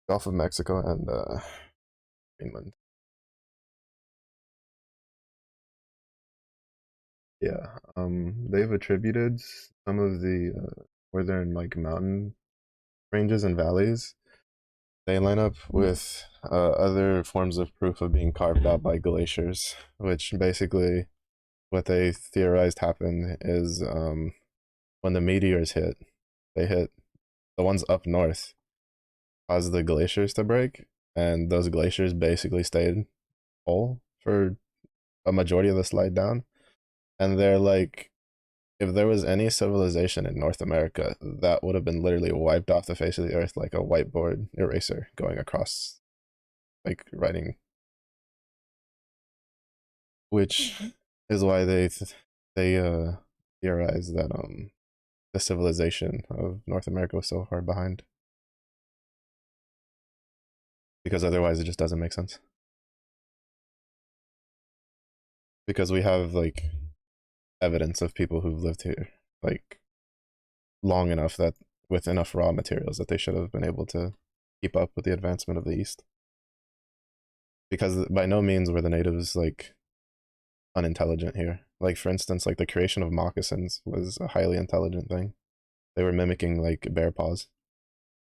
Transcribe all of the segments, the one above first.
Gulf of Mexico and Greenland. Yeah, they've attributed some of the northern like mountain ranges and valleys. They line up with other forms of proof of being carved out by glaciers, which basically what they theorized happened is when the meteors hit, they hit the ones up north, caused the glaciers to break, and those glaciers basically stayed whole for a majority of the slide down. And they're like, if there was any civilization in North America, that would have been literally wiped off the face of the earth like a whiteboard eraser going across, like writing, which is why they theorize that the civilization of North America was so far behind, because otherwise it just doesn't make sense. Because we have like evidence of people who've lived here like long enough that with enough raw materials that they should have been able to keep up with the advancement of the East. Because by no means were the natives like unintelligent here. Like for instance, like the creation of moccasins was a highly intelligent thing. They were mimicking like bear paws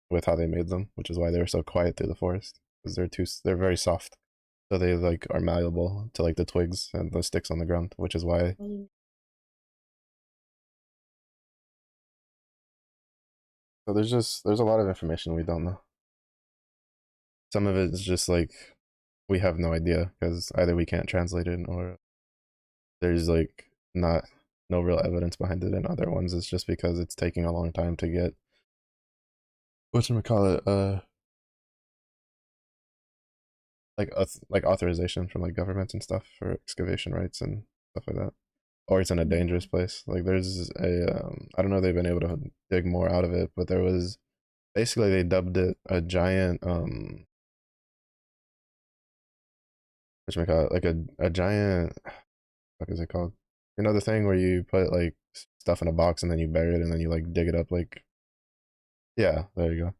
with how they made them, which is why they were so quiet through the forest. Because they're very soft. So they like are malleable to like the twigs and the sticks on the ground, which is why. So there's a lot of information we don't know. Some of it is just like we have no idea because either we can't translate it or there's like not no real evidence behind it, and other ones it's just because it's taking a long time to get whatchamacallit, like authorization from like governments and stuff for excavation rights and stuff like that. Or it's in a dangerous place. Like there's a I don't know if they've been able to dig more out of it, but there was basically they dubbed it a giant whatchamacallit, like a giant, what is it called? You know the thing where you put like stuff in a box and then you bury it and then you like dig it up like, yeah, there you go.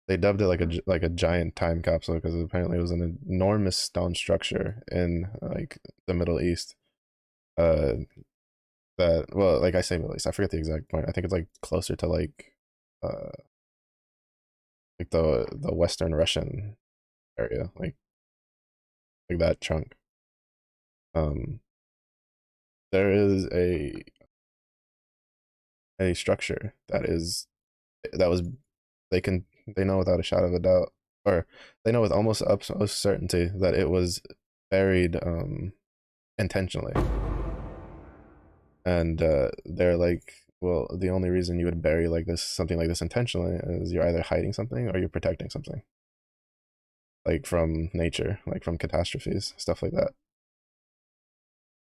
They dubbed it like a giant time capsule because apparently it was an enormous stone structure in like the Middle East. Uh, that, well, like I say Middle East, I forget the exact point. I think it's like closer to uh like the Western Russian area, like that chunk. Um, there is a structure that was they know without a shadow of a doubt, or they know with almost utmost certainty that it was buried intentionally. And they're like, well, the only reason you would bury like this something like this intentionally is you're either hiding something or you're protecting something, like from nature, like from catastrophes, stuff like that.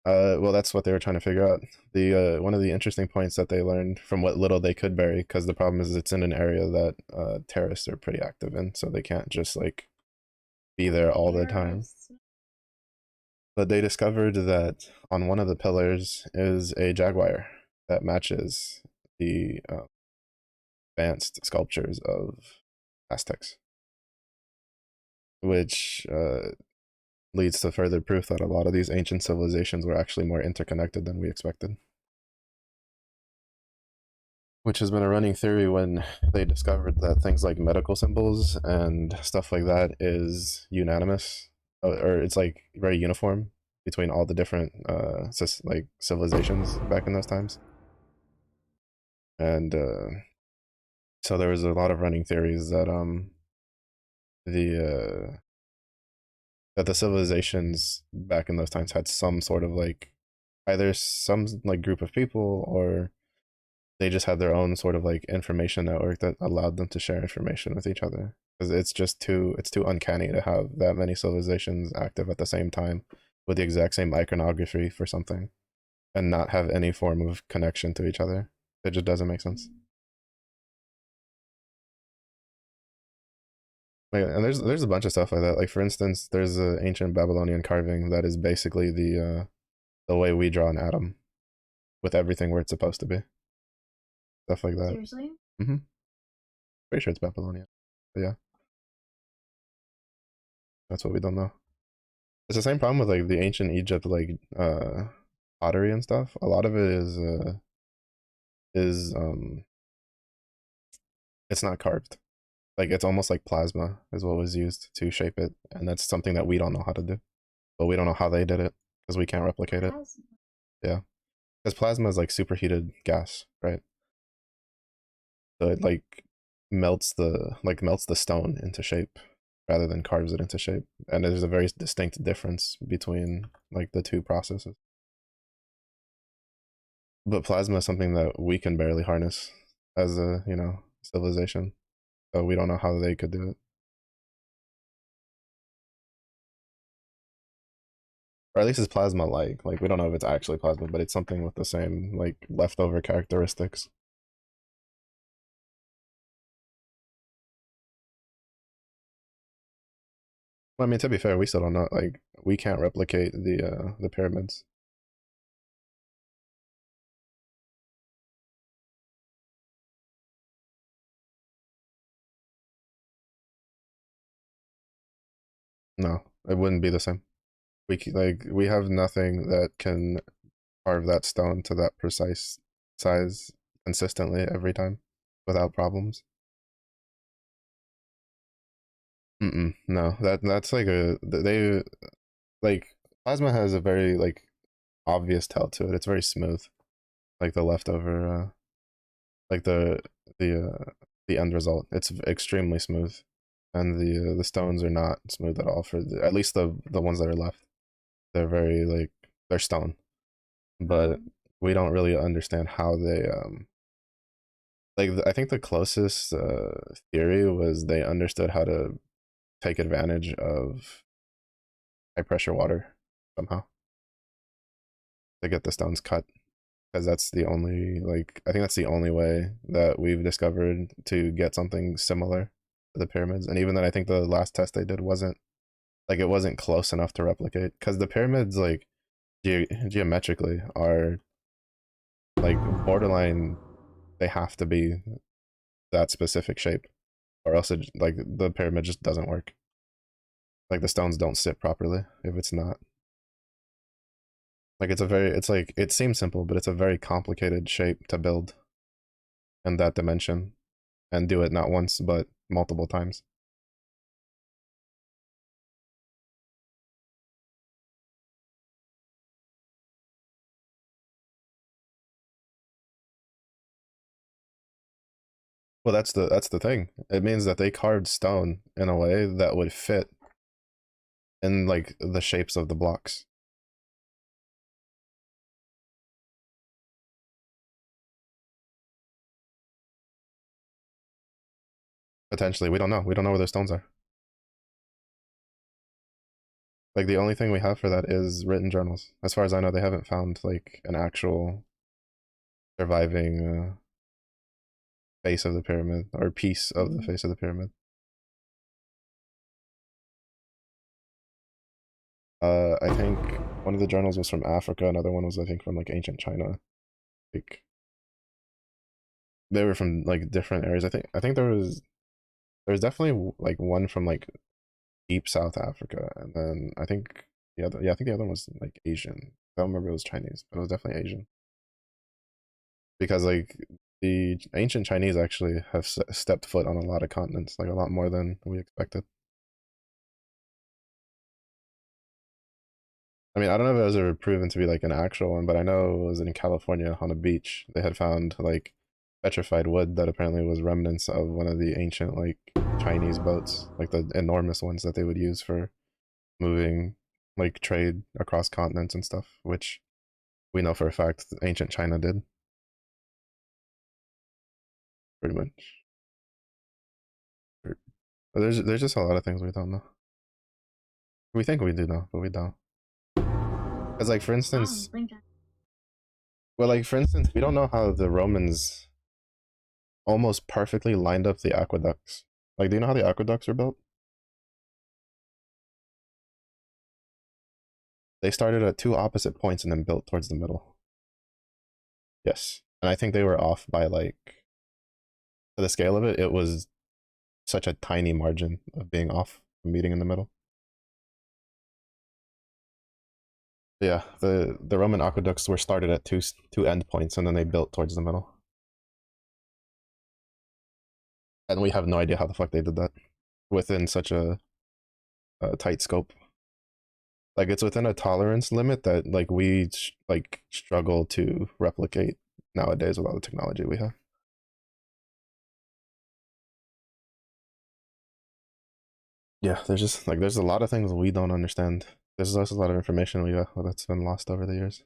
Well, that's what they were trying to figure out. The one of the interesting points that they learned from what little they could bury, because the problem is it's in an area that terrorists are pretty active in, so they can't just like be there all the time. But they discovered that on one of the pillars is a jaguar that matches the advanced sculptures of Aztecs, which leads to further proof that a lot of these ancient civilizations were actually more interconnected than we expected. Which has been a running theory when they discovered that things like medical symbols and stuff like that is unanimous, or it's like very uniform between all the different like civilizations back in those times. And so there was a lot of running theories that the that the civilizations back in those times had some sort of like either some like group of people or they just had their own sort of like information network that allowed them to share information with each other, because it's too uncanny to have that many civilizations active at the same time with the exact same iconography for something and not have any form of connection to each other. It just doesn't make sense. Like, and there's a bunch of stuff like that. Like for instance, there's an ancient Babylonian carving that is basically the way we draw an atom with everything where it's supposed to be. Stuff like that. Seriously? Mm-hmm. Pretty sure it's Babylonian. But yeah. That's what we don't know. It's the same problem with like the ancient Egypt pottery and stuff. A lot of it is it's not carved. Like it's almost like plasma is what was used to shape it, and that's something that we don't know how to do. But we don't know how they did it because we can't replicate it. Yeah, because plasma is like superheated gas, right? So it melts the stone into shape rather than carves it into shape. And there's a very distinct difference between like the two processes. But plasma is something that we can barely harness as a, civilization. So we don't know how they could do it. Or at least it's plasma like. Like we don't know if it's actually plasma, but it's something with the same like leftover characteristics. Well, I mean, to be fair, we still don't know. Like we can't replicate the pyramids. No, it wouldn't be the same. We have nothing that can carve that stone to that precise size consistently every time without problems. No, that's like they like plasma has a very like obvious tell to it. It's very smooth, like the leftover, like the end result. It's extremely smooth, and the stones are not smooth at all. At least the ones that are left, they're very like they're stone, but we don't really understand how they I think the closest theory was they understood how to take advantage of high pressure water somehow to get the stones cut, because that's the only I think that's the only way that we've discovered to get something similar to the pyramids. And even then, I think the last test they did wasn't it wasn't close enough to replicate, because the pyramids geometrically are like borderline. They have to be that specific shape, or else the pyramid just doesn't work. Like the stones don't sit properly if it's not. Like it's like it seems simple, but it's a very complicated shape to build in that dimension and do it not once but multiple times. Well, that's the thing. It means that they carved stone in a way that would fit in like the shapes of the blocks. Potentially, we don't know. We don't know where those stones are. Like the only thing we have for that is written journals. As far as I know, they haven't found like an actual surviving face of the pyramid or piece of the face of the pyramid. I think one of the journals was from Africa. Another one was, I think, from like ancient China. Like they were from like different areas. I think there was definitely like one from like deep South Africa, and then I think I think the other one was like Asian. I don't remember if it was Chinese, but it was definitely Asian, because like the ancient Chinese actually have stepped foot on a lot of continents, like a lot more than we expected. I mean, I don't know if it was ever proven to be like an actual one, but I know it was in California on a beach. They had found like petrified wood that apparently was remnants of one of the ancient like Chinese boats, like the enormous ones that they would use for moving like trade across continents and stuff, which we know for a fact ancient China did pretty much. But there's just a lot of things we don't know. We think we do know, but we don't. Because like for instance, we don't know how the Romans almost perfectly lined up the aqueducts. Like, do you know how the aqueducts are built? They started at two opposite points and then built towards the middle. Yes. And I think they were off by like, for the scale of it, it was such a tiny margin of being off from meeting in the middle. Yeah, the Roman aqueducts were started at two endpoints, and then they built towards the middle. And we have no idea how the fuck they did that within such a tight scope. Like it's within a tolerance limit that like we like struggle to replicate nowadays with all the technology we have. Yeah, there's just like there's a lot of things we don't understand. There's also a lot of information we that's been lost over the years.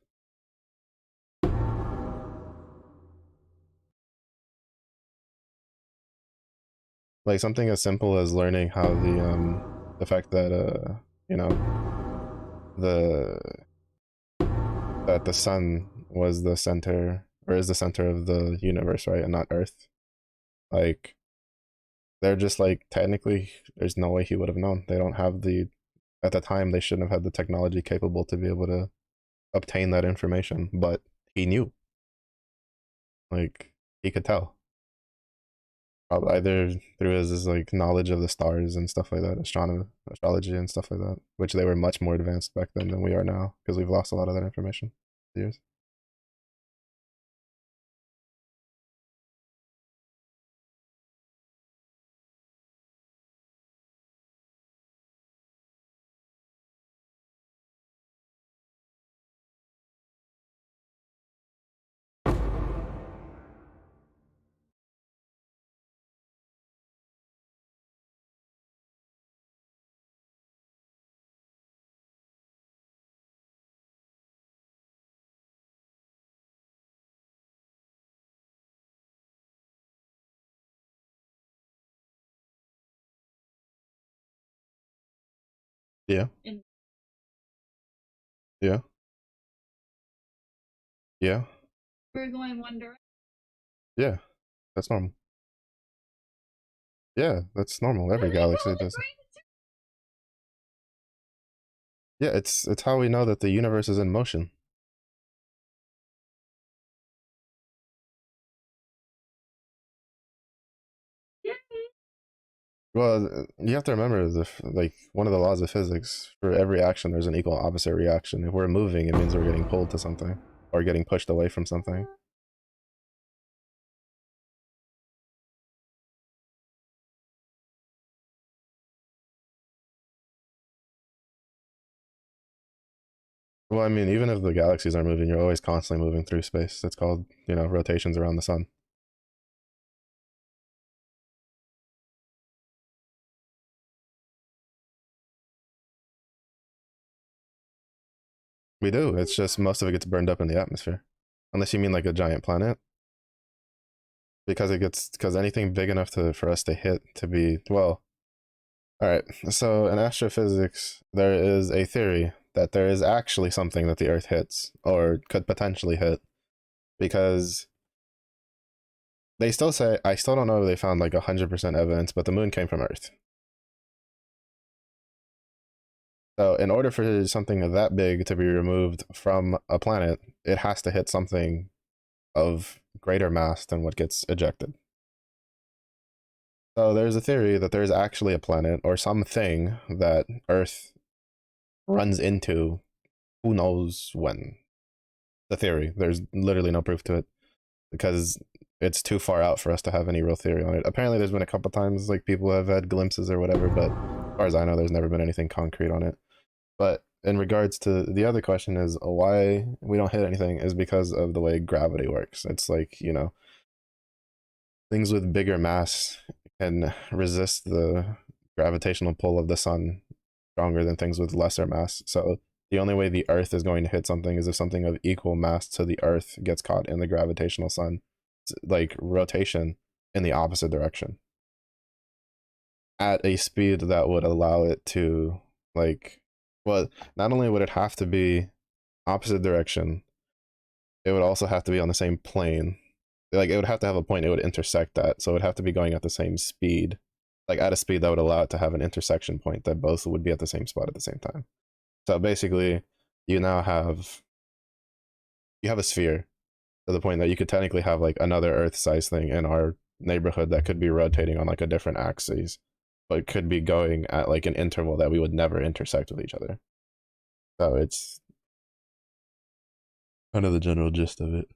Like something as simple as learning how the fact that you know the that the sun was the center or is the center of the universe, right, and not Earth. Like they're just like technically there's no way he would have known. They don't have the at the time they shouldn't have had the technology capable to be able to obtain that information, but he knew. Like he could tell. Either through his like knowledge of the stars and stuff like that, astronomy, astrology and stuff like that, which they were much more advanced back then than we are now because we've lost a lot of that information. Years. Yeah. Yeah. Yeah. We're going one direction. Yeah, that's normal. Yeah, that's normal. Every galaxy does. Yeah, it's how we know that the universe is in motion. Well, you have to remember the like one of the laws of physics. For every action, there's an equal opposite reaction. If we're moving, it means we're getting pulled to something or getting pushed away from something. Well, I mean, even if the galaxies are moving, you're always constantly moving through space. That's called, rotations around the sun. We do. It's just most of it gets burned up in the atmosphere, unless you mean like a giant planet, because anything big enough to for us to hit to be well. All right. So in astrophysics, there is a theory that there is actually something that the Earth hits or could potentially hit because they still say I still don't know if they found like 100% evidence, but the moon came from Earth. So in order for something that big to be removed from a planet, it has to hit something of greater mass than what gets ejected. So there's a theory that there's actually a planet or something that Earth runs into who knows when. The theory. There's literally no proof to it because it's too far out for us to have any real theory on it. Apparently there's been a couple times like people have had glimpses or whatever, but as far as I know, there's never been anything concrete on it. But in regards to the other question is why we don't hit anything is because of the way gravity works. It's like, things with bigger mass can resist the gravitational pull of the sun stronger than things with lesser mass. So the only way the earth is going to hit something is if something of equal mass to the earth gets caught in the gravitational sun, like rotation in the opposite direction at a speed that would allow it to like well, not only would it have to be opposite direction, it would also have to be on the same plane. Like it would have to have a point it would intersect that. So it would have to be going at the same speed. Like at a speed that would allow it to have an intersection point that both would be at the same spot at the same time. So basically you now have a sphere to the point that you could technically have like another Earth size thing in our neighborhood that could be rotating on like a different axis, but could be going at like an interval that we would never intersect with each other. So it's kind of the general gist of it.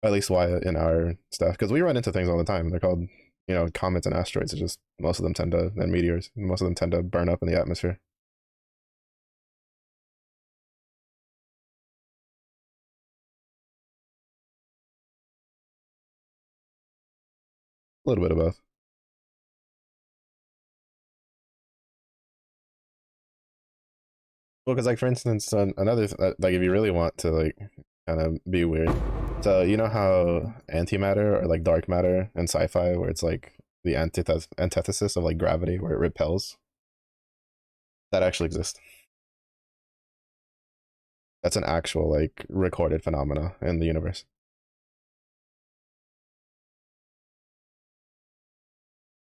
At least why in our stuff, because we run into things all the time. They're called, comets and asteroids. It's just most of them tend to, and meteors. Most of them tend to burn up in the atmosphere. A little bit of both. Well, because like for instance, another like if you really want to like kind of be weird, so you know how antimatter or like dark matter in sci-fi, where it's like the antithesis of like gravity, where it repels, that actually exists. That's an actual like recorded phenomena in the universe.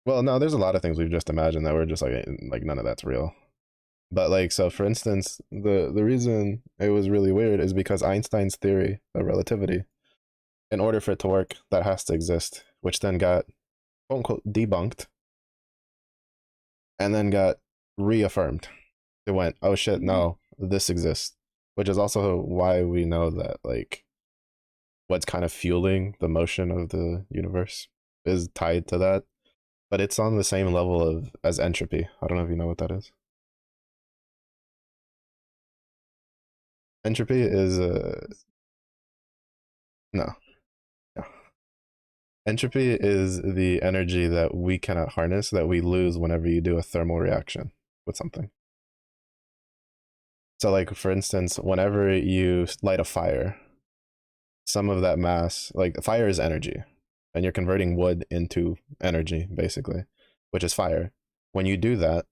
Well, no, there's a lot of things we've just imagined that we're just like none of that's real. But like so for instance, the reason it was really weird is because Einstein's theory of relativity, in order for it to work, that has to exist, which then got quote unquote debunked and then got reaffirmed. It went, oh shit, no, this exists. Which is also why we know that like what's kind of fueling the motion of the universe is tied to that. But it's on the same level of as entropy. I don't know if you know what that is. Entropy is no, no. Entropy is the energy that we cannot harness that we lose whenever you do a thermal reaction with something. So like for instance, whenever you light a fire, some of that mass, like fire is energy, and you're converting wood into energy basically, which is fire. When you do that,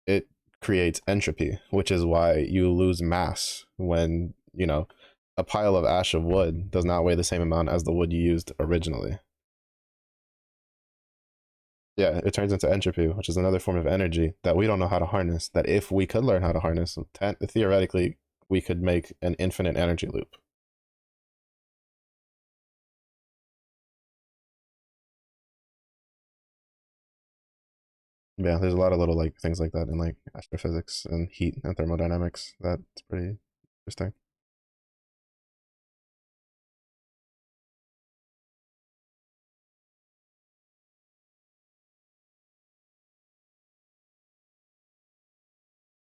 it creates entropy, which is why you lose mass when, a pile of ash of wood does not weigh the same amount as the wood you used originally. Yeah, it turns into entropy, which is another form of energy that we don't know how to harness. That if we could learn how to harness, theoretically, we could make an infinite energy loop. Yeah, there's a lot of little like things like that in like astrophysics and heat and thermodynamics. That's pretty interesting.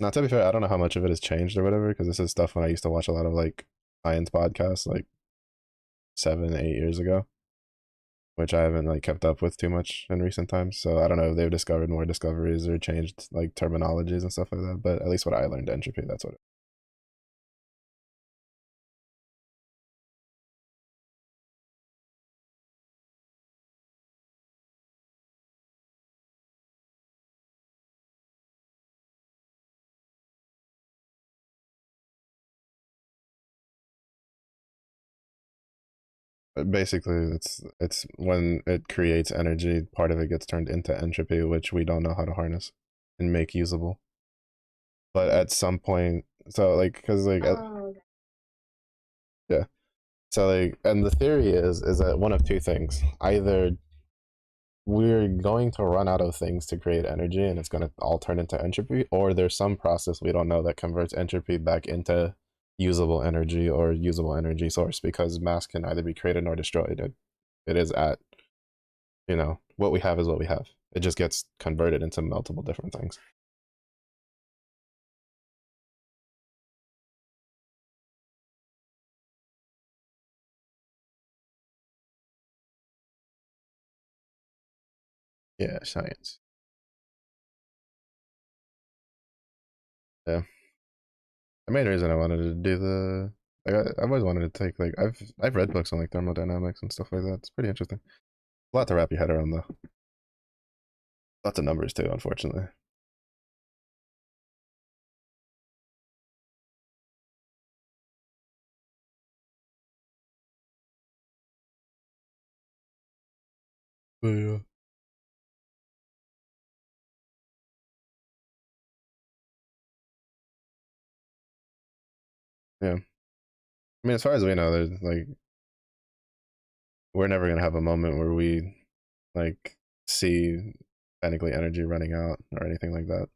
Now, to be fair, I don't know how much of it has changed or whatever, because this is stuff when I used to watch a lot of like science podcasts like 7, 8 years ago, which I haven't like kept up with too much in recent times. So I don't know if they've discovered more discoveries or changed like terminologies and stuff like that. But at least what I learned entropy, that's what. Basically, it's when it creates energy, part of it gets turned into entropy, which we don't know how to harness and make usable. But at some point, so like, because like, yeah, so like, and the theory is that one of two things: either we're going to run out of things to create energy and it's going to all turn into entropy, or there's some process we don't know that converts entropy back into usable energy or usable energy source, because mass can neither be created nor destroyed. It is at, what we have is what we have. It just gets converted into multiple different things. Yeah, science. Yeah. The main reason I wanted to do I've always wanted to take like I've read books on like thermodynamics and stuff like that. It's pretty interesting. A lot to wrap your head around though. Lots of numbers too, unfortunately. But yeah. Yeah. I mean, as far as we know, there's like we're never gonna have a moment where we like see technically energy running out or anything like that.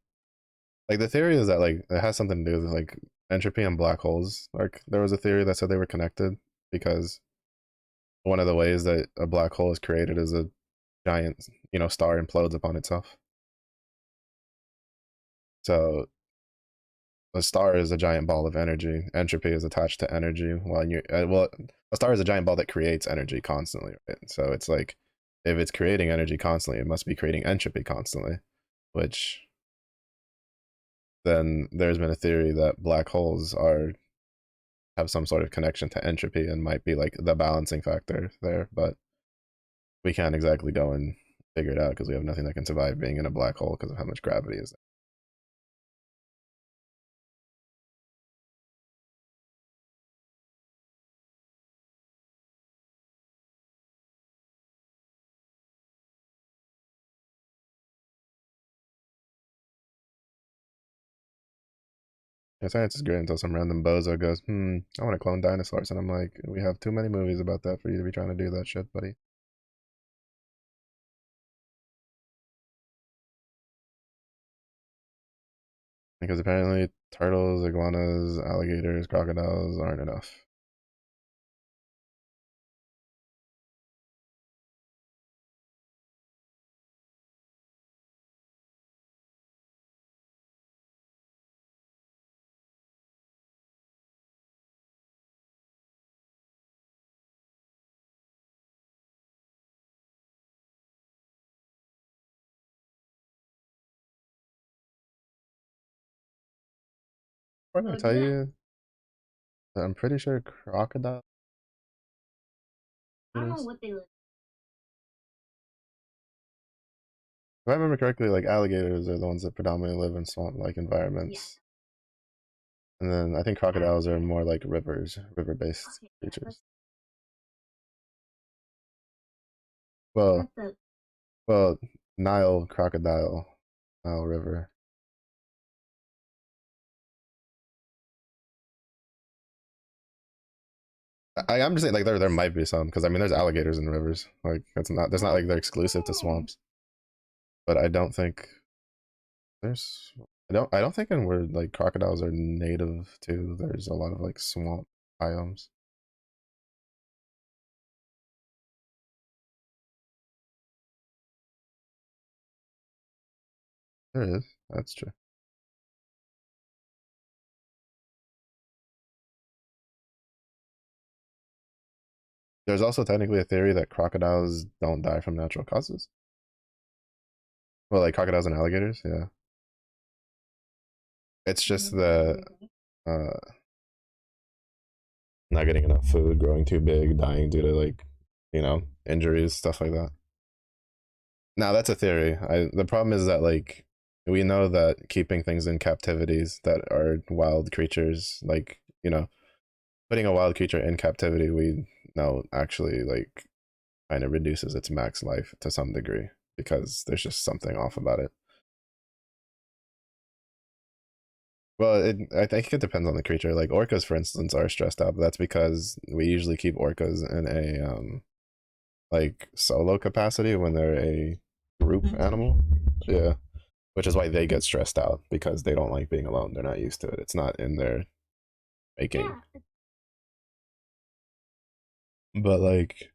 Like the theory is that like it has something to do with like entropy and black holes. Like there was a theory that said they were connected because one of the ways that a black hole is created is a giant, star implodes upon itself. So a star is a giant ball of energy. Entropy is attached to energy. While you well, a star is a giant ball that creates energy constantly, right? So it's like if it's creating energy constantly, it must be creating entropy constantly, which then there's been a theory that black holes are have some sort of connection to entropy and might be like the balancing factor there, but we can't exactly go and figure it out because we have nothing that can survive being in a black hole because of how much gravity is there. Yeah, science is great until some random bozo goes, I want to clone dinosaurs. And I'm like, we have too many movies about that for you to be trying to do that shit, buddy. Because apparently turtles, iguanas, alligators, crocodiles aren't enough. What did I tell you? I'm pretty sure crocodile. I don't know what they live. If I remember correctly, like alligators are the ones that predominantly live in swamp-like environments. Yeah. And then I think crocodiles are more like river-based creatures. Well, well, Nile crocodile, Nile River. I'm just saying, like there might be some because I mean, there's alligators in rivers. Like that's not like they're exclusive to swamps. But I don't think there's I don't think in where like crocodiles are native to. There's a lot of like swamp biomes. There is. That's true. There's also technically a theory that crocodiles don't die from natural causes. Well, like crocodiles and alligators, yeah. It's just the uh, not getting enough food, growing too big, dying due to like, injuries, stuff like that. Now that's a theory. The problem is that like we know that keeping things in captivities that are wild creatures, like putting a wild creature in captivity, we know actually like kind of reduces its max life to some degree because there's just something off about it. Well, I think it depends on the creature. Like orcas, for instance, are stressed out, but that's because we usually keep orcas in a like solo capacity when they're a group animal. Yeah, which is why they get stressed out because they don't like being alone. They're not used to it. It's not in their making. Yeah. But like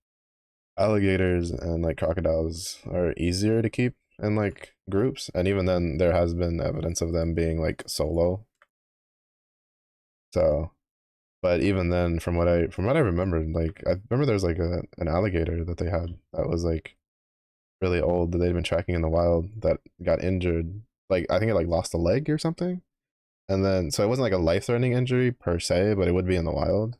alligators and like crocodiles are easier to keep in like groups, and even then, there has been evidence of them being like solo. So, but even then, from what I remember, like I remember there's like an alligator that they had that was like really old that they'd been tracking in the wild that got injured. Like I think it like lost a leg or something, and then so it wasn't like a life threatening injury per se, but it would be in the wild.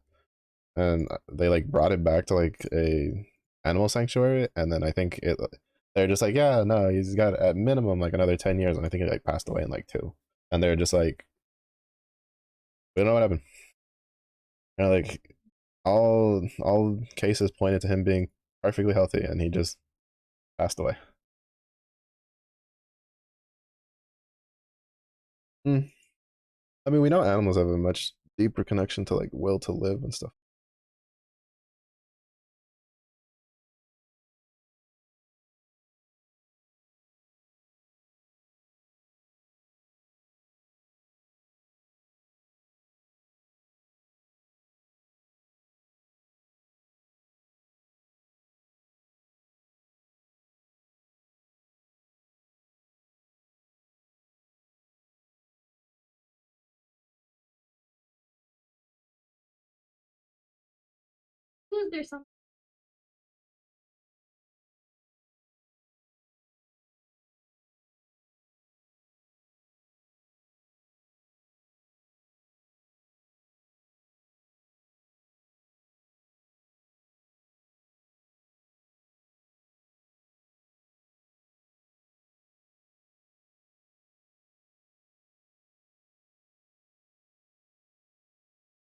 And they like brought it back to like a animal sanctuary, and then I think they're just like, yeah, no, he's got at minimum like another 10 years, and I think he like passed away in like two, and they're just like, we don't know what happened. And like all cases pointed to him being perfectly healthy, and he just passed away. Mm. I mean, we know animals have a much deeper connection to like will to live and stuff.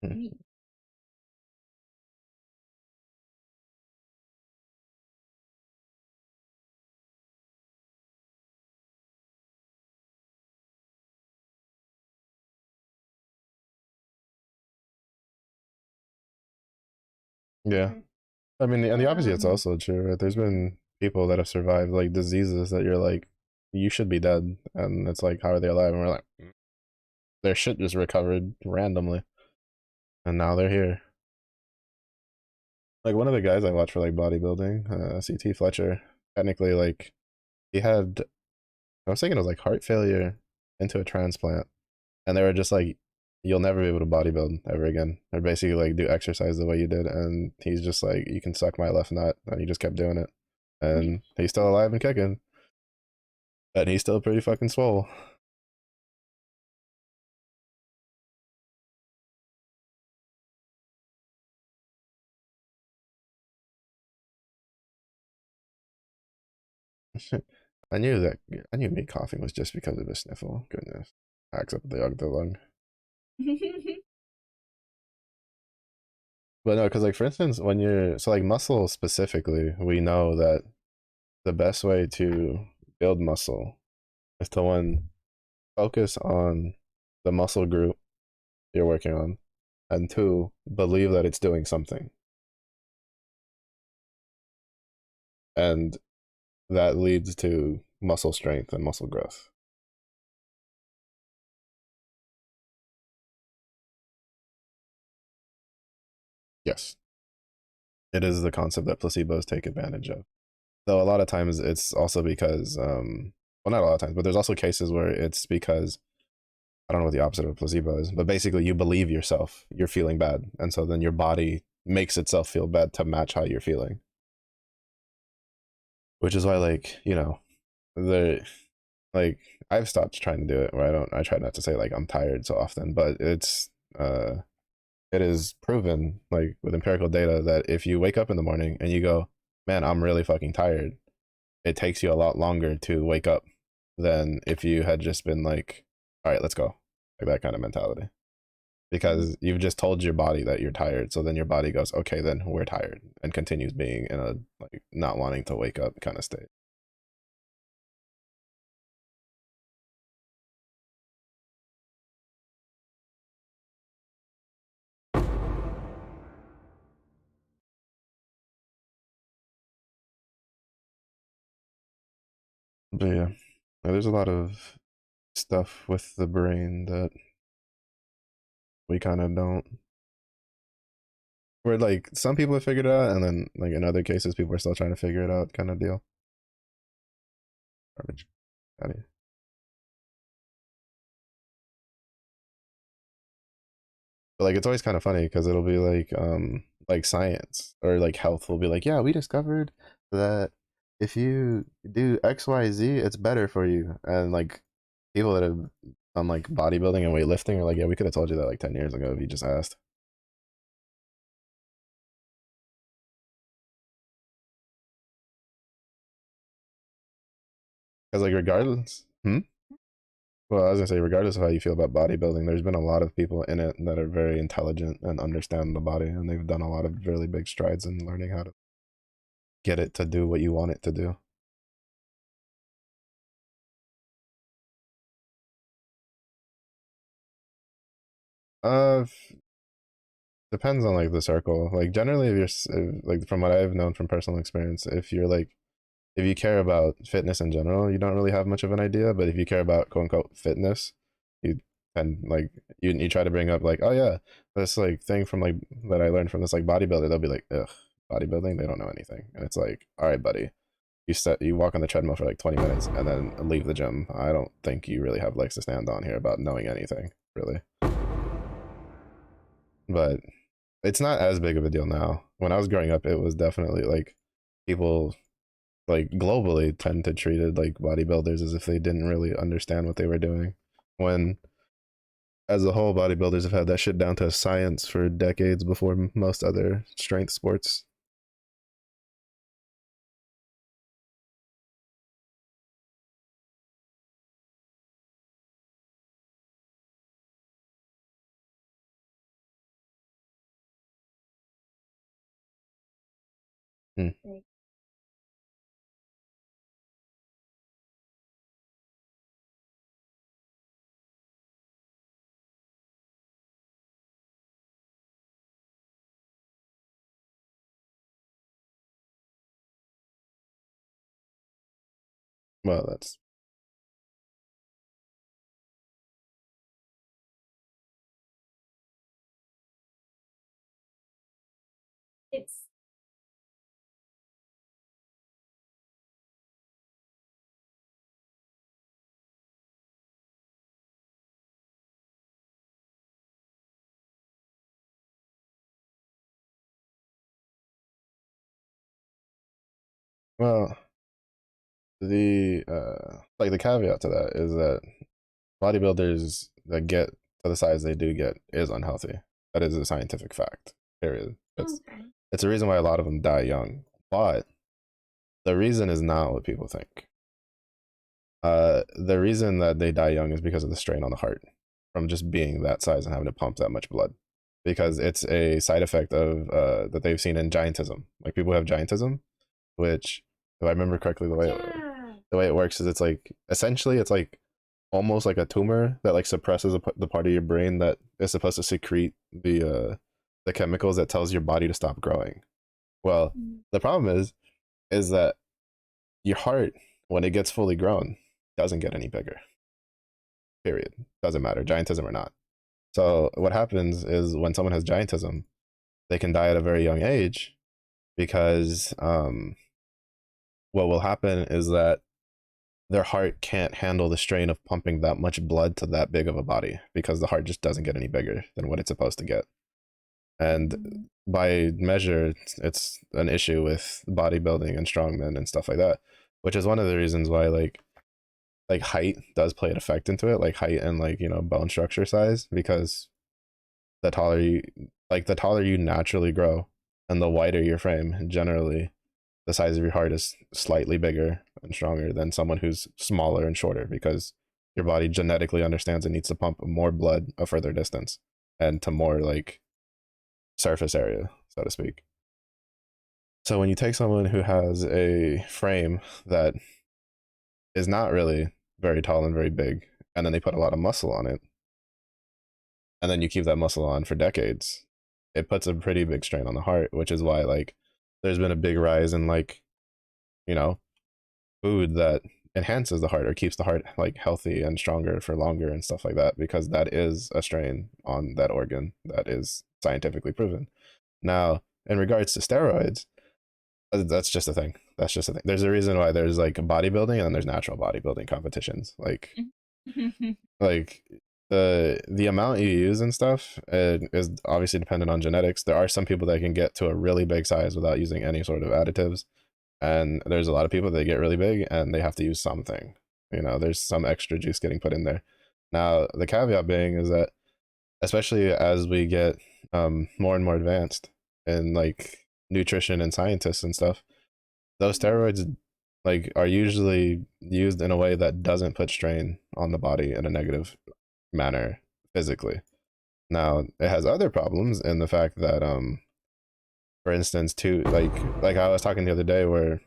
Hmm. Yeah. I mean, and the opposite is also true, right? There's been people that have survived like diseases that you're like, you should be dead. And it's like, how are they alive? And we're like, their shit just recovered randomly. And now they're here. Like one of the guys I watch for like bodybuilding, CT Fletcher, technically like he had, I was thinking it was like heart failure into a transplant. And they were just like, you'll never be able to bodybuild ever again. Or basically like do exercise the way you did. And he's just like, you can suck my left nut. And he just kept doing it. And he's still alive and kicking. And he's still pretty fucking swole. I knew that. I knew me coughing was just because of a sniffle. Goodness, acts up the lung. But no, because like for instance, when you're so like muscle specifically, we know that the best way to build muscle is to one focus on the muscle group you're working on, and two believe that it's doing something, and that leads to muscle strength and muscle growth. Yes, it is the concept that placebos take advantage of. Though a lot of times it's also because, well, not a lot of times, but there's also cases where it's because I don't know what the opposite of a placebo is, but basically you believe yourself, you're feeling bad, and so then your body makes itself feel bad to match how you're feeling. Which is why, like, the like I've stopped trying to do it. Where I try not to say like I'm tired so often, but it is proven like with empirical data that if you wake up in the morning and you go, man, I'm really fucking tired, it takes you a lot longer to wake up than if you had just been like, all right, let's go. Like that kind of mentality. Because you've just told your body that you're tired. So then your body goes, okay, then we're tired and continues being in a like not wanting to wake up kind of state. But yeah, there's a lot of stuff with the brain that we kind of don't. Where like some people have figured it out, and then like in other cases, people are still trying to figure it out, kind of deal. Garbage. But like it's always kind of funny because it'll be like science or like health will be like, yeah, we discovered that if you do XYZ, it's better for you. And like people that have done like bodybuilding and weightlifting are like, yeah, we could have told you that like 10 years ago if you just asked. Because like regardless, well, I was gonna say regardless of how you feel about bodybuilding, there's been a lot of people in it that are very intelligent and understand the body, and they've done a lot of really big strides in learning how to get it to do what you want it to do. Uh, Depends on like the circle. Like generally, if like from what I've known from personal experience, if you're like if you care about fitness in general, you don't really have much of an idea. But if you care about quote unquote fitness, you and like you try to bring up like, oh yeah, this like thing from like that I learned from this like bodybuilder, they'll be like, ugh, bodybuilding, they don't know anything. And it's like, all right, buddy, you walk on the treadmill for like 20 minutes and then leave the gym. I don't think you really have legs to stand on here about knowing anything, really. But it's not as big of a deal now. when I was growing up, it was definitely like people like globally tend to treated like bodybuilders as if they didn't really understand what they were doing. When as a whole, bodybuilders have had that shit down to a science for decades before most other strength sports. Hmm. Well, that's well, the like the caveat to that is that bodybuilders that get to the size they do get is unhealthy. That is a scientific fact. Period. It's a reason why a lot of them die young. But the reason is not what people think. The reason that they die young is because of the strain on the heart from just being that size and having to pump that much blood. Because it's a side effect of that they've seen in giantism. Like people who have giantism, which, if I remember correctly, the way it works is it's like essentially it's like almost like a tumor that like suppresses the part of your brain that is supposed to secrete the chemicals that tells your body to stop growing. Well, the problem is that your heart, when it gets fully grown, doesn't get any bigger. Period. Doesn't matter, giantism or not. So what happens is when someone has giantism, they can die at a very young age because what will happen is that their heart can't handle the strain of pumping that much blood to that big of a body because the heart just doesn't get any bigger than what it's supposed to get. And by measure, it's an issue with bodybuilding and strongmen and stuff like that, which is one of the reasons why like height does play an effect into it, like height and like bone structure size, because the taller you the taller you naturally grow and the wider your frame, generally the size of your heart is slightly bigger and stronger than someone who's smaller and shorter because your body genetically understands it needs to pump more blood a further distance and to more like surface area, so to speak. So when you take someone who has a frame that is not really very tall and very big, and then they put a lot of muscle on it, and then you keep that muscle on for decades, it puts a pretty big strain on the heart, which is why like there's been a big rise in like, you know, food that enhances the heart or keeps the heart like healthy and stronger for longer and stuff like that, because that is a strain on that organ that is scientifically proven. Now, in regards to steroids, that's just a thing. That's just a thing. There's a reason why there's like bodybuilding and then there's natural bodybuilding competitions. Like the amount you use and stuff is obviously dependent on genetics. There are some people that can get to a really big size without using any sort of additives, and there's a lot of people that get really big and they have to use something. There's some extra juice getting put in there. Now, the caveat being is that especially as we get more and more advanced in like nutrition and scientists and stuff, those steroids like are usually used in a way that doesn't put strain on the body in a negative manner physically. Now, it has other problems in the fact that for instance, too, like I was talking the other day where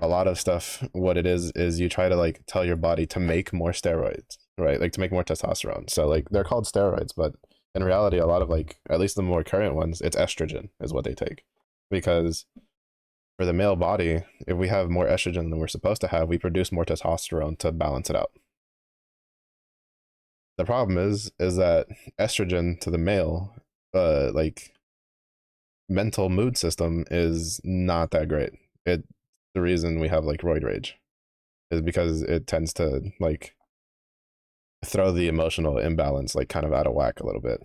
a lot of stuff, what it is you try to like tell your body to make more steroids, right? Like to make more testosterone. So like they're called steroids, but in reality a lot of like at least the more current ones, it's estrogen is what they take, because for the male body, if we have more estrogen than we're supposed to have, we produce more testosterone to balance it out. The problem is that estrogen to the male like mental mood system is not that great. It The reason we have like roid rage is because it tends to like throw the emotional imbalance like kind of out of whack a little bit.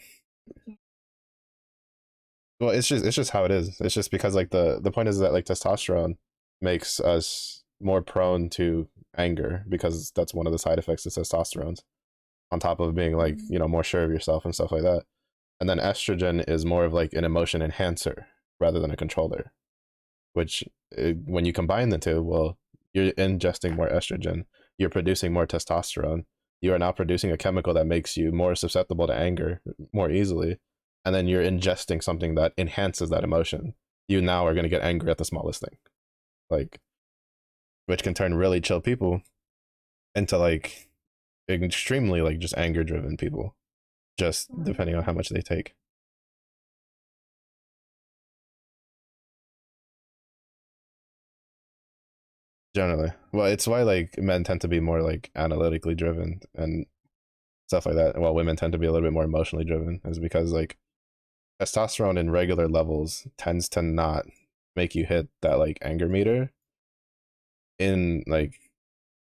Well, it's just how it is. It's just because like the point is that like testosterone makes us more prone to anger because that's one of the side effects of testosterone. On top of being like more sure of yourself and stuff like that. And then estrogen is more of like an emotion enhancer rather than a controller. Which when you combine the two, well, you're ingesting more estrogen, you're producing more testosterone, you are now producing a chemical that makes you more susceptible to anger more easily, and then you're ingesting something that enhances that emotion. You now are going to get angry at the smallest thing, like, which can turn really chill people into like extremely like just anger driven people, just depending on how much they take. Generally, well, it's why like men tend to be more like analytically driven and stuff like that, while women tend to be a little bit more emotionally driven, is because like testosterone in regular levels tends to not make you hit that like anger meter in like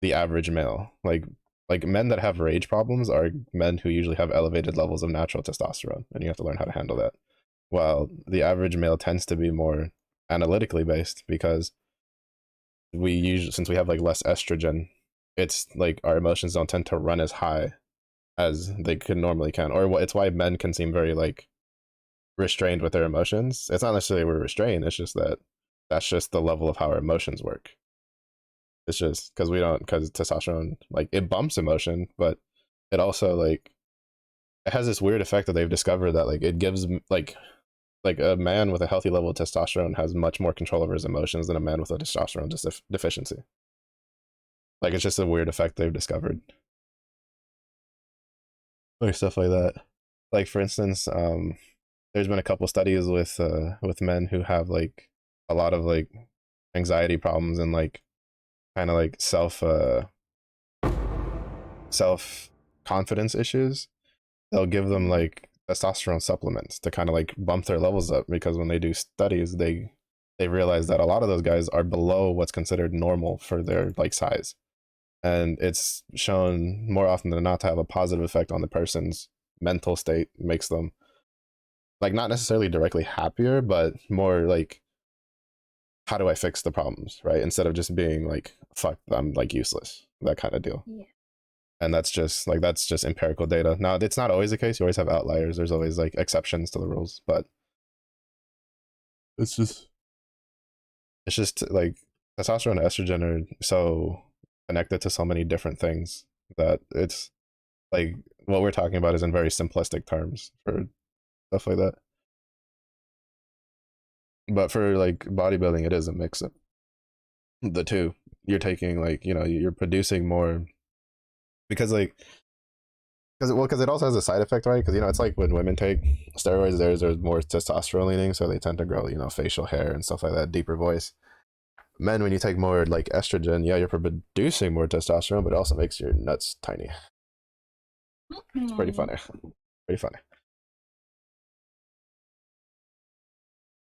the average male. Like men that have rage problems are men who usually have elevated levels of natural testosterone, and you have to learn how to handle that. While the average male tends to be more analytically based because we usually, since we have like less estrogen, it's like our emotions don't tend to run as high as they could normally can, or it's why men can seem very like restrained with their emotions. It's not necessarily we're restrained, it's just that that's just the level of how our emotions work. It's just because we don't, because testosterone like it bumps emotion, but it also like it has this weird effect that they've discovered that like it gives like a man with a healthy level of testosterone has much more control over his emotions than a man with a testosterone deficiency. Like it's just a weird effect they've discovered, like stuff like that. Like for instance, there's been a couple studies with men who have like a lot of like anxiety problems and like kind of like self confidence issues. They'll give them like testosterone supplements to kind of like bump their levels up, because when they do studies they realize that a lot of those guys are below what's considered normal for their like size, and it's shown more often than not to have a positive effect on the person's mental state. Makes them like not necessarily directly happier, but more like, how do I fix the problems, right? Instead of just being like, fuck, I'm like useless, that kind of deal. Yeah. And that's just empirical data. Now, it's not always the case. You always have outliers. There's always like exceptions to the rules, but it's just it's just like testosterone and estrogen are so connected to so many different things that it's like what we're talking about is in very simplistic terms for stuff like that. But for like bodybuilding, it is a mix of the two. You're taking like you're producing more because like because it also has a side effect, right? Because it's like when women take steroids, there's more testosterone leaning, so they tend to grow facial hair and stuff like that, deeper voice. Men, when you take more like estrogen, yeah, you're producing more testosterone, but it also makes your nuts tiny. It's pretty funny, pretty funny.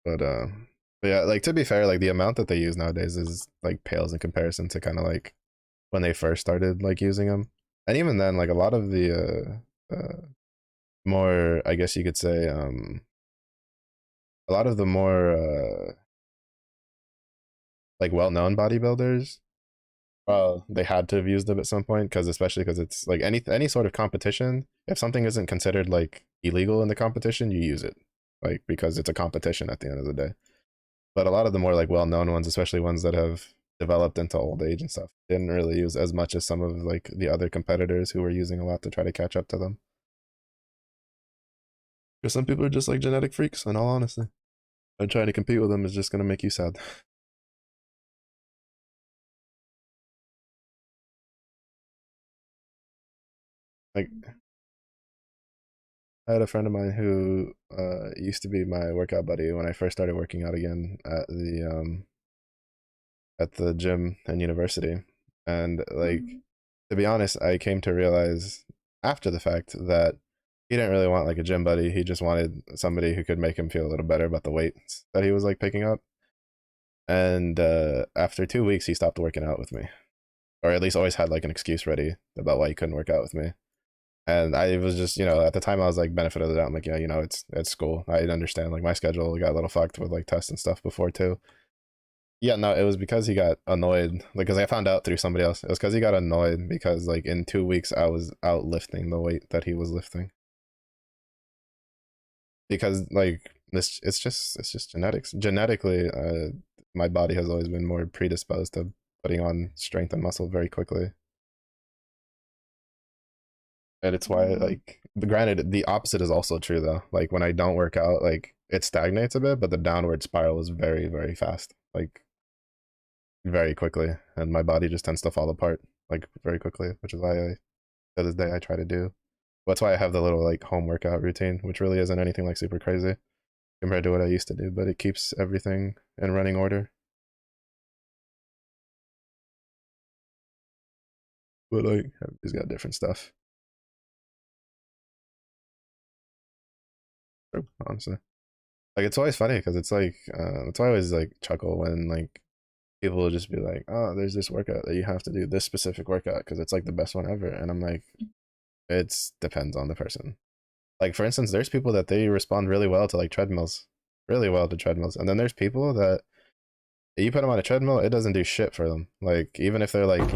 But but yeah, like to be fair, like the amount that they use nowadays is like pales in comparison to kind of like when they first started like using them, and even then, like a lot of the more, I guess you could say, a lot of the more like well-known bodybuilders, they had to have used it at some point, because especially because it's like any sort of competition. If something isn't considered like illegal in the competition, you use it, like because it's a competition at the end of the day. But a lot of the more like well-known ones, especially ones that have developed into old age and stuff, didn't really use as much as some of like the other competitors who were using a lot to try to catch up to them. Because some people are just like genetic freaks, in all honesty, and trying to compete with them is just gonna make you sad. Like I had a friend of mine who used to be my workout buddy when I first started working out again at the gym in university. And like to be honest, I came to realize after the fact that he didn't really want like a gym buddy. He just wanted somebody who could make him feel a little better about the weights that he was like picking up. And after 2 weeks, he stopped working out with me, or at least always had like an excuse ready about why he couldn't work out with me. And I was just, at the time I was like, benefit of the doubt. I'm like, yeah, it's school. I understand. Like my schedule got a little fucked with like tests and stuff before too. Yeah, no, it was because he got annoyed. Like, because I found out through somebody else. It was because he got annoyed because like in 2 weeks I was out lifting the weight that he was lifting. Because like this, it's just genetics. Genetically, my body has always been more predisposed to putting on strength and muscle very quickly. And it's why like granted the opposite is also true though. Like when I don't work out, like it stagnates a bit, but the downward spiral is very, very fast. Like very quickly. And my body just tends to fall apart like very quickly, which is why I to this day I try to do. That's why I have the little like home workout routine, which really isn't anything like super crazy compared to what I used to do, but it keeps everything in running order. But like everybody's got different stuff. Honestly. Like it's always funny because it's like it's why I always like chuckle when like people will just be like, "Oh, there's this workout that you have to do this specific workout because it's like the best one ever," and I'm like, "It's depends on the person." Like for instance, there's people that they respond really well to like treadmills, really well to treadmills, and then there's people that you put them on a treadmill, it doesn't do shit for them. Like even if they're like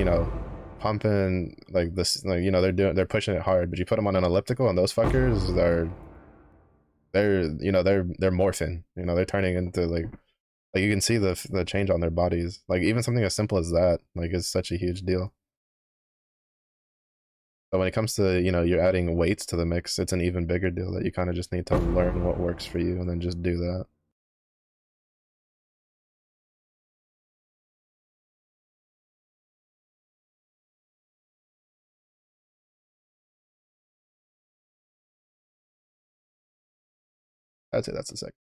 pumping like this, like they're pushing it hard, but you put them on an elliptical, and those fuckers they're morphing. They're turning into like you can see the change on their bodies. Like even something as simple as that, like is such a huge deal. But when it comes to you're adding weights to the mix, it's an even bigger deal that you kind of just need to learn what works for you and then just do that. I'd say that's the second.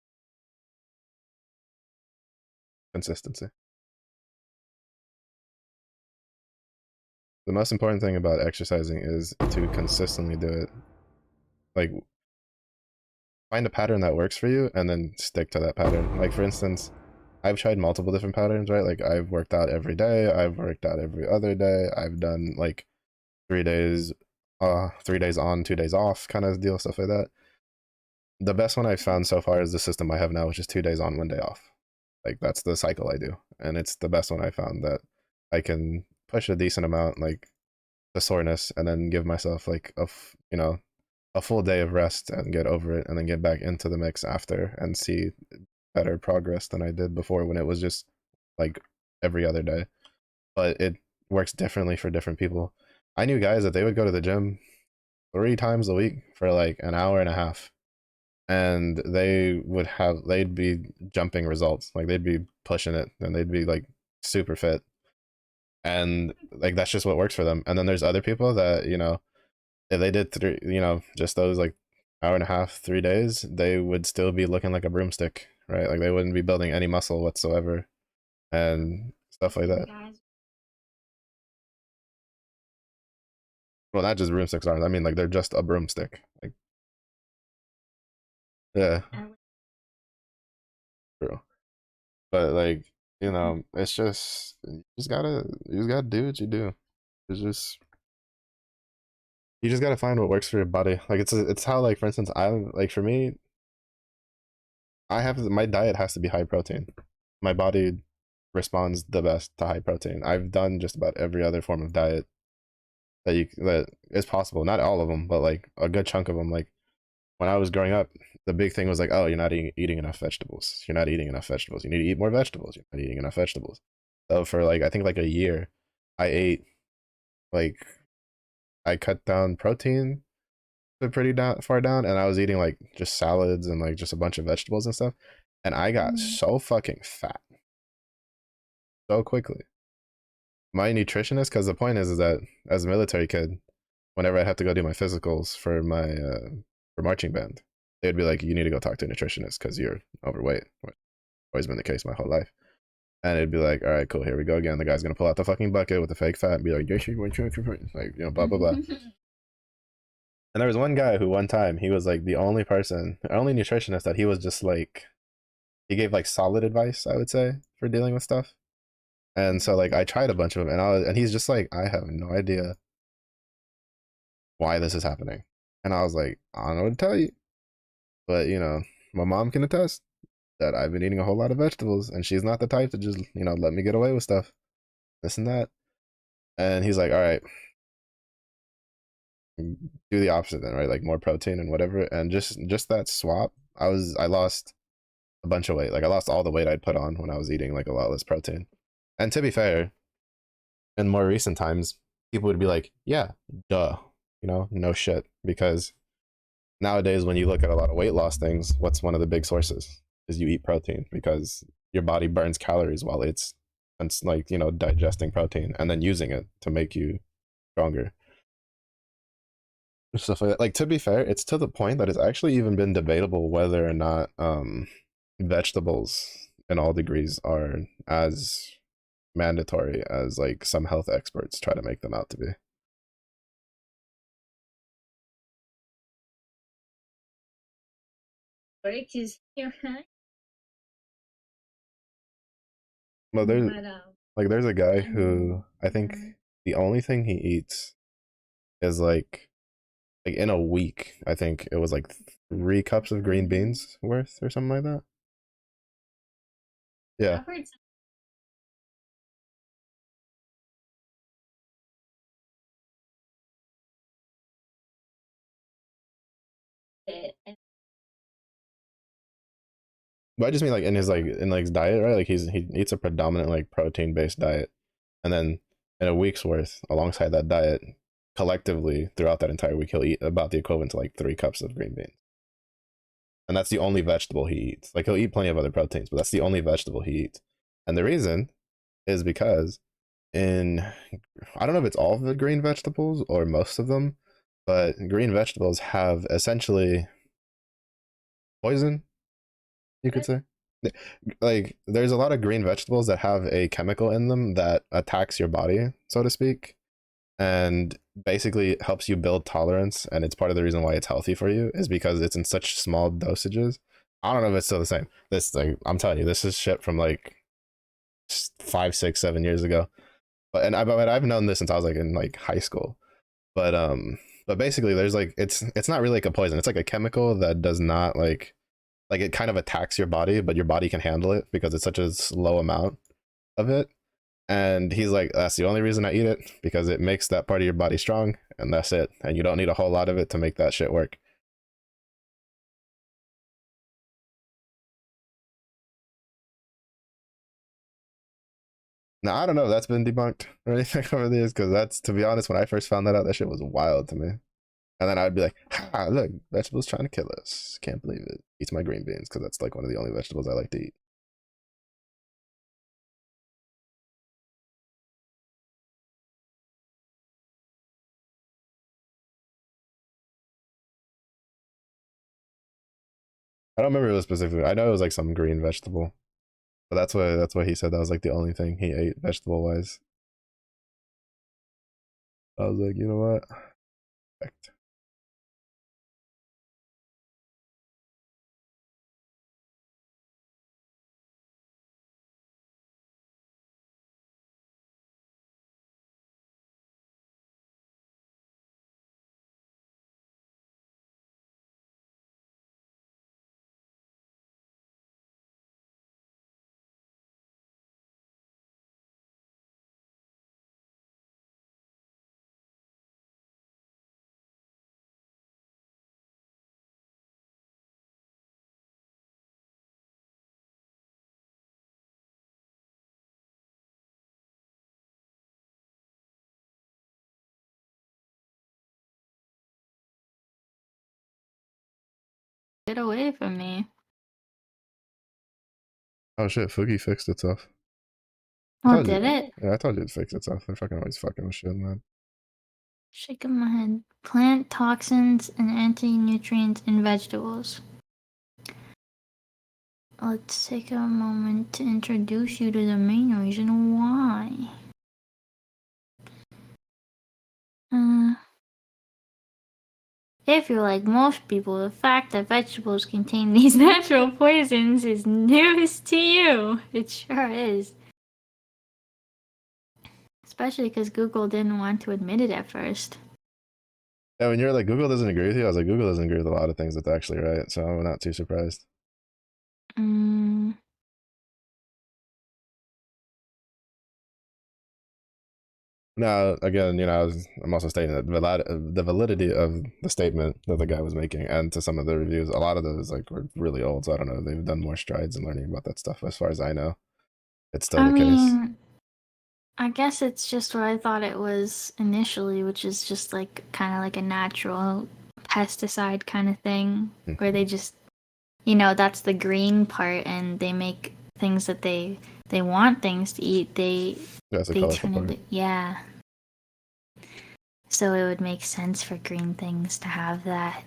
Consistency. The most important thing about exercising is to consistently do it. Like find a pattern that works for you and then stick to that pattern. Like for instance, I've tried multiple different patterns, right? Like I've worked out every day, I've worked out every other day, I've done like 3 days 3 days on, 2 days off kind of deal, stuff like that. The best one I've found so far is the system I have now, which is 2 days on, 1 day off. Like that's the cycle I do. And it's the best one I found that I can push a decent amount, like the soreness, and then give myself like a full day of rest and get over it and then get back into the mix after and see better progress than I did before when it was just like every other day. But it works differently for different people. I knew guys that they would go to the gym 3 times a week for like an hour and a half and they'd be jumping results. Like they'd be pushing it and they'd be like super fit. And like that's just what works for them. And then there's other people that, if they did three, just those like hour and a half, 3 days, they would still be looking like a broomstick, right? Like they wouldn't be building any muscle whatsoever and stuff like that. Well, not just broomsticks arms. I mean, like they're just a broomstick. Like, yeah, true. But like, it's just you just gotta do what you do. It's just you just gotta find what works for your body. Like it's how like for instance, I like for me, I have my diet has to be high protein. My body responds the best to high protein. I've done just about every other form of diet that is possible. Not all of them, but like a good chunk of them. Like when I was growing up, the big thing was like, oh, you're not eating enough vegetables. You're not eating enough vegetables. You need to eat more vegetables. You're not eating enough vegetables. So for like I think like a year, I ate like I cut down protein to pretty far down, and I was eating like just salads and like just a bunch of vegetables and stuff, and I got so fucking fat so quickly. My nutritionist, because the point is that as a military kid, whenever I had to go do my physicals for my for marching band, they'd be like, "You need to go talk to a nutritionist because you're overweight." Which has always been the case my whole life. And it'd be like, "All right, cool, here we go again." The guy's gonna pull out the fucking bucket with the fake fat and be like, "Yes, you want like blah blah blah." And there was one guy who one time he was like the only person, only nutritionist that he was just like he gave like solid advice, I would say, for dealing with stuff. And so like I tried a bunch of them and he's just like, I have no idea why this is happening. And I was like, I don't know what to tell you, but my mom can attest that I've been eating a whole lot of vegetables, and she's not the type to just let me get away with stuff, this and that. And he's like, all right, do the opposite then, right? Like more protein and whatever. And just that swap, I lost a bunch of weight. Like I lost all the weight I'd put on when I was eating like a lot less protein. And to be fair, in more recent times, people would be like, yeah, duh, no shit. Because nowadays, when you look at a lot of weight loss things, what's one of the big sources is you eat protein because your body burns calories while it's like, digesting protein and then using it to make you stronger. Stuff like that. Like to be fair, it's to the point that it's actually even been debatable whether or not vegetables in all degrees are as mandatory as like some health experts try to make them out to be. Break his hair. Well, there's a guy who I think Yeah. the only thing he eats is like in a week, I think it was like 3 cups of green beans worth or something like that. Yeah. I've heard it. But I just mean like in his diet, right? Like he eats a predominant like protein based diet, and then in a week's worth, alongside that diet, collectively throughout that entire week, he'll eat about the equivalent to like 3 cups of green beans, and that's the only vegetable he eats. Like he'll eat plenty of other proteins, but that's the only vegetable he eats. And the reason is because in I don't know if it's all of the green vegetables or most of them, but green vegetables have essentially poison, you could say. Like there's a lot of green vegetables that have a chemical in them that attacks your body, so to speak, and basically helps you build tolerance. And it's part of the reason why it's healthy for you is because it's in such small dosages. I don't know if it's still the same. This like I'm telling you, this is shit from like 5, 6, 7 years ago. But I've known this since I was like in like high school. But basically there's like it's not really like a poison. It's like a chemical that does not like it kind of attacks your body, but your body can handle it because it's such a slow amount of it. And he's like, that's the only reason I eat it because it makes that part of your body strong, and that's it. And you don't need a whole lot of it to make that shit work. Now I don't know if that's been debunked or anything over the years, because that's, to be honest, when I first found that out, that shit was wild to me. And then I'd be like, ha, look, vegetables trying to kill us. Can't believe it. Eats my green beans because that's like one of the only vegetables I like to eat. I don't remember it was specifically. I know it was like some green vegetable, but that's why he said that was like the only thing he ate vegetable wise. I was like, you know what? Perfect. Get away from me. Oh shit, Fugi fixed itself. I Oh, told you. did it? Yeah, I told you it fixed itself. They're fucking always fucking with shit, man. Shaking my head. Plant toxins and anti-nutrients in vegetables. Let's take a moment to introduce you to the main reason why. Uh, if you're like most people, the fact that vegetables contain these natural poisons is news to you. It sure is. Especially because Google didn't want to admit it at first. Yeah, when you're like Google doesn't agree with you, I was like Google doesn't agree with a lot of things that's actually right, so I'm not too surprised. Mm, Now, again, I'm also stating that the validity of the statement that the guy was making, and to some of the reviews, a lot of those like were really old. So I don't know. They've done more strides in learning about that stuff. As far as I know, it's still I the case. mean, I guess it's just what I thought it was initially, which is just like kind of like a natural pesticide kind of thing, where they just, that's the green part, and they make things that they want things to eat. That's a They colorful turn part. into, yeah. So it would make sense for green things to have that.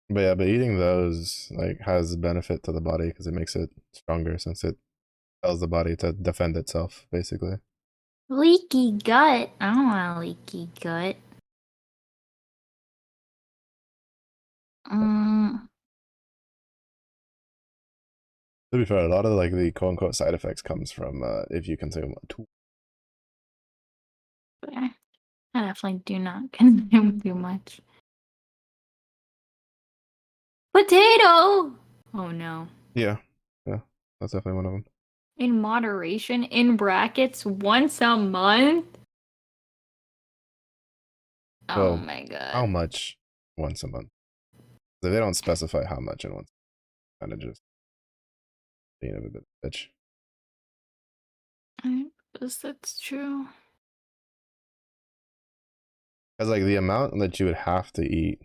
But yeah, but eating those like has a benefit to the body because it makes it stronger since it tells the body to defend itself, basically. Leaky gut. I don't want a leaky gut. Mm, To be fair, a lot of like the quote unquote side effects comes from if you consume too. I definitely do not consume too much. Potato! Oh no. Yeah, yeah, that's definitely one of them. In moderation, in brackets, once a month? Oh Well, my how god. much once a month? If they don't specify how much in one, kind of just being a bit of a bitch. I guess that's true. Because like the amount that you would have to eat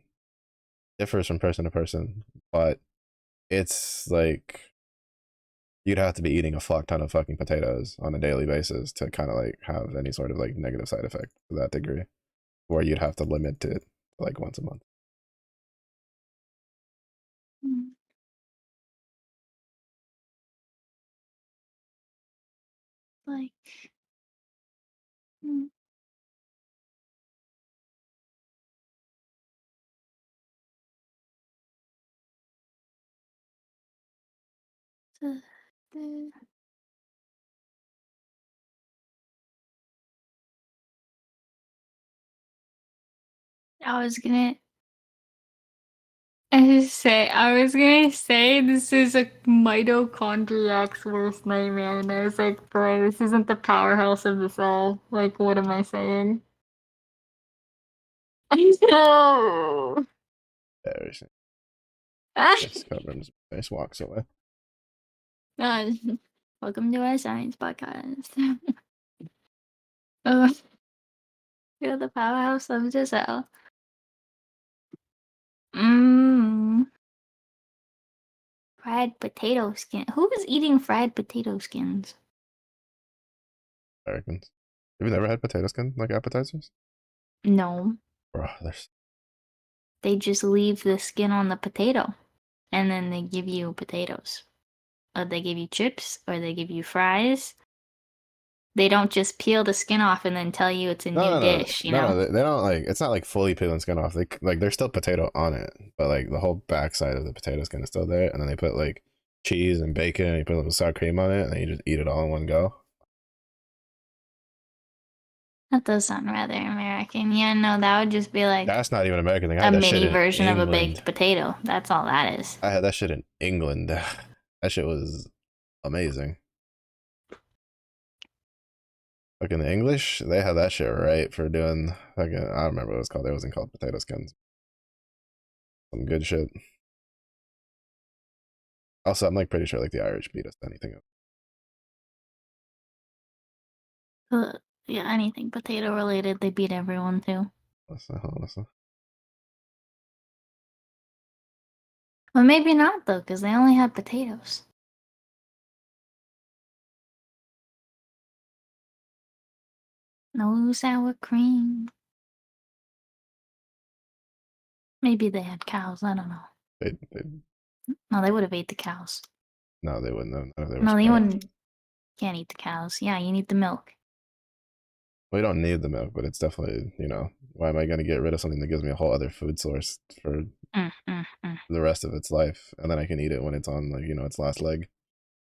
differs from person to person, but it's like you'd have to be eating a fuck ton of fucking potatoes on a daily basis to kind of like have any sort of like negative side effect to that degree, where you'd have to limit it to like once a month. Mm, Like, mm, the, the, I was gonna I was gonna say this is a mitochondriac's worst nightmare, and I was like, bro, this isn't the powerhouse of the cell. Like, what am I saying? No. Everything. Nice coverings. Nice walks away. Uh, welcome to our science podcast. Oh, you're the powerhouse of the cell. Mmm. Fried potato skin. Who is eating fried potato skins? Americans. Have you never had potato skin like appetizers? No, Bro, there's they just leave the skin on the potato, and then they give you potatoes. Or they give you chips, or they give you fries. They don't just peel the skin off and then tell you it's a no, new no, no, dish, you no, know? no. They don't like. It's not like fully peeling skin off. They like there's still potato on it, but like the whole backside of the potato skin is still there. And then they put like cheese and bacon, and you put a little sour cream on it, and then you just eat it all in one go. That does sound rather American. Yeah, no, that would just be like That's not even American thing. I a had that shit mini in version of a England. baked potato. That's all that is. I had that shit in England. That shit was amazing. Like in the English, they had that shit right for doing like I don't remember what it was called. It wasn't called potato skins. Some good shit. Also, I'm like pretty sure like the Irish beat us to anything else. Yeah, anything potato related, they beat everyone too. Honestly. But maybe not though, because they only had potatoes. No sour cream. Maybe they had cows. I don't know. They No, they would have ate the cows. no, they wouldn't have. No, they were No, they smart. wouldn't. Can't eat the cows. Yeah, you need the milk. We don't need the milk, but it's definitely why am I gonna get rid of something that gives me a whole other food source for Mm. the rest of its life, and then I can eat it when it's on like its last leg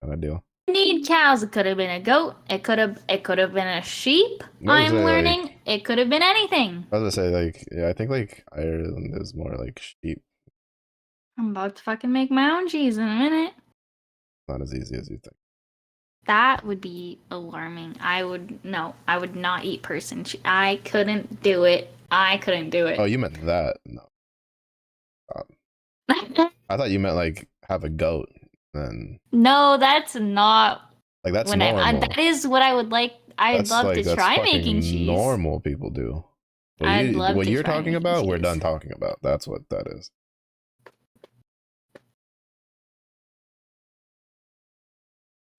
kind of deal. Need cows. It could have been a goat. It could have been a sheep. I would I'm say learning. It could have been anything. I was gonna say yeah, I think like Ireland is more like sheep, I'm about to fucking make my own cheese in a minute. not as easy as you think. That would be alarming. I would no. I would not eat person. I couldn't do it. I couldn't do Oh, it. you meant that? No, I thought you meant like have a goat. Then No, that's not like that's what that normal. is what I would like. I'd love to That's try making fucking cheese. normal people do. I'd love What to you're try talking making about, we're cheese. done talking about. That's what that is.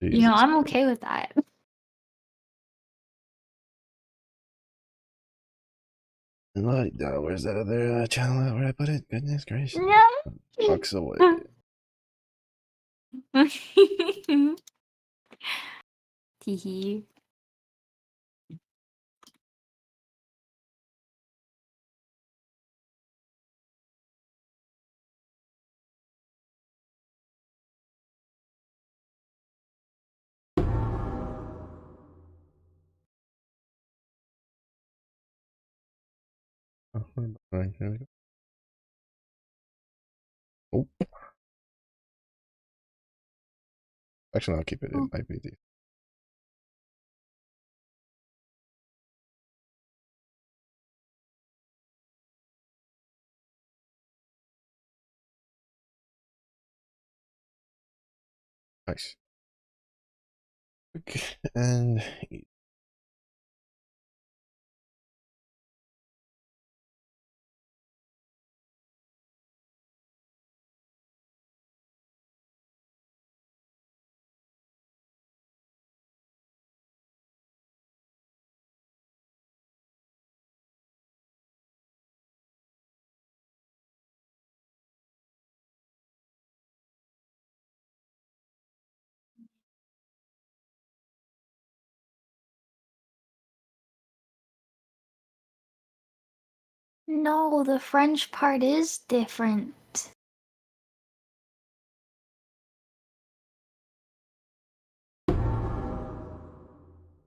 Jesus. I'm okay with that. Where's that other channel at where I put it? Goodness gracious. No. Bucks away. Teehee. Alright, here we go. Oh, actually, I'll keep it. It might be the. Nice. Okay, and No, the French part is different.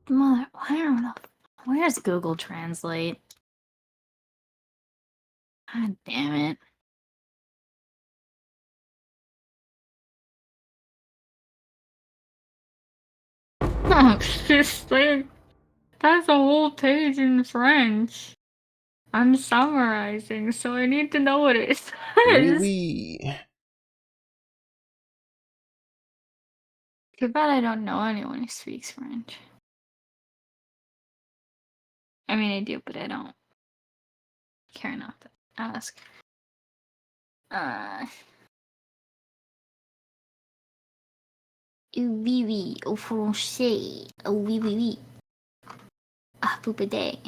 Mother, I don't know. Where's Google Translate? God damn it. Oh, just like, that's a whole page in French. I'm summarizing, so I need to know what it says. really, Too bad I don't know anyone who speaks French. I mean, I do, but I don't care enough to ask. Uh, oui, oui, au français. Oui, oui, oui. Ah, poupée.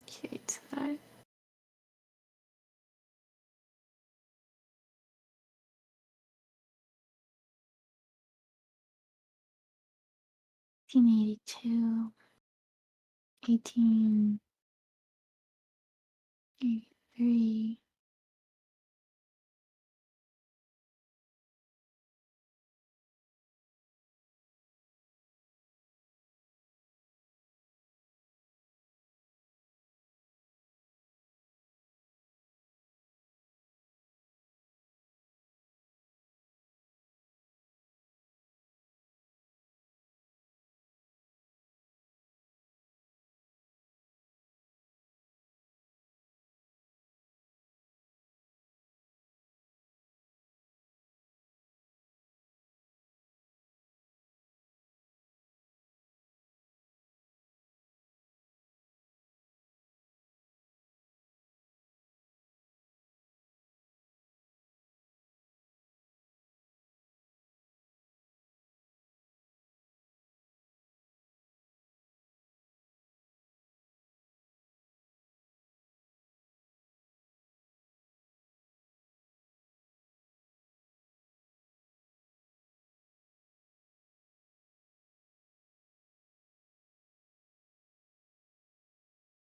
Okay, so that. 1882, 1883.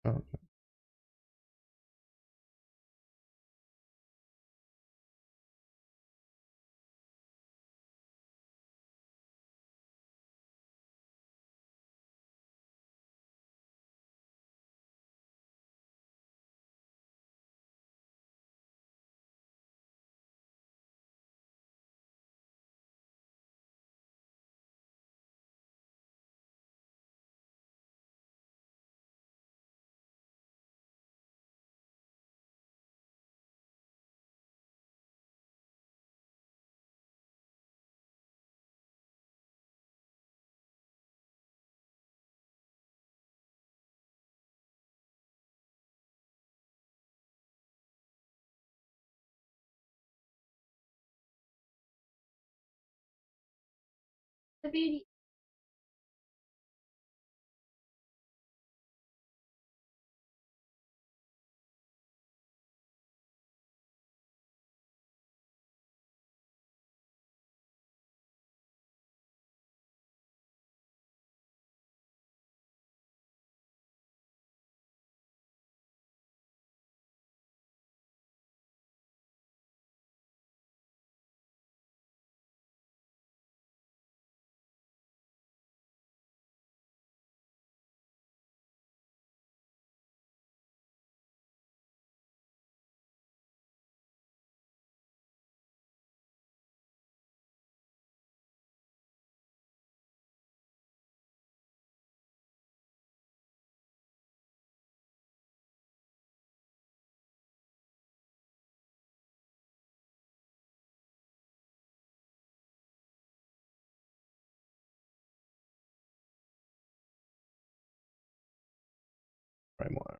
oh, Right more.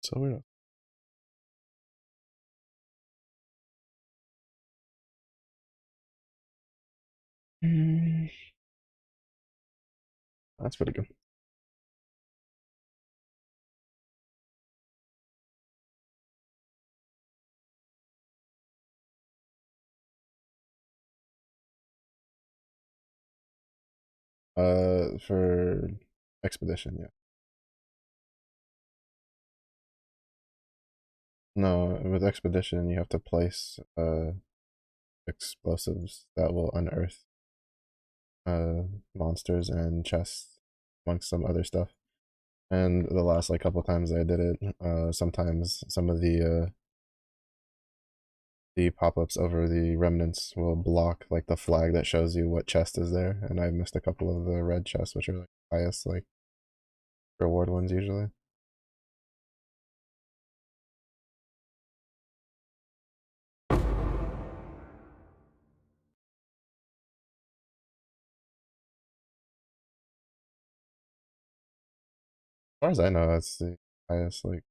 So weird. Mm, that's pretty good. For expedition, yeah. No, with expedition, you have to place explosives that will unearth monsters and chests, amongst some other stuff. And the last like couple times I did it, sometimes some of the pop-ups over the remnants will block like the flag that shows you what chest is there, and I missed a couple of the red chests, which are like highest like reward ones usually. As far as I know, that's the highest like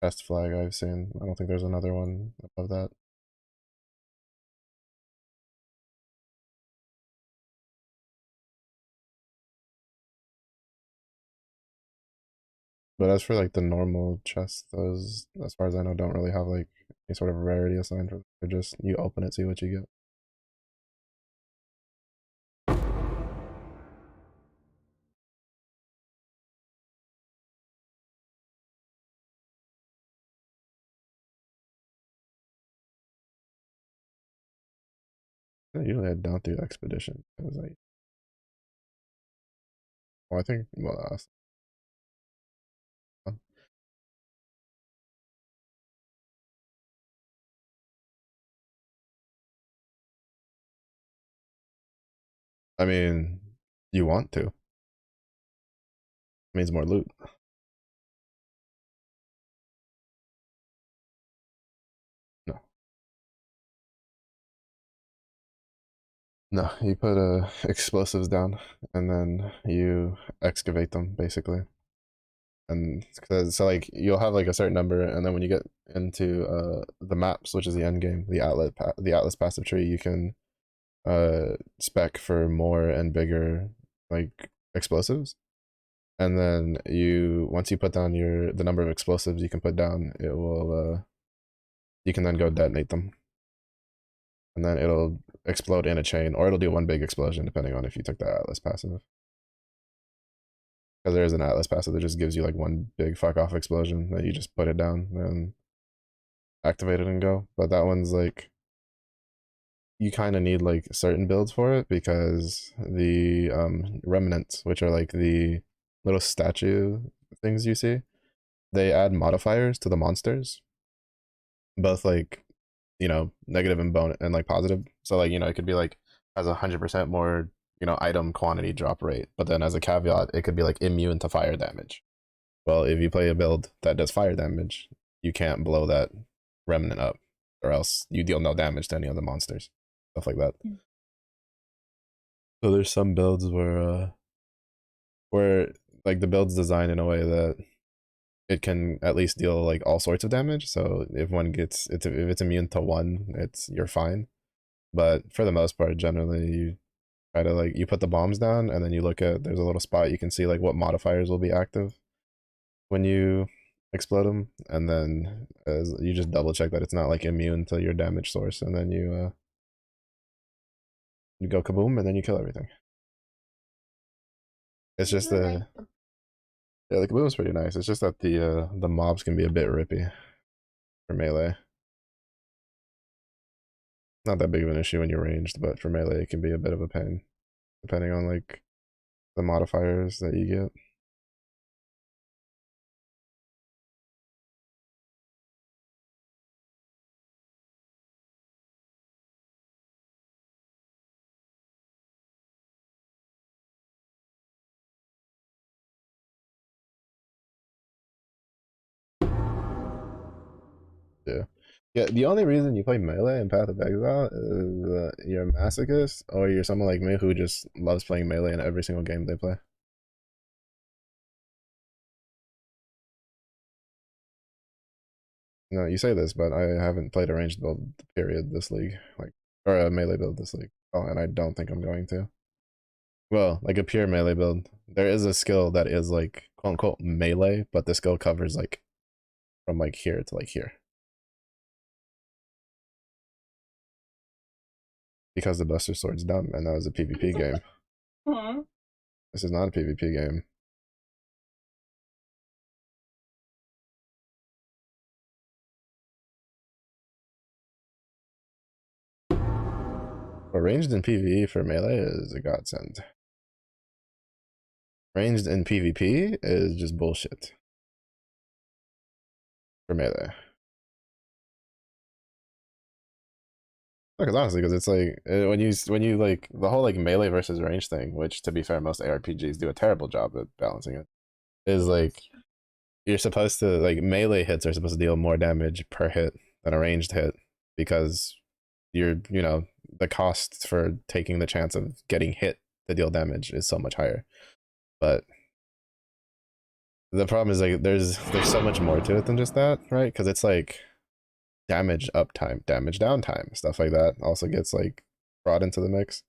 chest flag I've seen. I don't think there's another one above that. But as for like the normal chests, those, as far as I know, don't really have like any sort of rarity assigned for them. They're just you open it, see what you get. I usually head down through the expedition because well, I think well, I mean, you want to. It means more loot. No, no. You put explosives down, and then you excavate them basically. And cause, so like you'll have like a certain number, and then when you get into the maps, which is the end game, the atlas passive tree, you can spec for more and bigger like explosives. And then you once you put down the number of explosives you can put down, it will you can then go detonate them, and then it'll explode in a chain, or it'll do one big explosion depending on if you took the atlas passive. Because there is an atlas passive that just gives you like one big fuck off explosion that you just put it down and activate it and go. But that one's like you kind of need like certain builds for it, because the remnants, which are like the little statue things you see, they add modifiers to the monsters, both like negative and bone and like positive. So like it could be like has 100% more item quantity drop rate, but then as a caveat it could be like immune to fire damage. Well, if you play a build that does fire damage, you can't blow that remnant up, or else you deal no damage to any of the monsters, stuff like that. So there's some builds where like the build's designed in a way that it can at least deal like all sorts of damage. So if one gets if it's immune to one, you're fine. But for the most part, generally you try to like you put the bombs down, and then you look at there's a little spot you can see like what modifiers will be active when you explode them, and then you just double check that it's not like immune to your damage source, and then you go kaboom, and then you kill everything. It's just the yeah, the kaboom is pretty nice. It's just that the mobs can be a bit rippy for melee. Not that big of an issue when you're ranged, but for melee it can be a bit of a pain, depending on like the modifiers that you get. Yeah. Yeah, the only reason you play melee in Path of Exile is you're a masochist, or you're someone like me who just loves playing melee in every single game they play. No, you say this, but I haven't played a ranged build period this league, like or a melee build this league. Oh, and I don't think I'm going to. Well, like a pure melee build, there is a skill that is like quote unquote melee, but the skill covers like from like here to like here, because the Buster Sword's dumb, and that was a PvP game. This is not a PvP game. But ranged in PvE for melee is a godsend. Ranged in PvP is just bullshit for melee. Because honestly, because it's like when you like the whole like melee versus range thing, which to be fair, most ARPGs do a terrible job at balancing it. Is like you're supposed to like melee hits are supposed to deal more damage per hit than a ranged hit because the cost for taking the chance of getting hit to deal damage is so much higher. But the problem is like there's so much more to it than just that, right? Because it's like damage uptime, damage downtime, stuff like that also gets like brought into the mix,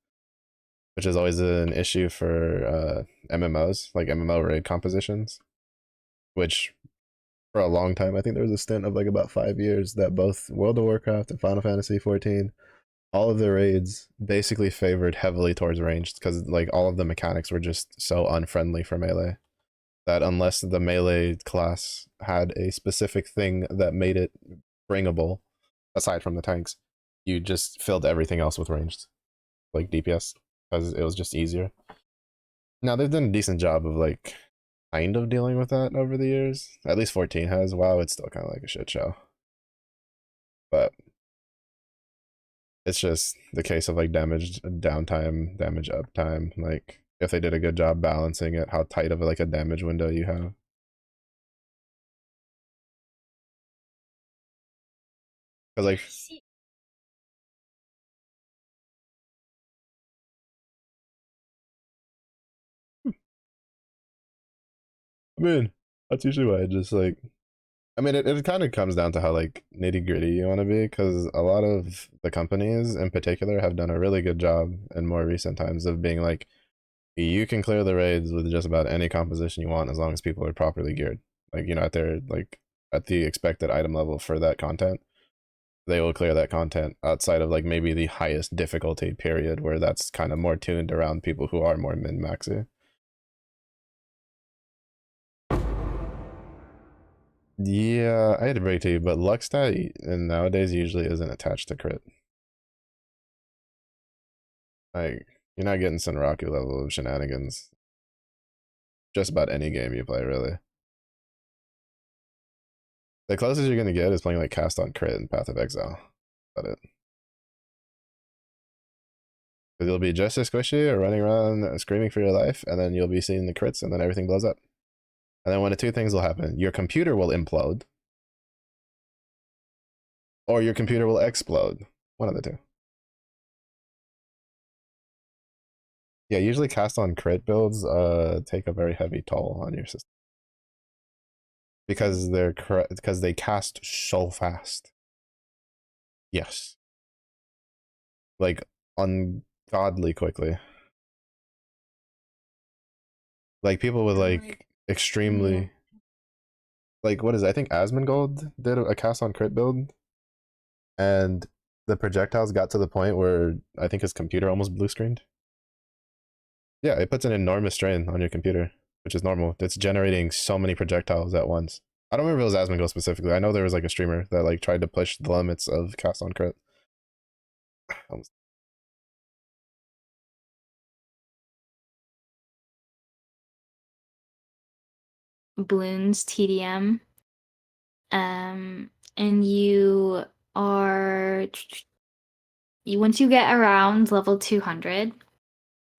which is always an issue for MMOs, like MMO raid compositions, which for a long time, I think there was a stint of like about 5 years that both World of Warcraft and Final Fantasy 14, all of the raids basically favored heavily towards ranged because like all of the mechanics were just so unfriendly for melee that unless the melee class had a specific thing that made it bringable, aside from the tanks, you just filled everything else with ranged, like DPS, because it was just easier. Now they've done a decent job of like kind of dealing with that over the years. At least 14 has. WoW, it's still kind of like a shit show. But it's just the case of like damage downtime, damage uptime. Like if they did a good job balancing it, how tight of like a damage window you have. Because like, I mean, that's usually why I just like. I mean, it kind of comes down to how like nitty gritty you want to be, because a lot of the companies in particular have done a really good job in more recent times of being like, you can clear the raids with just about any composition you want as long as people are properly geared. Like, at their like at the expected item level for that content, they will clear that content outside of like maybe the highest difficulty period where that's kind of more tuned around people who are more min maxy. Yeah, I had to break it to you, but luck stat and nowadays usually isn't attached to crit. Like you're not getting Sunraku level of shenanigans just about any game you play, really. The closest you're gonna get is playing like Cast on Crit and Path of Exile. About it. Because you'll be just as squishy or running around screaming for your life, and then you'll be seeing the crits, and then everything blows up. And then one of two things will happen: your computer will implode, or your computer will explode. One of the two. Yeah, usually Cast on Crit builds take a very heavy toll on your system because they cast so fast. Yes, like ungodly quickly. Like people with like extremely like what is it? I think Asmongold did a cast on crit build, and the projectiles got to the point where I think his computer almost blue screened. Yeah, it puts an enormous strain on your computer, which is normal. It's generating so many projectiles at once. I don't remember if it was Asmongold specifically. I know there was like a streamer that like tried to push the limits of cast on crit. Bloons TDM. And you are once you get around level 200,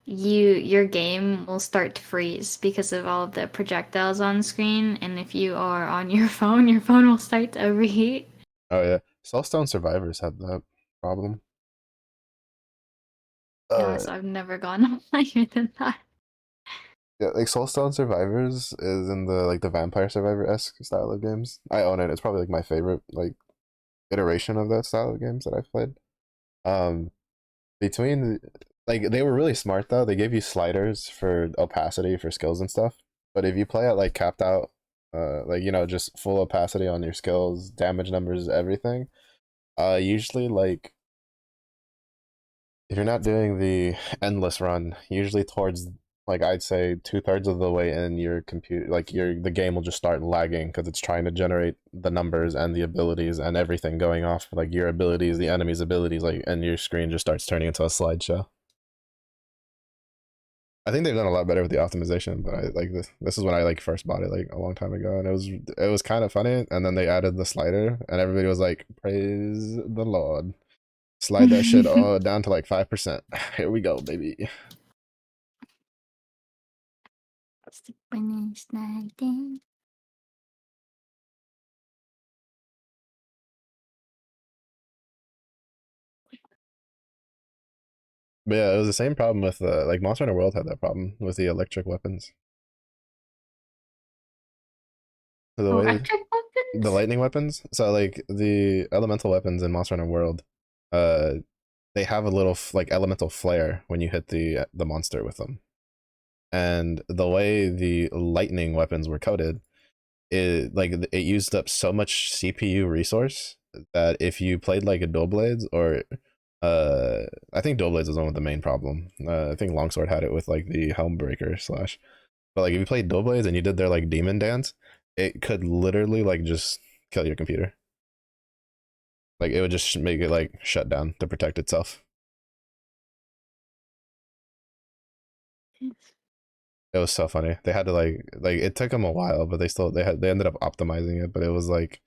your game will start to freeze because of all of the projectiles on screen, and if you are on your phone will start to overheat. Oh yeah, Soulstone survivors had that problem. Yeah, Uh, so I've never gone higher than that. yeah, like Soulstone survivors is in the like the Vampire Survivor esque style of games. I own it. It's probably like my favorite like iteration of that style of games that I've played. Um, between like they were really smart though. They gave you sliders for opacity for skills and stuff. But if you play at like capped out, like just full opacity on your skills, damage numbers, everything, usually like if you're not doing the endless run, usually towards like I'd say 2/3 of the way in your computer, like the game will just start lagging because it's trying to generate the numbers and the abilities and everything going off like your abilities, the enemy's abilities, like and your screen just starts turning into a slideshow. I think they've done a lot better with the optimization, but I like this. This is when I like first bought it like a long time ago, and it was kind of funny. And then they added the slider, and everybody was like, "Praise the Lord!" Slide that shit all down to like 5%. Here we go, baby. Sliding. But yeah, it was the same problem with like Monster Hunter World had that problem with the electric weapons. The way Electric the weapons? lightning weapons. So like the elemental weapons in Monster Hunter World, uh, they have a little like elemental flare when you hit the monster with them. And the way the lightning weapons were coded, it used up so much CPU resource that if you played like a dual blades or uh I think dual blades was one of the main problem. I think longsword had it with like the helm breaker slash. But like if you played dual blades and you did their like demon dance, it could literally like just kill your computer. Like it would just make it like shut down to protect itself. It was so funny. They had to like it took them a while, but they ended up optimizing it. But it was like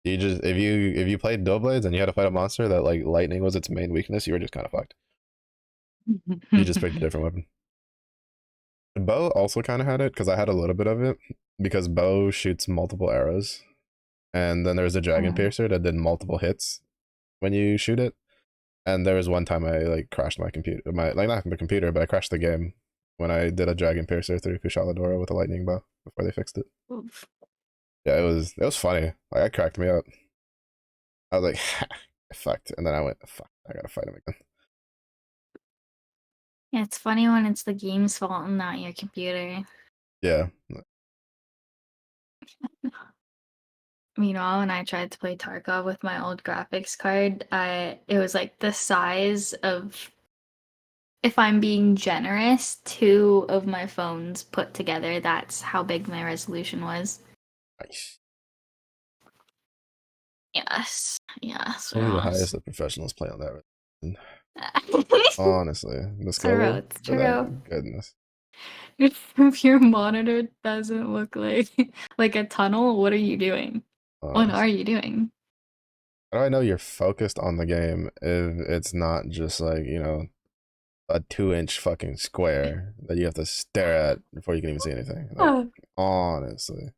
you just if you played dual blades and you had to fight a monster that like lightning was its main weakness, you were just kind of fucked. You just picked a different weapon. Bow also kind of had it because I had a little bit of it because bow shoots multiple arrows, and then there's a dragon Oh, piercer that did multiple hits when you shoot it. And there was one time I like crashed my computer, my like not my computer, but I crashed the game when I did a dragon piercer through Kushaladora with a lightning bow before they fixed it. oof. Yeah, it was funny. Like it cracked me up. I was like, I fucked, and then I went, fuck, I gotta fight him again. Yeah, it's funny when it's the game's fault and not your computer. Yeah, Meanwhile, when I tried to play Tarkov with my old graphics card, it was like the size of, if I'm being generous, two of my phones put together. That's how big my resolution was. nice. Yes, yes, Only the highest yes. of professionals play on that. It's Honestly, the true, scaler it's for that true. goodness. If your monitor doesn't look like like a tunnel, what are you doing? What are Honestly, you doing? how do I know you're focused on the game if it's not just like a 2 inch fucking square that you have to stare at before you can even see anything? Like Oh, honestly,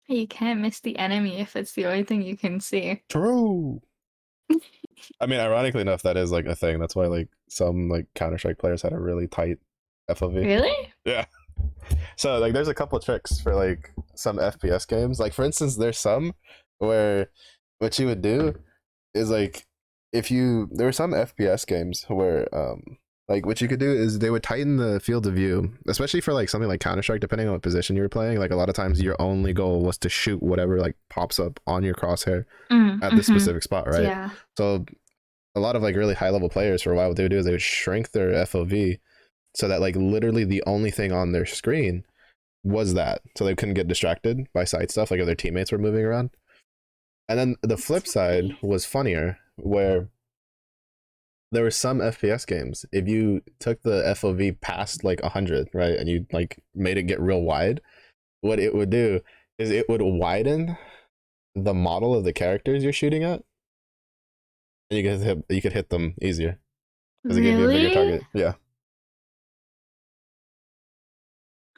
you can't miss the enemy if it's the only thing you can see. true. I mean, ironically enough, that is like a thing. That's why like some like Counter Strike players had a really tight FOV. Really? Yeah. So like, there's a couple of tricks for like some FPS games. Like for instance, there's some where what you would do is like if you there were some FPS games where like what you could do is they would tighten the field of view, especially for like something like Counter Strike, depending on what position you were playing. Like a lot of times, your only goal was to shoot whatever like pops up on your crosshair at this Mm-hmm. specific spot, right? Yeah. So a lot of like really high level players for a while, what they would do is they would shrink their FOV so that like literally the only thing on their screen was that, so they couldn't get distracted by side stuff like if their teammates were moving around. And then the flip side was funnier, where there were some FPS games. If you took the FOV past like 100, right, and you like made it get real wide, what it would do is it would widen the model of the characters you're shooting at, and you could hit them easier because it gave you a bigger Really? target. Yeah,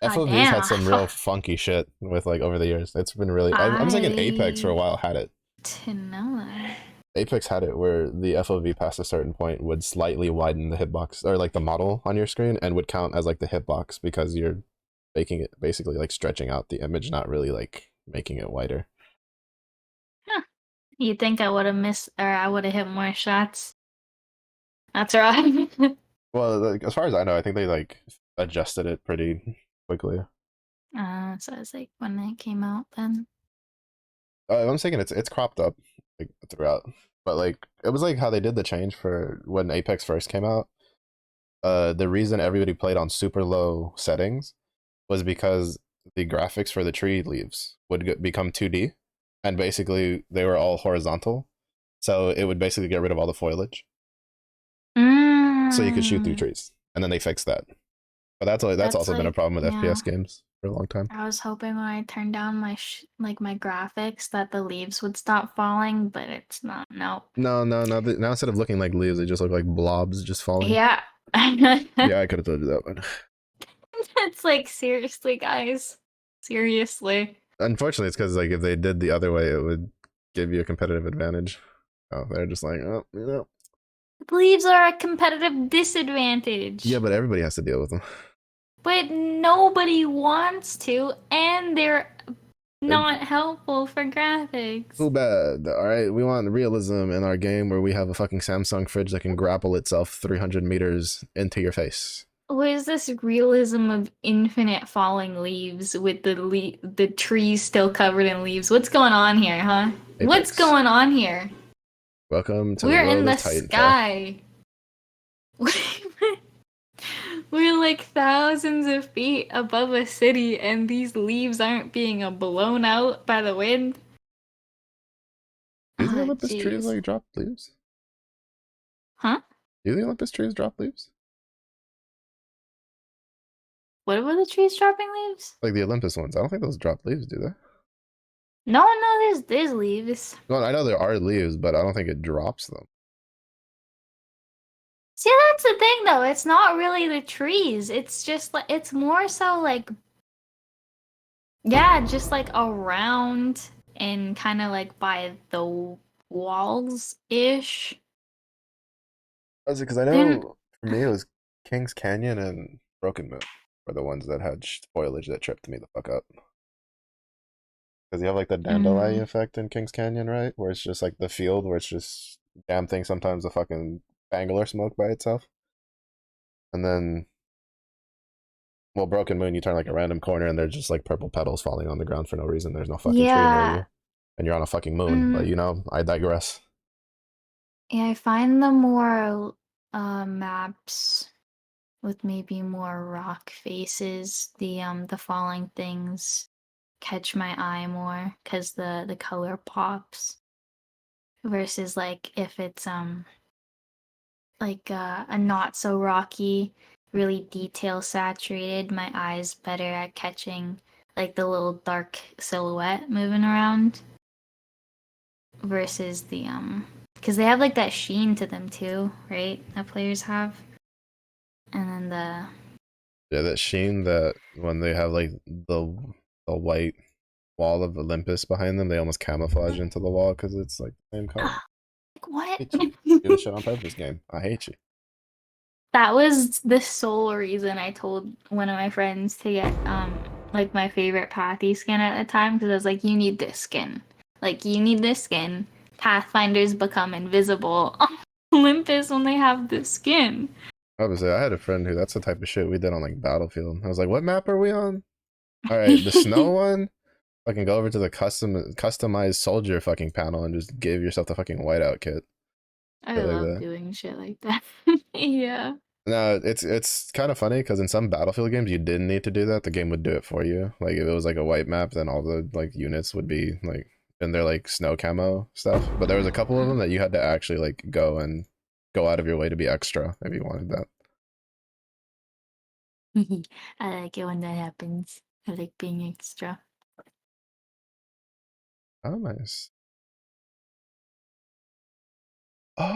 God FOVs damn. had some real funky shit with like over the years. It's been really. I'm thinking Apex for a I while had it. to know that. Apex had it where the FOV past a certain point would slightly widen the hitbox or like the model on your screen and would count as like the hitbox because you're making it basically like stretching out the image, not really like making it wider. Huh. You'd think I would have missed, or I would have hit more shots. That's right. Well, like, as far as I know, I think they like adjusted it pretty quickly. So it's like when it came out, then. I'm thinking it's cropped up like throughout, but like it was like how they did the change for when Apex first came out. The reason everybody played on super low settings was because the graphics for the tree leaves would become 2D, and basically they were all horizontal, so it would basically get rid of all the foliage, so you could shoot through Mm. trees. And then they fixed that. But that's That's also been a like, problem with yeah. FPS games for a long time. I was hoping when I turned down my like my graphics that the leaves would stop falling, but it's not. Nope. No, no, no. Now instead of looking like leaves, they just look like blobs just falling. Yeah. Yeah, I could have told you that one. It's like seriously, guys. Seriously. Unfortunately, it's because like if they did the other way, it would give you a competitive advantage. Oh, they're just like, oh, you know. The leaves are a competitive Yeah, disadvantage. but everybody has to deal with them. But nobody wants to, and they're They're not helpful for graphics. too bad. All right, we want realism in our game where we have a fucking Samsung fridge that can grapple itself 300 meters into your face. What is this realism of infinite falling leaves with the trees still covered in leaves? What's going on here, huh? What's Apex. going on here? Welcome to the We're in world of the Titanfall. sky. We're like thousands of feet above a city, and these leaves aren't being blown out by the wind. Do the Oh, Olympus trees jeez. like drop leaves? Huh? Do the Olympus trees drop leaves? What were the trees dropping leaves? Like the Olympus ones. I don't think those drop leaves, do they? No, no, there's leaves. Well, I know there are leaves, but I don't think it drops them. See, that's the thing though. It's not really the trees. It's just like it's more so like yeah, just like around and kind of like by the walls ish. That's because I Then know for me it was Kings Canyon and Broken Moon were the ones that had foliage that tripped me the fuck up. Because you have like the dandelion mm, effect in Kings Canyon, right? Where it's just like the field where it's just damn thing sometimes a fucking Bangalore smoke by itself. And then, well, Broken Moon, you turn like a random corner and there's just like purple petals falling on the ground for no reason. There's no fucking tree near yeah, you. And you're on a fucking moon. But mm, you know, I digress. yeah, I find the more maps with maybe more rock faces, the falling things catch my eye more because the color pops versus like if it's like a not so rocky, really detail saturated, my eyes better at catching like the little dark silhouette moving around versus the because they have like that sheen to them too, right? That players have. And then the Yeah, that sheen that when they have like the white wall of Olympus behind them, they almost camouflage into the wall because it's like the same color. like what? I hate you. Do this shit on purpose, game. I hate you. That was the sole reason I told one of my friends to get like my favorite Pathy skin at the time because I was like, you need this skin. Like you need this skin. Pathfinders become invisible on Olympus when they have this skin. Obviously, I had a friend who that's the type of shit we did on like Battlefield. I was like, what map are we on? All right, the snow one. Fucking go over to the customized soldier fucking panel and just give yourself the fucking whiteout kit. I Shit like love that. doing shit like that. Yeah. No, it's kind of funny because in some Battlefield games you didn't need to do that. The game would do it for you. Like if it was like a white map, then all the like units would be like in their like snow camo stuff. But there was a couple of them that you had to actually like go out of your way to be extra if you wanted that. I like it when that happens. I like being extra. Oh, nice.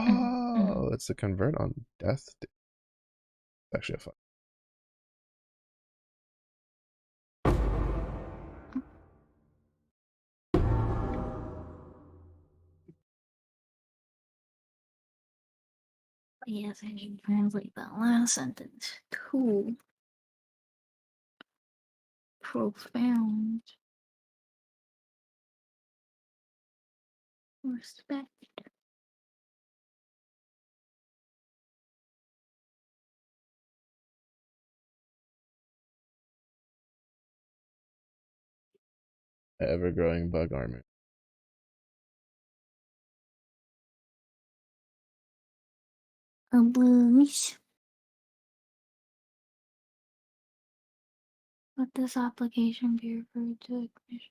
Mm, mm. Oh, it's a convert on death. It's actually a fun. Yes, I should translate that last sentence. Cool. Profound. Respect. Ever growing bug armor. A blues. Let this application be referred to ignition.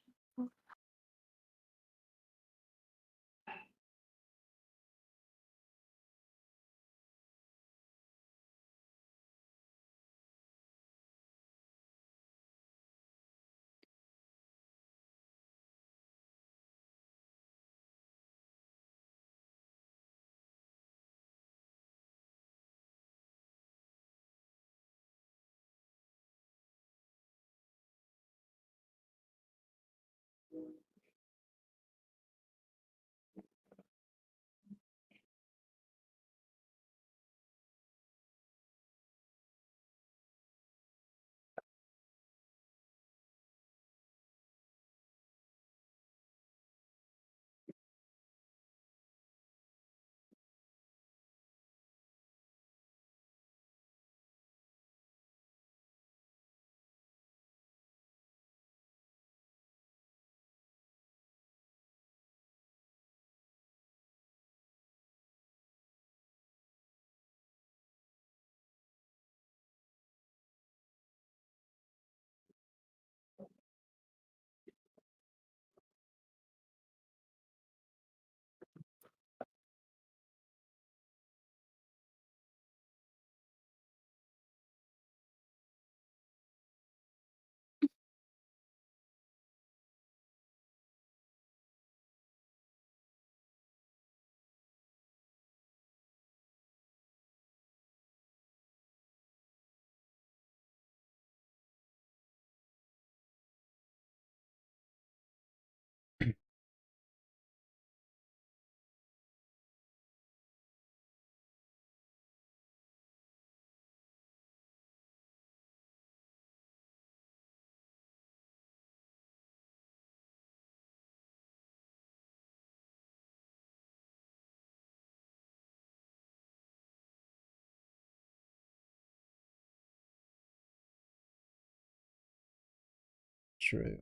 true.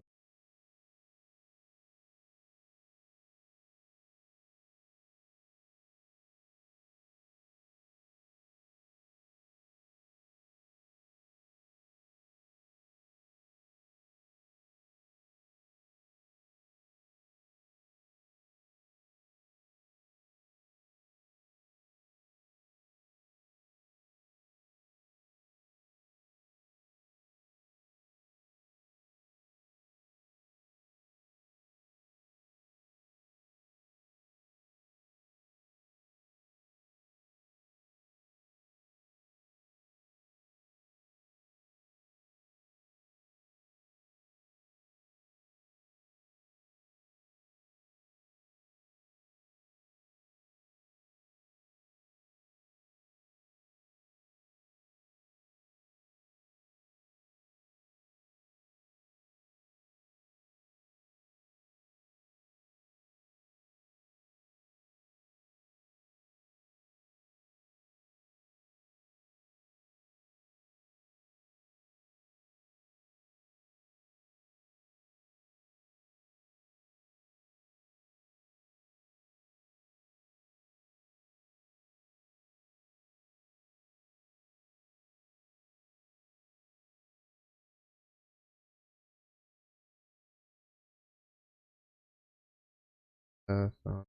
So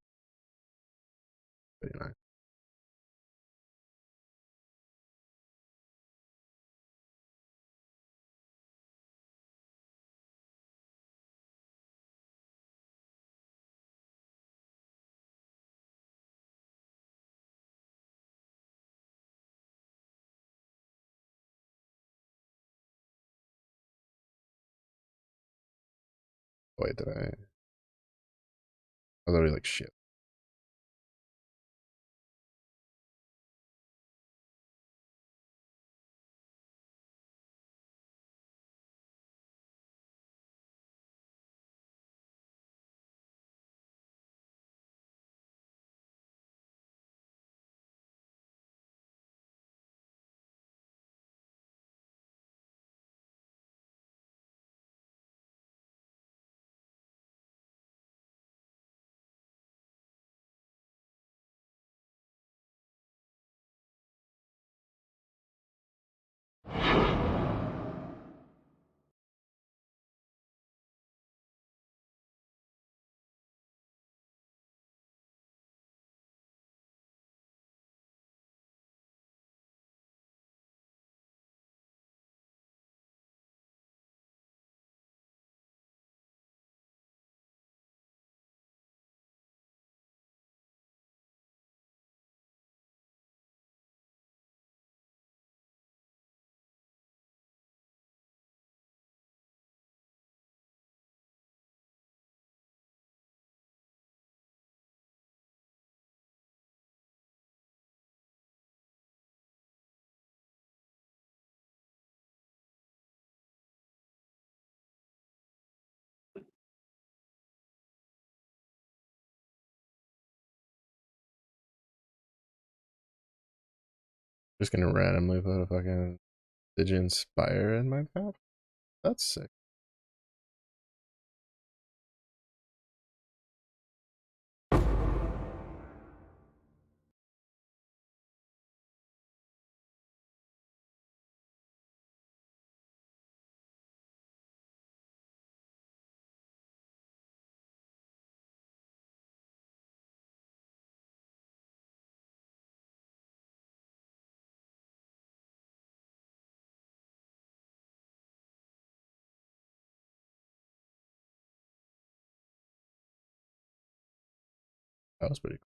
pretty nice. Wait, did I? I was already like shit. Just gonna randomly put a fucking did you inspire in my path? That's sick. That was pretty cool.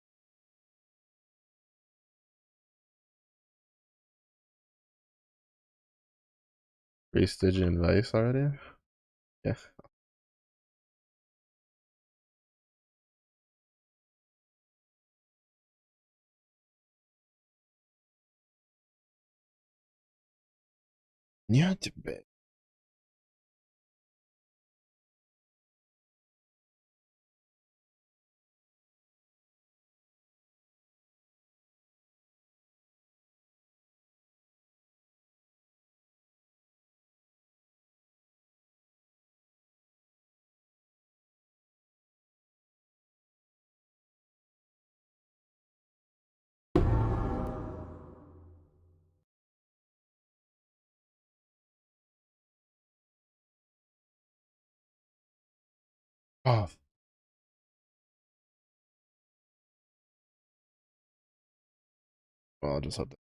Reese, did you invite already? Yeah. Yeah, to bed. Oh, well, I'll just hope that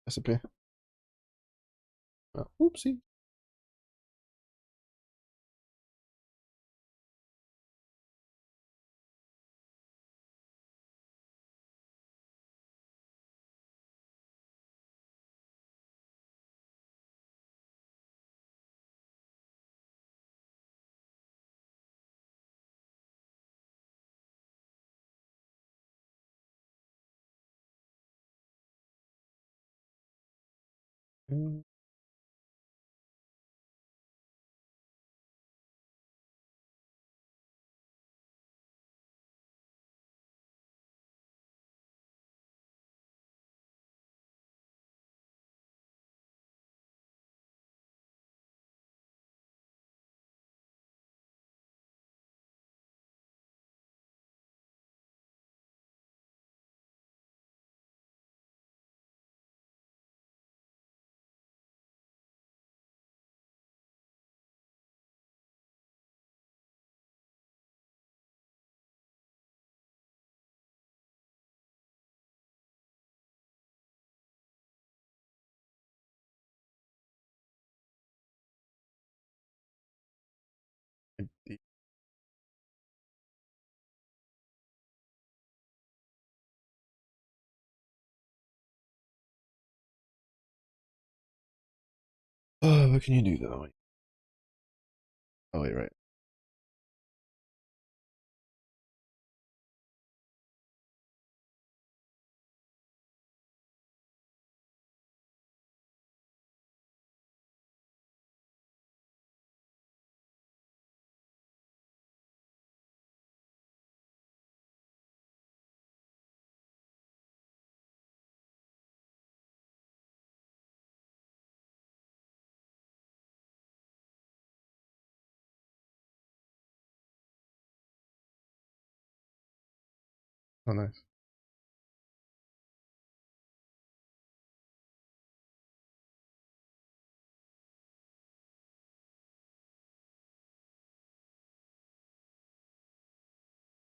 recipe. Oopsie. Mm. What can you do though? Oh wait, right. Oh, nice.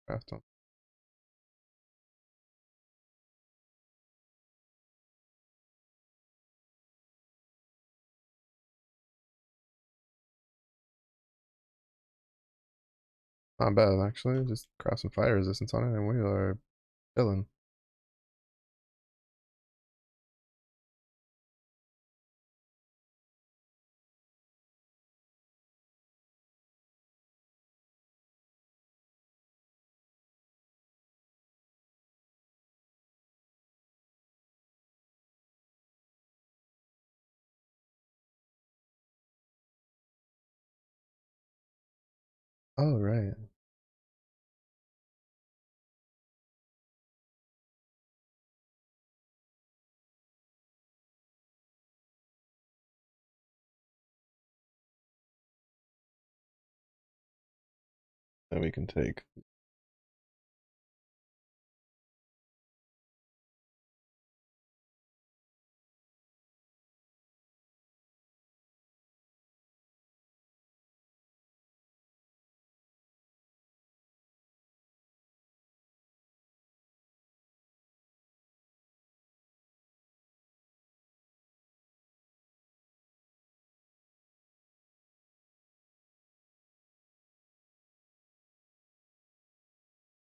Craft on. Not bad actually. Just craft some fire resistance on it, and we are chilling. Oh right. Then we can take.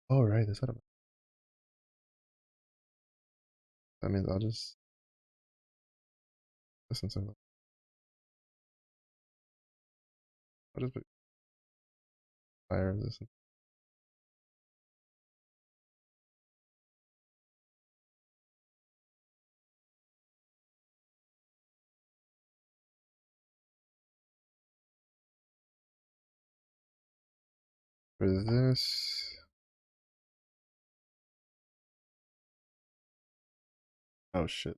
Oh right. This that means I'll just listen to. I'll just put fire resistance. For this. Oh shit.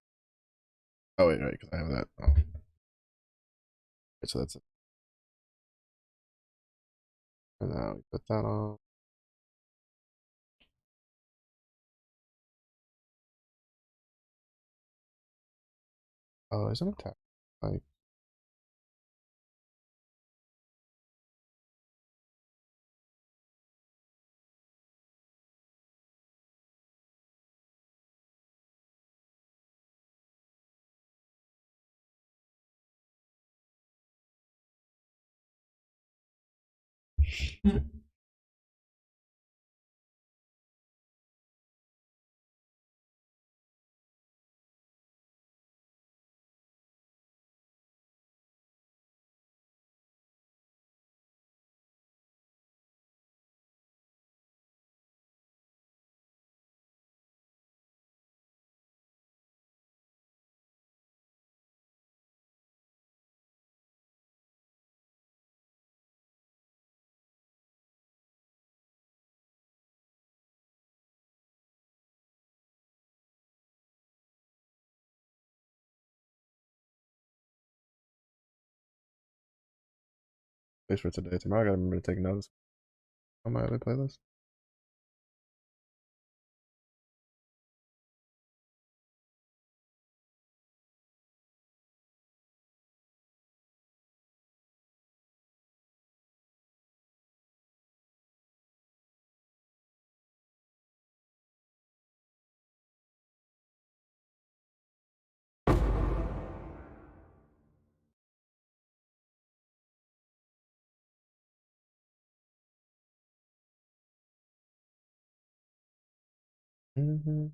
Oh wait, right, because I have that. Oh, right, so that's it. And now we put that on. Oh, is an attack. Like Place for today. Tomorrow I gotta remember to take notes on my other playlist. Mm-hmm.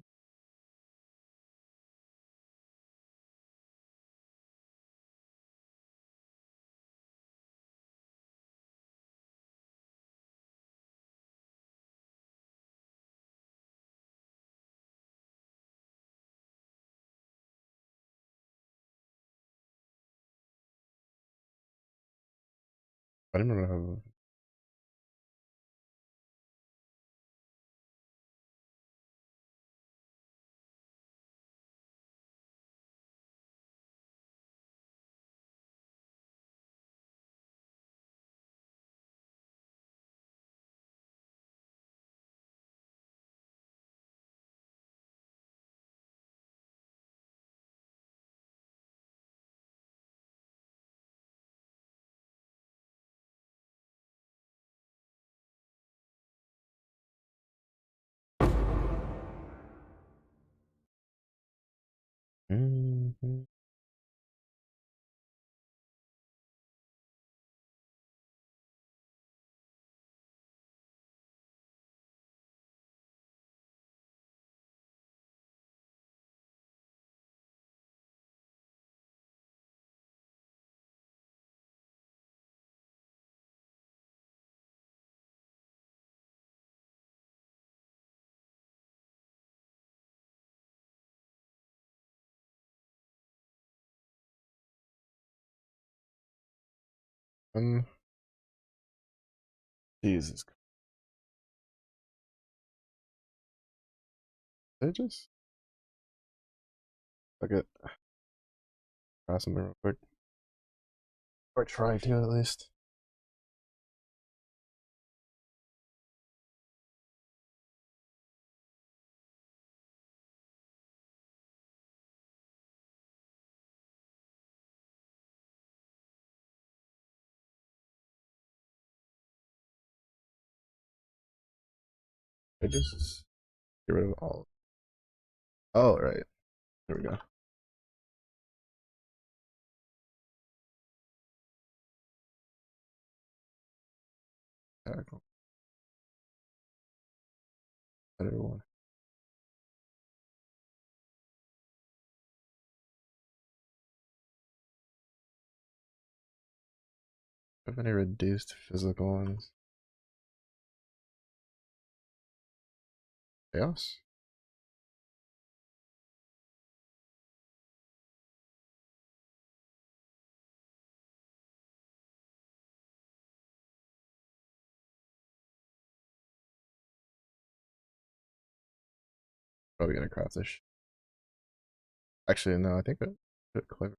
I didn't remember how. Mm-hmm. Jesus. They just fuck it. Try something real quick. Or try to at least. They just get rid of all. Oh right. Here we go. Tackle. Better one. Have any reduced physical ones? Chaos? Probably gonna craft this. Actually, no, I think it clever.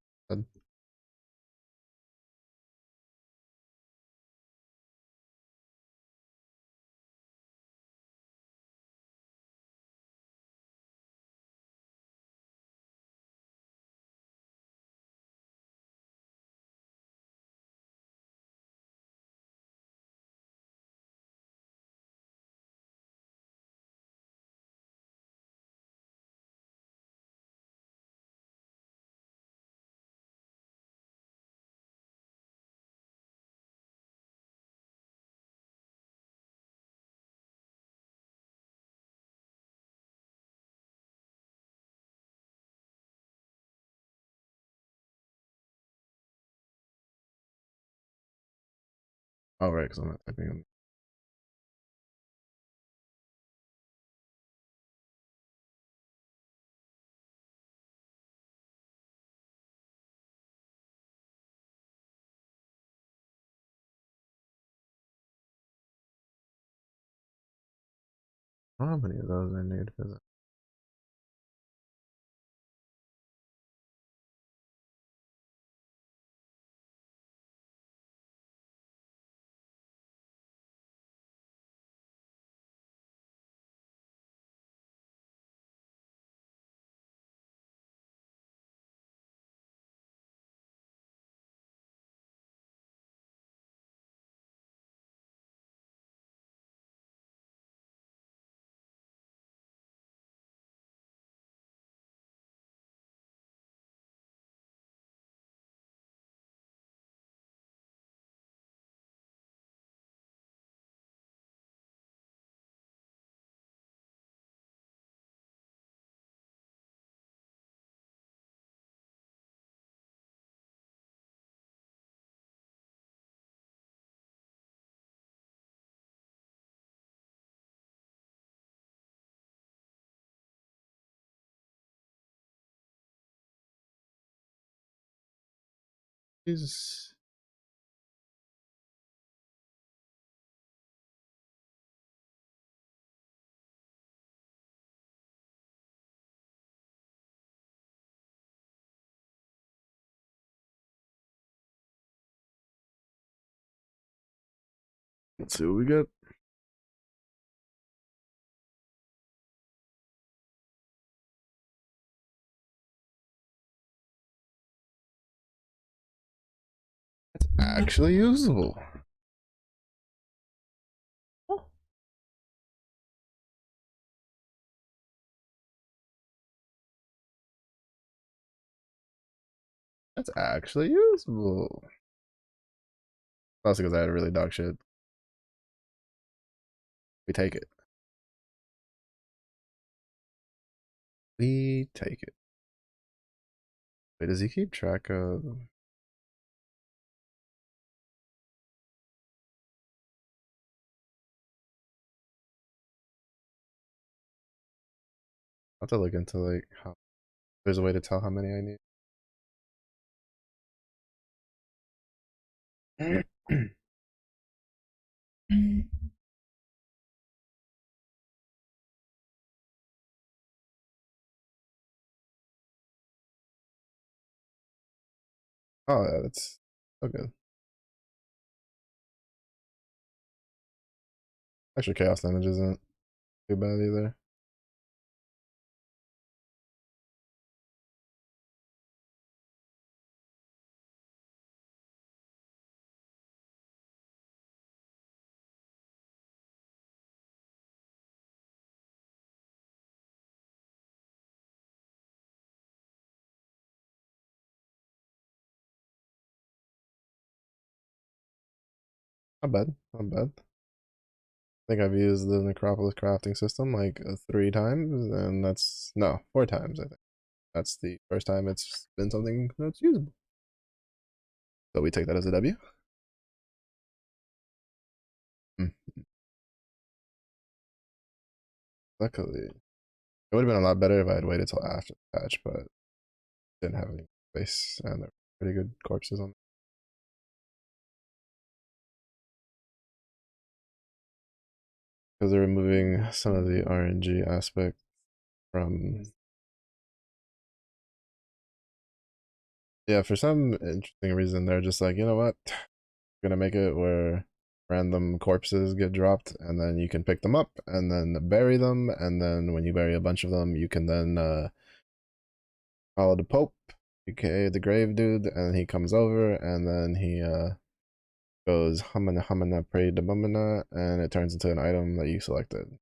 Oh, right, because I'm not typing them. I don't know how many of those I need for that. Is let's see what we got. That's actually usable. Oh, that's actually usable. Also, because I had really dog shit. We take it. We take it. Wait, does he keep track of? I'll have to look into like how there's a way to tell how many I need. Oh, yeah, that's so good. Actually, chaos damage isn't too bad either. Not bad. Not bad. I think I've used the Necropolis crafting system like 3 times, and that's no 4 times. I think that's the first time it's been something that's usable. So we take that as a W. Hmm. Luckily, it would have been a lot better if I had waited till after the patch, but didn't have any space, and there were pretty good corpses on. Because they're removing some of the RNG aspect from. Yeah, for some interesting reason, they're just like, you know what, we're gonna make it where random corpses get dropped, and then you can pick them up and then bury them, and then when you bury a bunch of them, you can then follow the Pope, aka the grave dude, and he comes over, and then he goes humana humana pray to bumana, and it turns into an item that you selected.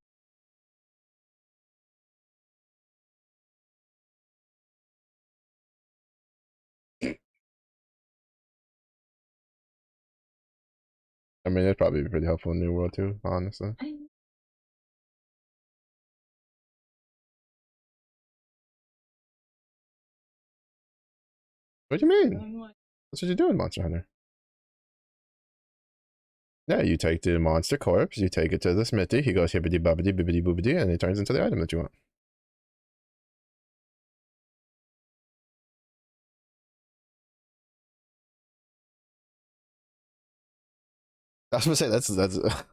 I mean, it'd probably be pretty helpful in New World too, honestly. What do you mean? That's what you do in Monster Hunter. Yeah, you take the monster corpse, you take it to the smithy, he goes hibbity bobbity bibbity boobity, and it turns into the item that you want. I was gonna say that's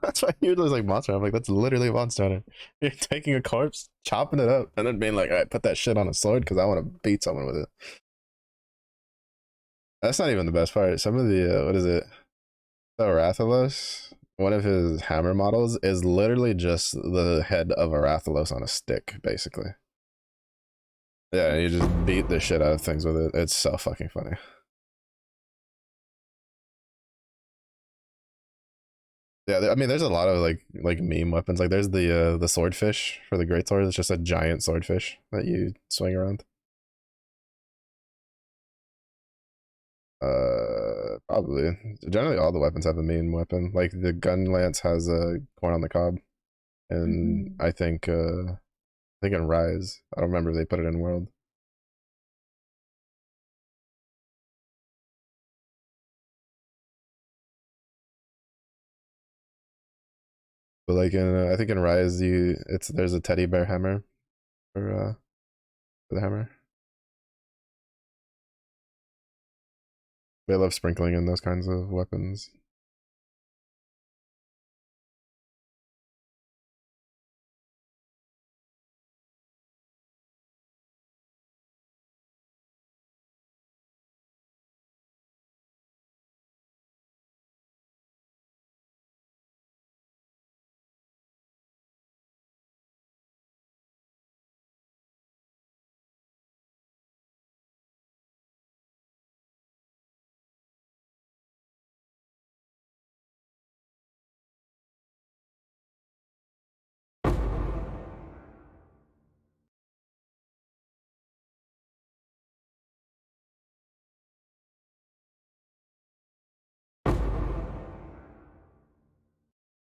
that's why you was like monster. I'm like, that's literally a monster hunter. You're taking a corpse, chopping it up, and then being like, all right, put that shit on a sword because I want to beat someone with it. That's not even the best part. Some of the what is it? The Rathalos, one of his hammer models is literally just the head of a Rathalos on a stick, basically. Yeah, you just beat the shit out of things with it. It's so fucking funny. Yeah, I mean, there's a lot of like meme weapons. Like there's the swordfish for the great sword. It's just a giant swordfish that you swing around. Probably. Generally, all the weapons have a main weapon. Like the gun lance has a corn on the cob, and Mm-hmm. I think in Rise, I don't remember if they put it in World. But like in I think in Rise, you it's there's a teddy bear hammer for the hammer. They love sprinkling in those kinds of weapons.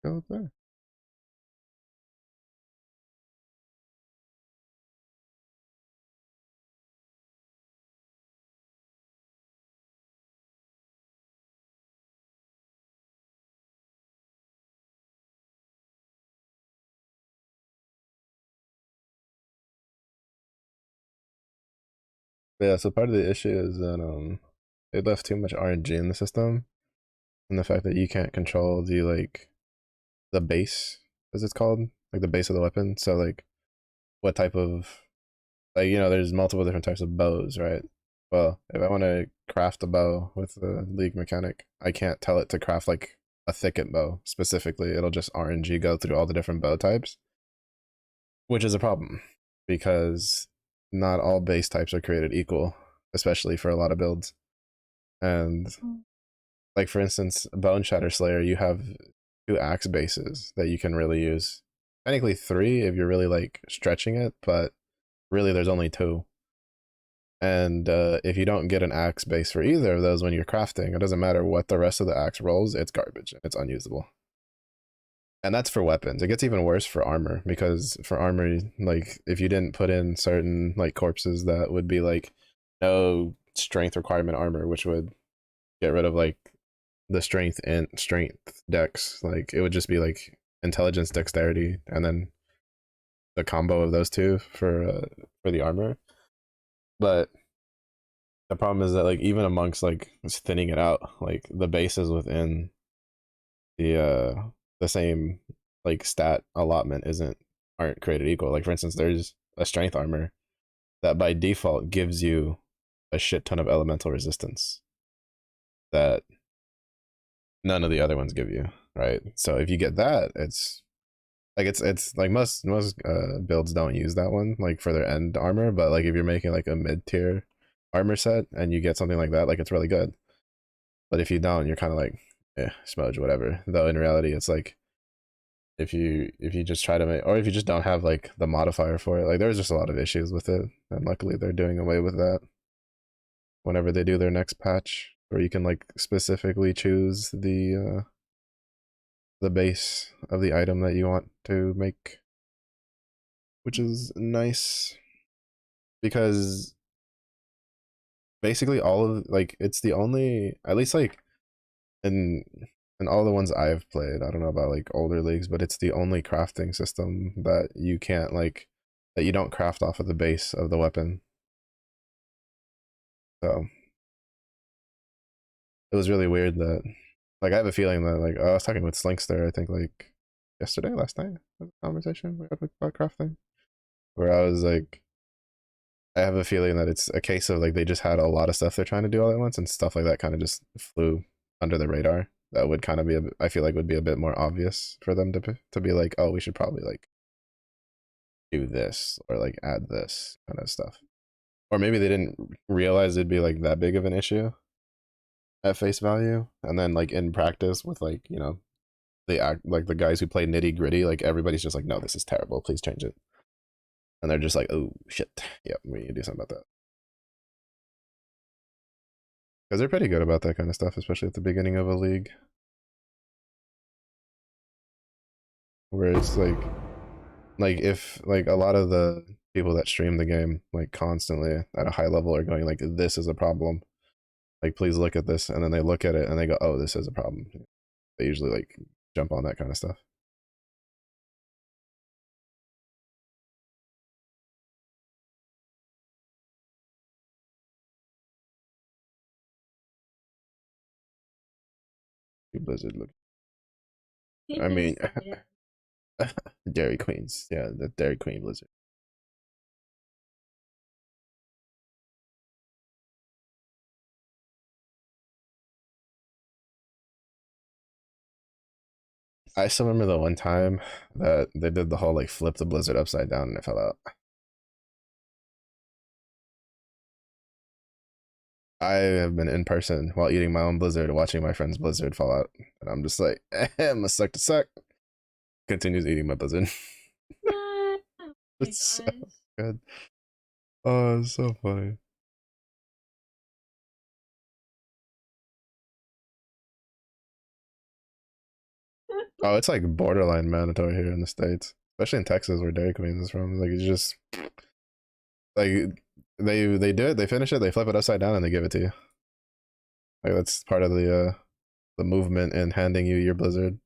Go there. Yeah, so part of the issue is that they left too much RNG in the system, and the fact that you can't control the base, as it's called, like the base of the weapon. So like what type of there's multiple different types of bows, right? Well, if I want to craft a bow with the League mechanic, I can't tell it to craft like a thicket bow specifically. It'll just RNG go through all the different bow types, which is a problem because not all base types are created equal, especially for a lot of builds. And like for instance, Bone Shatter Slayer, you have two axe bases that you can really use. Technically three if you're really like stretching it, but really there's only two. And if you don't get an axe base for either of those when you're crafting, it doesn't matter what the rest of the axe rolls, it's garbage. It's unusable. And that's for weapons. It gets even worse for armor because for armor, like if you didn't put in certain like corpses that would be like no strength requirement armor, which would get rid of like the strength dex, like it would just be like intelligence dexterity and then the combo of those two for the armor. But the problem is that like even amongst like thinning it out, like the bases within the uh the same like stat allotment isn't aren't created equal. Like for instance, there's a strength armor that by default gives you a shit ton of elemental resistance that none of the other ones give you, right? So if you get that, it's like most builds don't use that one like for their end armor, but like if you're making like a mid tier armor set and you get something like that, like it's really good. But if you don't, you're kind of like, smudge, whatever. Though in reality, it's like if you just try to make, or if you just don't have like the modifier for it, like there's just a lot of issues with it, and luckily they're doing away with that whenever they do their next patch, where you can like specifically choose the base of the item that you want to make, which is nice because basically all of like it's the only at least like in and all the ones I've played, I don't know about like older leagues, but it's the only crafting system that you can't like that you don't craft off of the base of the weapon. So it was really weird that like I have a feeling that like I was talking with Slinkster, I think like yesterday, last night, conversation we had about crafting, where I was like, I have a feeling that it's a case of like they just had a lot of stuff they're trying to do all at once, and stuff like that kind of just flew under the radar. That would kind of be, I feel like, would be a bit more obvious for them to be like, oh, we should probably like do this or like add this kind of stuff. Or maybe they didn't realize it'd be like that big of an issue at face value, and then like in practice with like they act like the guys who play nitty gritty, like everybody's just like, no, this is terrible, please change it, and they're just like, oh shit, yeah, we need to do something about that. Because they're pretty good about that kind of stuff, especially at the beginning of a league, where it's like if like a lot of the people that stream the game like constantly at a high level are going like, this is a problem, like please look at this, and then they look at it and they go, oh, this is a problem. They usually like jump on that kind of stuff. Blizzard look, I mean, Dairy Queens, yeah, the Dairy Queen Blizzard. I still remember the one time that they did the whole like flip the blizzard upside down and it fell out. I have been in person while eating my own blizzard, watching my friend's blizzard fall out, and I'm just like, must suck to suck. Continues eating my blizzard. It's so good. Oh, it's so funny. Oh, it's like borderline mandatory here in the States, especially in Texas where Dairy Queen is from. Like it's just like they do it, they finish it, they flip it upside down, and they give it to you. Like that's part of the movement in handing you your blizzard.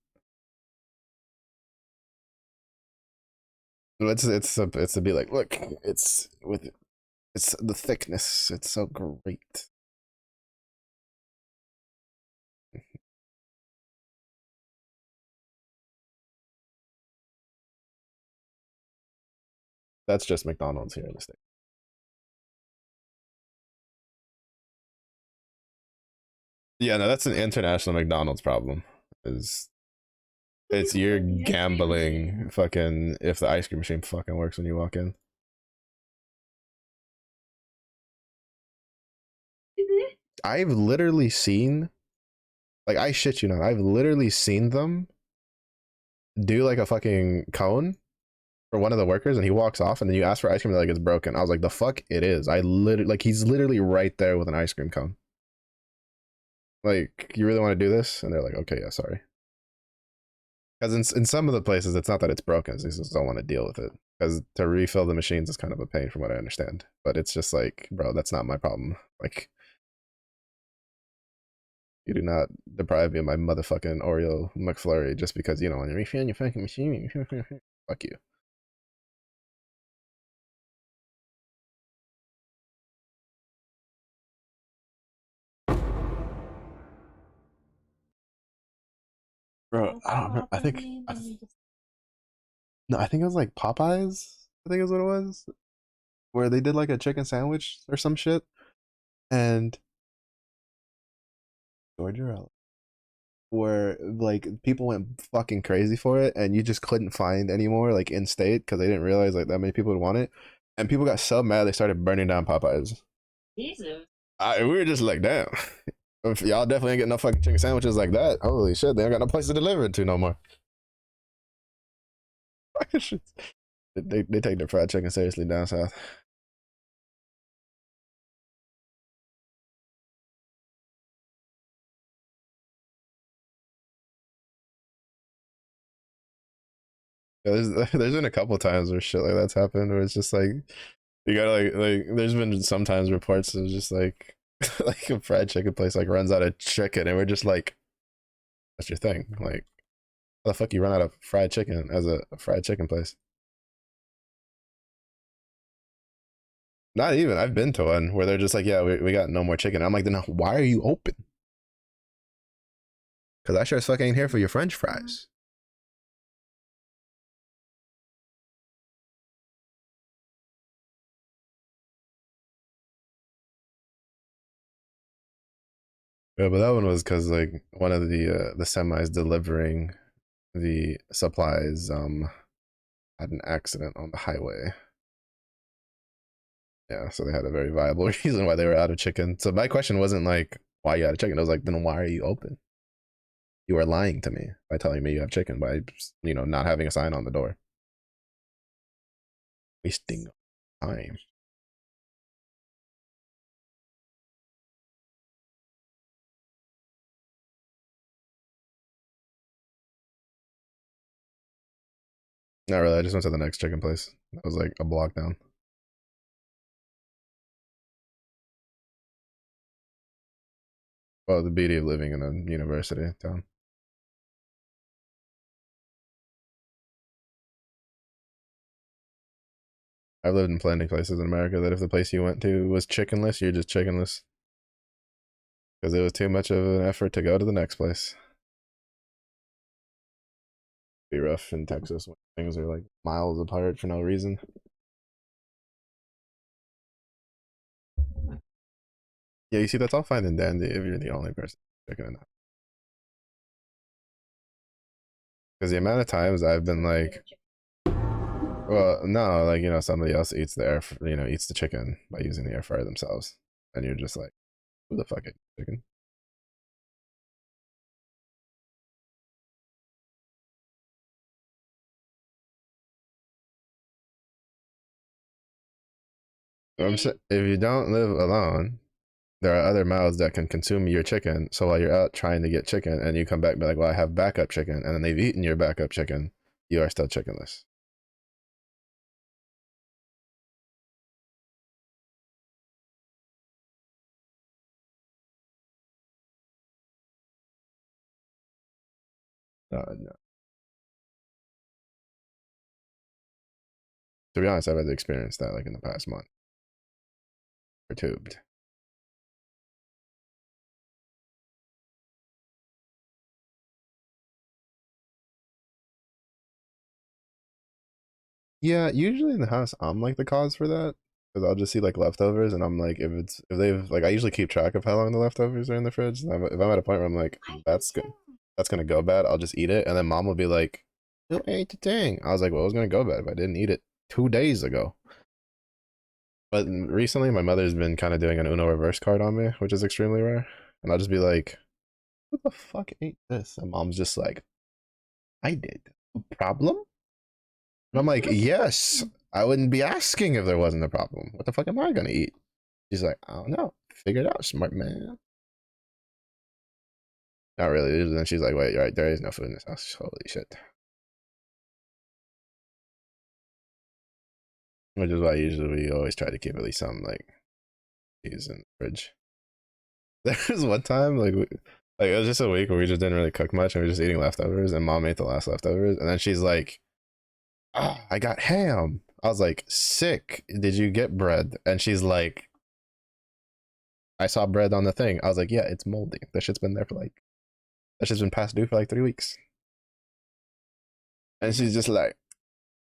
It's to be like, look, it's with it's the thickness. It's so great. That's just McDonald's here in the States. Yeah, no, that's an international McDonald's problem. Is it's you're gambling fucking if the ice cream machine fucking works when you walk in. I've literally seen, like, I shit you not, I've literally seen them do like a fucking cone for one of the workers, and he walks off, and then you ask for ice cream, they're like, it's broken. I was like, the fuck it is. I literally, like, he's literally right there with an ice cream cone. Like, you really want to do this? And they're like, okay, yeah, sorry. Because in some of the places, it's not that it's broken, they just don't want to deal with it. Because to refill the machines is kind of a pain, from what I understand. But it's just like, bro, that's not my problem. Like, you do not deprive me of my motherfucking Oreo McFlurry just because you don't want to refill your fucking machine. Fuck you. Bro, I don't know. No, I think it was like Popeyes. I think is what it was, where they did like a chicken sandwich or some shit, and Georgia, where like people went fucking crazy for it, and you just couldn't find anymore like in state because they didn't realize like that many people would want it, and people got so mad they started burning down Popeyes. Jesus. We were just like, damn. If y'all definitely ain't getting no fucking chicken sandwiches like that, holy shit, they ain't got no place to deliver it to no more. They take their fried chicken seriously down south. Yeah, there's been a couple times where shit like that's happened, where it's just like you gotta like there's been sometimes reports of just like like a fried chicken place like runs out of chicken, and we're just like, That's your thing. Like, how the fuck you run out of fried chicken as a fried chicken place? Not even. I've been to one where they're just like, yeah, we got no more chicken. I'm like, then why are you open? Because I sure as fuck ain't here for your French fries. Yeah, but that one was because like one of the semis delivering the supplies had an accident on the highway. Yeah, so they had a very viable reason why they were out of chicken. So my question wasn't like why you out of chicken. It was like, then why are you open? You are lying to me by telling me you have chicken by not having a sign on the door. Wasting time. Not really. I just went to the next chicken place. That was like a block down. Well, the beauty of living in a university town. I've lived in plenty of places in America that if the place you went to was chickenless, you're just chickenless because it was too much of an effort to go to the next place. Be rough in Texas when things are like miles apart for no reason. Yeah, you see, that's all fine and dandy if you're the only person checking it out. Because the amount of times I've been like, well, no, like somebody else eats the eats the chicken by using the air fryer themselves, and you're just like, who the fuck ate chicken? If you don't live alone, there are other mouths that can consume your chicken. So while you're out trying to get chicken, and you come back and be like, well, I have backup chicken, and then they've eaten your backup chicken, you are still chickenless. No. To be honest, I've had to experience that like in the past month or tubed. Yeah, usually in the house, I'm like the cause for that because I'll just see like leftovers, and I'm like, if they've like, I usually keep track of how long the leftovers are in the fridge. And if I'm at a point where I'm like, that's good, that's gonna go bad, I'll just eat it, and then mom will be like, "Who ate the thing?" I was like, "Well, it was gonna go bad if I didn't eat it 2 days ago." But recently, my mother's been kind of doing an Uno reverse card on me, which is extremely rare, and I'll just be like, "What the fuck ate this?" And mom's just like, "I did." Problem? And I'm like, yes, I wouldn't be asking if there wasn't a problem. What the fuck am I gonna eat? She's like, I don't know. Figure it out, smart man. Not really. And then she's like, wait, you're right. There is no food in this house. Holy shit. Which is why usually we always try to keep at least some like cheese in the fridge. There was one time like it was just a week where we just didn't really cook much and we were just eating leftovers, and mom ate the last leftovers, and then she's like, oh, I got ham. I was like, sick. Did you get bread? And she's like, I saw bread on the thing. I was like, yeah, it's moldy. That shit's been there for like, that shit's been past due for like 3 weeks. And she's just like,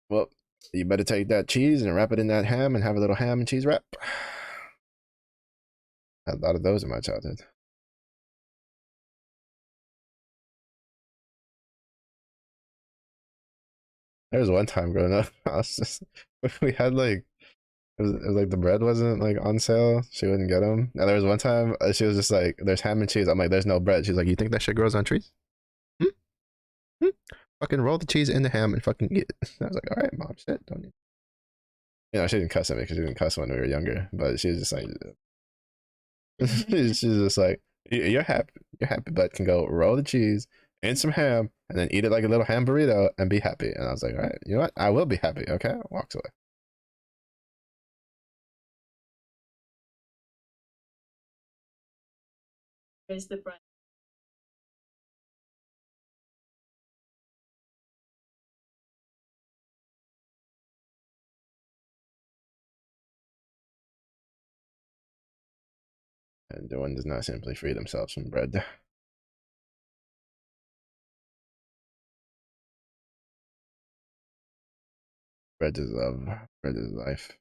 well, you better take that cheese and wrap it in that ham and have a little ham and cheese wrap. Had a lot of those in my childhood. There was one time growing up, I was just, we had like, it was like the bread wasn't like on sale. She wouldn't get them. And there was one time she was just like, there's ham and cheese. I'm like, there's no bread. She's like, you think that shit grows on trees? Hmm? Hmm? Fucking roll the cheese in the ham and fucking eat it. I was like, all right, mom, shit, don't you? She didn't cuss at me because she didn't cuss when we were younger, but she was just like, she's just like, you're happy. You're happy, but can go roll the cheese and some ham and then eat it like a little ham burrito and be happy. And I was like, all right, you know what? I will be happy. Okay. Walks away. and one does not simply free themselves from bread. Bread is love. Bread is life.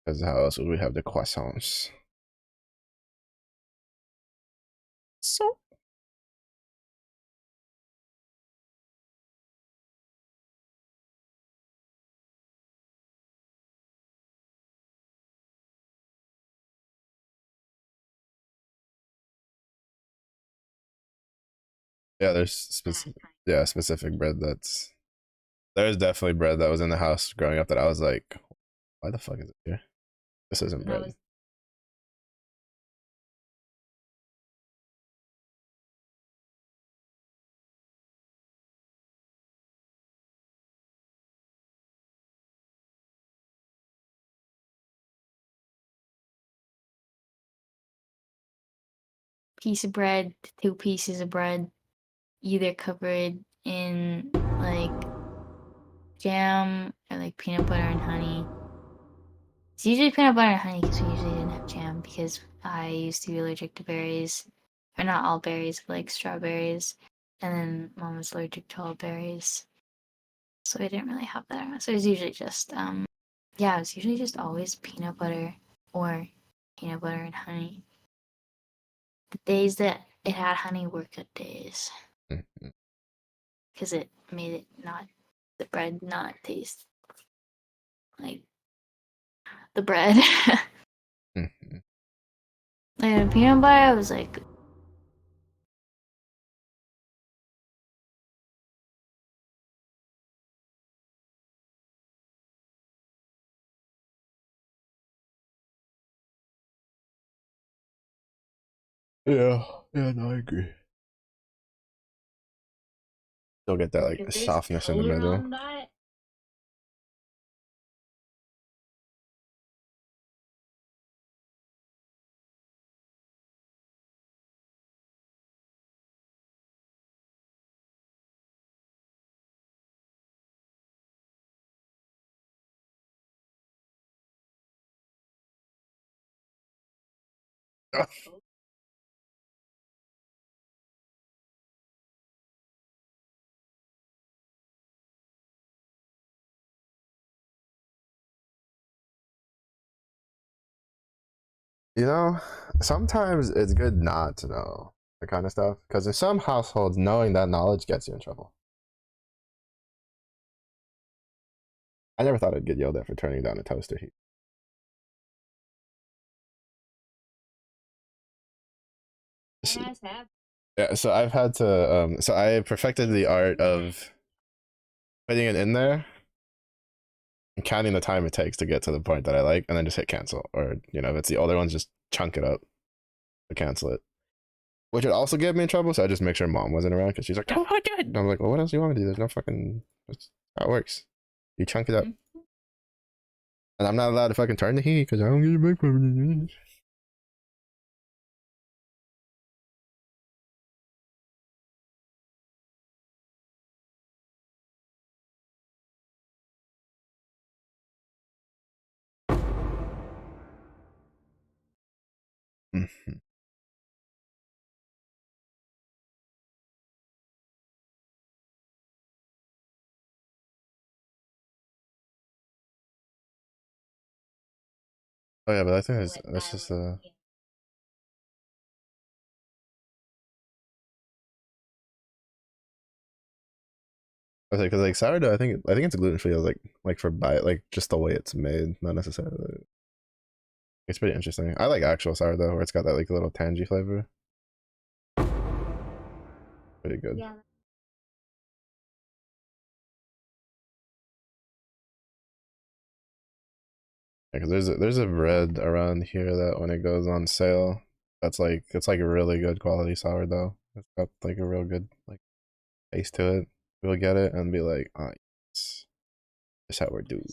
Because how else would we have the croissants? So yeah, there's specific bread that's there's definitely bread that was in the house growing up that I was like, why the fuck is it here? This isn't bread. Piece of bread, two pieces of bread, either covered in like jam or like peanut butter and honey. It's usually peanut butter and honey because we usually didn't have jam because I used to be allergic to berries. Or not all berries, but like strawberries. And then mom was allergic to all berries. So I didn't really have that. So it was usually just, yeah, it was usually just always peanut butter or peanut butter and honey. The days that it had honey were good days Mm-hmm. because it made it not, the bread not taste like the bread. Mm-hmm. And peanut butter was like, Yeah, yeah, no, I agree. Still get that like softness in the middle. You know, sometimes it's good not to know the kind of stuff because in some households, knowing that knowledge gets you in trouble. I never thought I'd get yelled at for turning down a toaster heat. Yeah, so I've had to. So I perfected the art of putting it in there and counting the time it takes to get to the point that I like, and then just hit cancel. Or if it's the older ones, just chunk it up to cancel it. Which would also get me in trouble. So I just make sure mom wasn't around because she's like, "Don't do it." And I'm like, "Well, what else do you want me to do? There's no fucking. That's how it works. You chunk it up, and I'm not allowed to fucking turn the heat because I don't get a break from it." Mhm. Oh yeah, but I think that's just because like sourdough, I think it's gluten free. Like for like just the way it's made, not necessarily. It's pretty interesting. I like actual sourdough where it's got that like little tangy flavor. Pretty good. Yeah, because there's a bread around here that when it goes on sale, that's like it's like a really good quality sourdough. It's got like a real good like taste to it. We'll get it and be like, ah, yes, this how we're doing.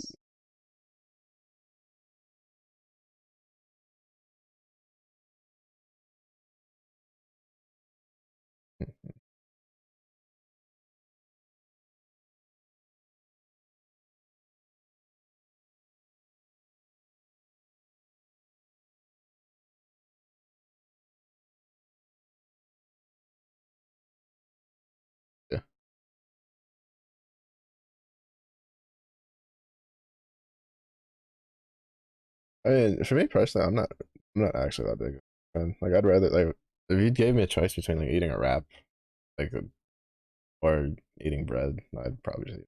I mean, for me personally, I'm not actually that big. And like, I'd rather like if you gave me a choice between like eating a wrap, like, or eating bread, I'd probably just eat.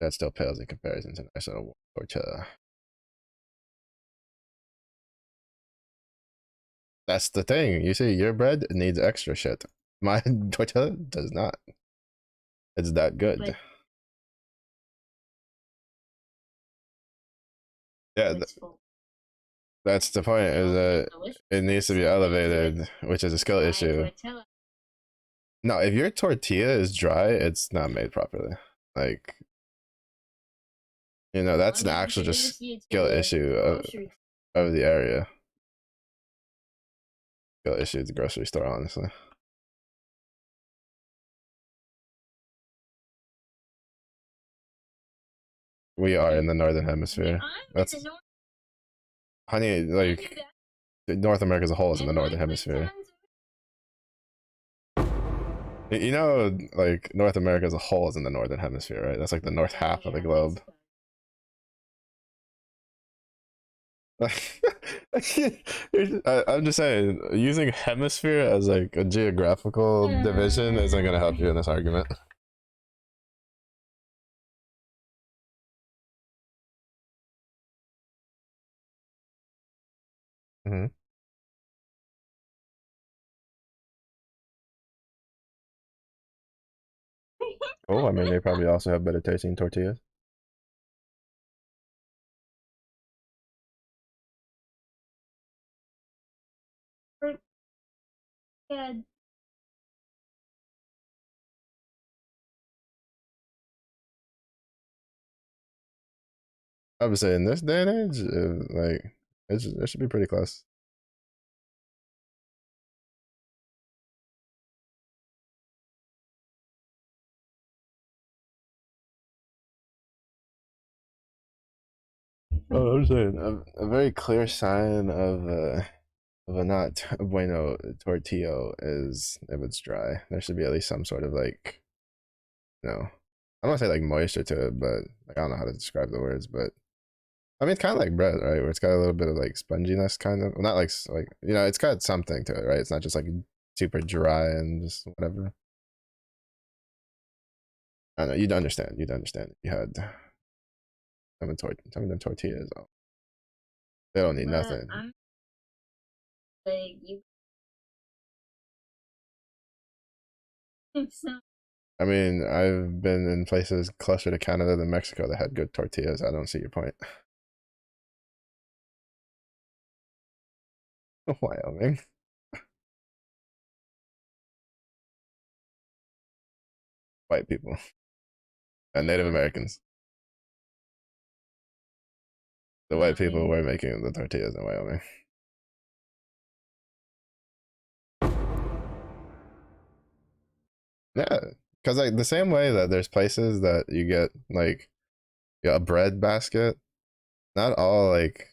That still pales in comparison to nice little tortilla. That's the thing. You see, your bread needs extra shit. My tortilla does not. It's that good. But Yeah, it's full. that's the point. Is that it needs to be elevated, which is a skill issue. No, if your tortilla is dry, it's not made properly. Like, you know, that's an actual just skill issue of the area. Skill issue at the grocery store, honestly. We are in the northern hemisphere. That's honey, like North America as a whole is in the northern hemisphere. You know, like North America as a whole is in the northern hemisphere, right? That's like the north half of the globe. I'm just saying, using hemisphere as like a geographical division isn't going to help you in this argument. Mm-hmm. Oh, I mean, they probably also have better tasting tortillas. Good. I would say in this day and age, like it should be pretty close. Oh, I'm saying a very clear sign of a not bueno tortillo is if it's dry. There should be at least some sort of like, you know, I don't want to say like moisture to it, but like I don't know how to describe the words, but I mean it's kind of like bread, right? Where it's got a little bit of like sponginess, kind of. Well, not like you know, it's got something to it, right? It's not just like super dry and just whatever. I know you'd understand. You'd understand. You had some of them tortillas. Oh, they don't need nothing. I'm like you think so. I mean, I've been in places closer to Canada than Mexico that had good tortillas. I don't see your point. Wyoming, white people and Native Americans. The white people were making the tortillas in Wyoming. Yeah, because like the same way that there's places that you get like a bread basket. Not all like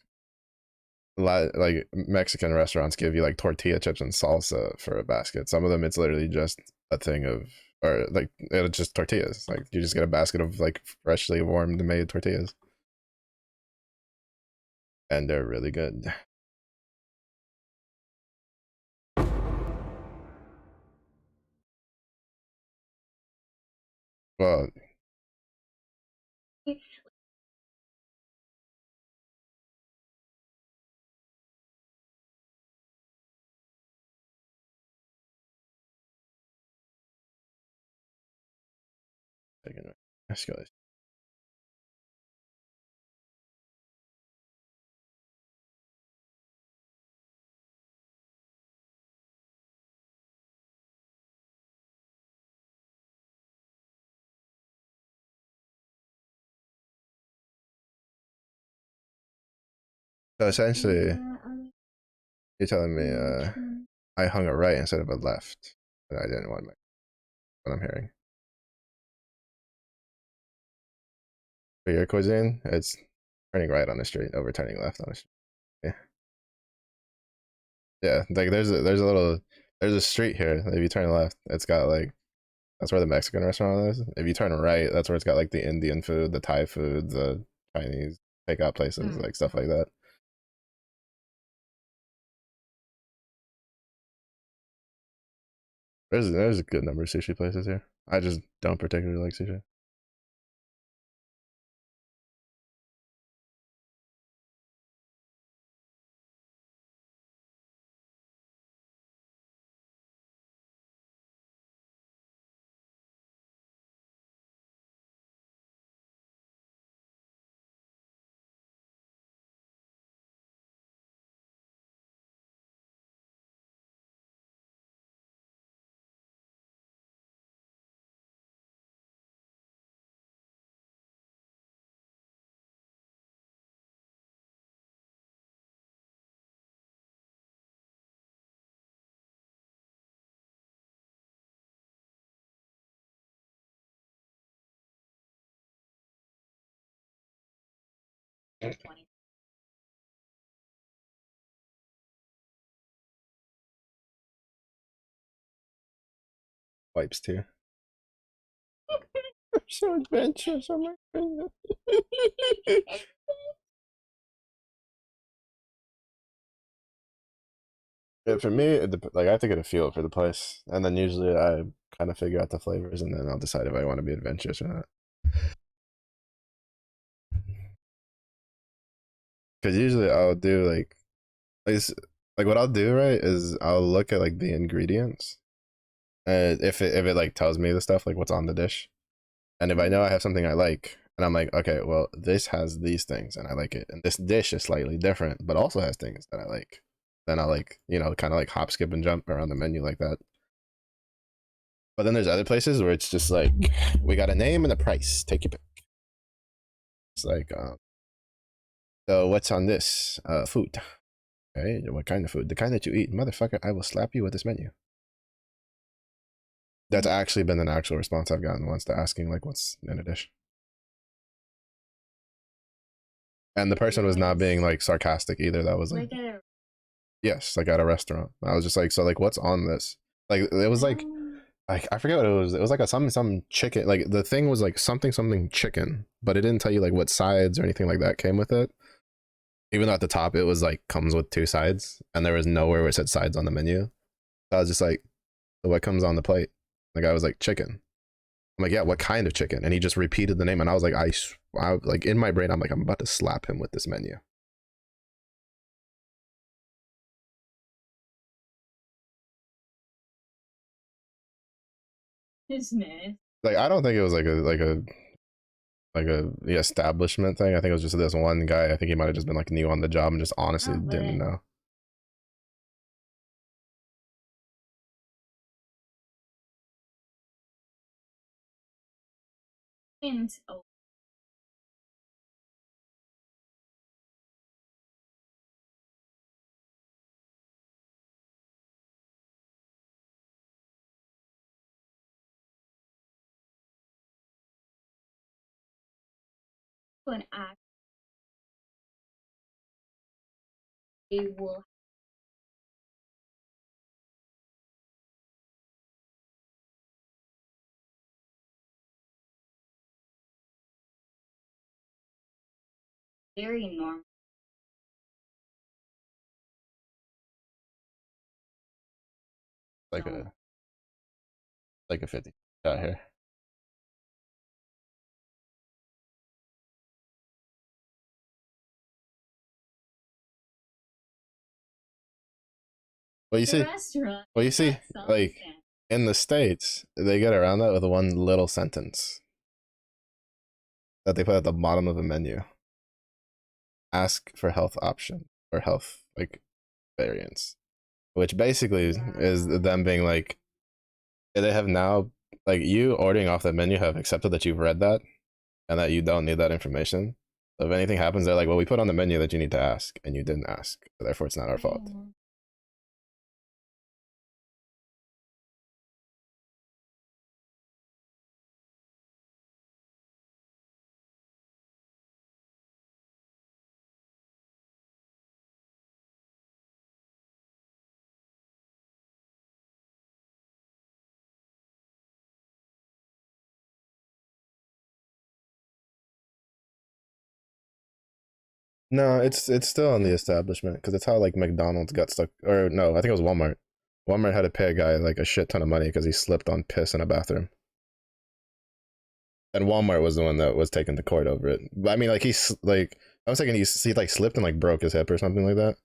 Mexican restaurants give you like tortilla chips and salsa for a basket. Some of them it's literally just a thing of or like it's just tortillas. Like you just get a basket of like freshly warmed made tortillas, and they're really good. Well, let's go. So essentially, you're telling me I hung a right instead of a left. But I didn't want what I'm hearing. For your cuisine, it's turning right on the street over turning left on the street. Yeah. Yeah, like there's a street here. If you turn left, it's got like that's where the Mexican restaurant is. If you turn right, that's where it's got like the Indian food, the Thai food, the Chinese takeout places, like stuff like that. There's a good number of sushi places here. I just don't particularly like sushi. Wipes too. I'm so adventurous. Oh my goodness. Yeah, for me, like I have to get a feel for the place, and then usually I kind of figure out the flavors, and then I'll decide if I want to be adventurous or not. Because usually I'll do like like what I'll do right is I'll look at like the ingredients, and if it like tells me the stuff like what's on the dish, and if I know I have something I like, and I'm like, okay, well this has these things and I like it, and this dish is slightly different but also has things that I like, then I like kind of like hop, skip, and jump around the menu like that. But then there's other places where it's just like we got a name and a price, take your pick. It's like, so what's on this food? Okay, what kind of food? The kind that you eat, motherfucker. I will slap you with this menu. That's actually been an actual response I've gotten once to asking like what's in a dish. And the person was not being like sarcastic either. That was like, yes, like at a restaurant. I was just like, so like what's on this? Like it was like I forget what it was. It was like a some chicken. Like the thing was like something chicken, but it didn't tell you like what sides or anything like that came with it. Even though at the top it was like comes with two sides, and there was nowhere where it said sides on the menu. So I was just like, so what comes on the plate? The guy was like chicken. I'm like, yeah, what kind of chicken? And he just repeated the name, and I was like, I like in my brain, I'm like, I'm about to slap him with this menu. Business. Like I don't think it was like a the establishment thing. I think it was just this one guy. I think he might have just been like new on the job and just honestly didn't know. And an act they will very normal. Like a 50 out here. Well, you see, well, you see, like in the States, they get around that with one little sentence that they put at the bottom of a menu. Ask for health option or health like variants, which basically is them being like, they have now like you ordering off that menu have accepted that you've read that and that you don't need that information. So if anything happens, they're like, well, we put on the menu that you need to ask and you didn't ask, so therefore it's not our fault. No, it's still on the establishment because it's how like McDonald's got stuck, or no, I think it was Walmart. Walmart had to pay a guy like a shit ton of money because he slipped on piss in a bathroom, and Walmart was the one that was taken to court over it. But I mean, like he's like I was thinking he like slipped and like broke his hip or something like that,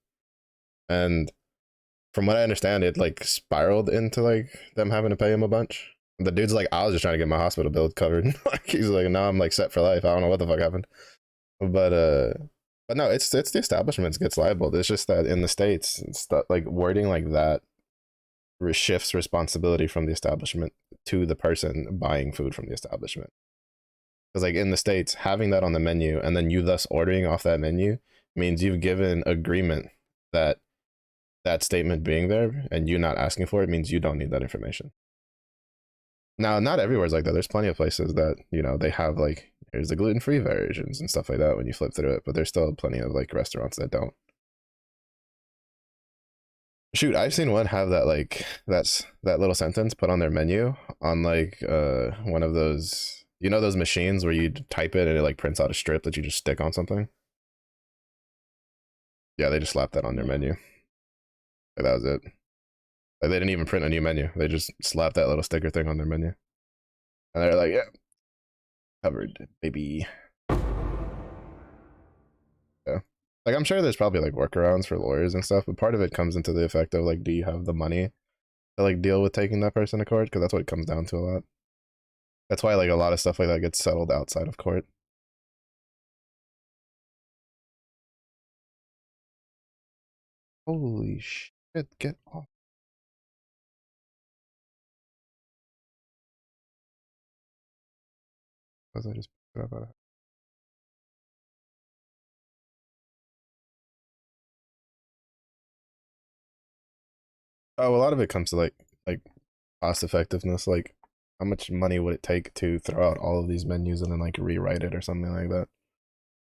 and from what I understand, it like spiraled into like them having to pay him a bunch. The dude's like, I was just trying to get my hospital bill covered. Like he's like, now I'm like set for life. I don't know what the fuck happened. But uh, but no, it's the establishment gets liable. It's just that in the states, it's that, like wording like that shifts responsibility from the establishment to the person buying food from the establishment. Because like in the states, having that on the menu and then you thus ordering off that menu means you've given agreement that that statement being there and you not asking for it means you don't need that information. Now, not everywhere's like that. There's plenty of places that they have like here's the gluten-free versions and stuff like that when you flip through it, but there's still plenty of like restaurants that don't. Shoot, I've seen one have that like that little sentence put on their menu on like one of those those machines where you type it and it like prints out a strip that you just stick on something. Yeah, they just slapped that on their menu. Like that was it. Like, they didn't even print a new menu. They just slapped that little sticker thing on their menu. And they're like, yeah, covered, baby. Yeah. Like I'm sure there's probably like workarounds for lawyers and stuff, but part of it comes into the effect of like, do you have the money to like deal with taking that person to court? Because that's what it comes down to a lot. That's why like a lot of stuff like that gets settled outside of court. Holy shit, get off. As I just picked it up. Oh, a lot of it comes to like cost effectiveness. Like, how much money would it take to throw out all of these menus and then like rewrite it or something like that?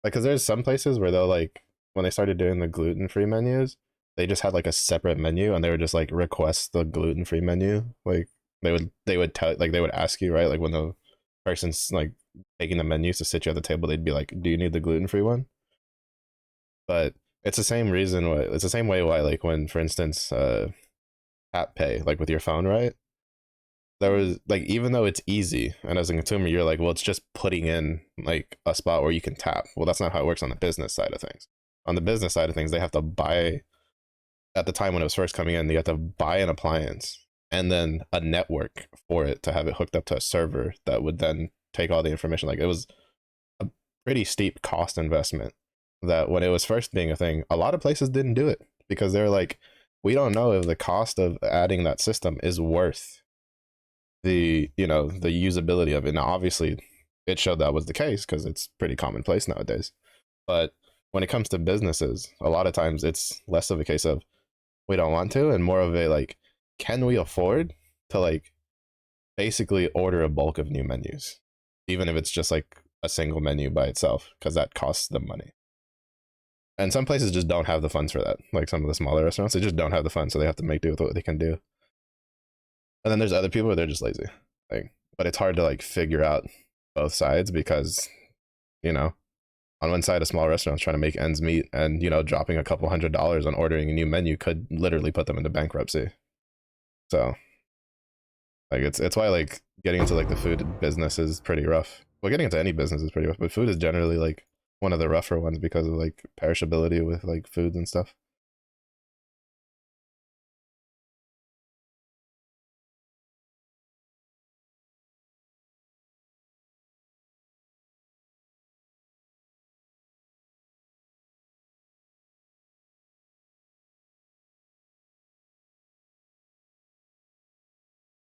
Like, cause there's some places where they'll like when they started doing the gluten-free menus, they just had like a separate menu and they would just like request the gluten-free menu. Like they would tell like they would ask you, right, like when the person's like taking the menus to sit you at the table, they'd be like, do you need the gluten-free one? But it's the same reason why it's the same way why like when for instance tap pay like with your phone, right, there was like even though it's easy and as a consumer you're like, well, it's just putting in like a spot where you can tap. Well, that's not how it works on the business side of things. On the business side of things, they have to buy, at the time when it was first coming in, you have to buy an appliance and then a network for it to have it hooked up to a server that would then take all the information. Like it was a pretty steep cost investment that when it was first being a thing, a lot of places didn't do it because they're like, we don't know if the cost of adding that system is worth the usability of it. Now, obviously, it showed that was the case because it's pretty commonplace nowadays. But when it comes to businesses, a lot of times it's less of a case of we don't want to and more of a like, can we afford to like basically order a bulk of new menus, even if it's just like a single menu by itself, because that costs them money. And some places just don't have the funds for that. Like some of the smaller restaurants, they just don't have the funds, so they have to make do with what they can do. And then there's other people where they're just lazy. Like, but it's hard to like figure out both sides because you know on one side a small restaurant's trying to make ends meet, and dropping a couple $100s on ordering a new menu could literally put them into bankruptcy. So like it's why like getting into like the food business is pretty rough. Well, getting into any business is pretty rough, but food is generally like one of the rougher ones because of like perishability with like foods and stuff.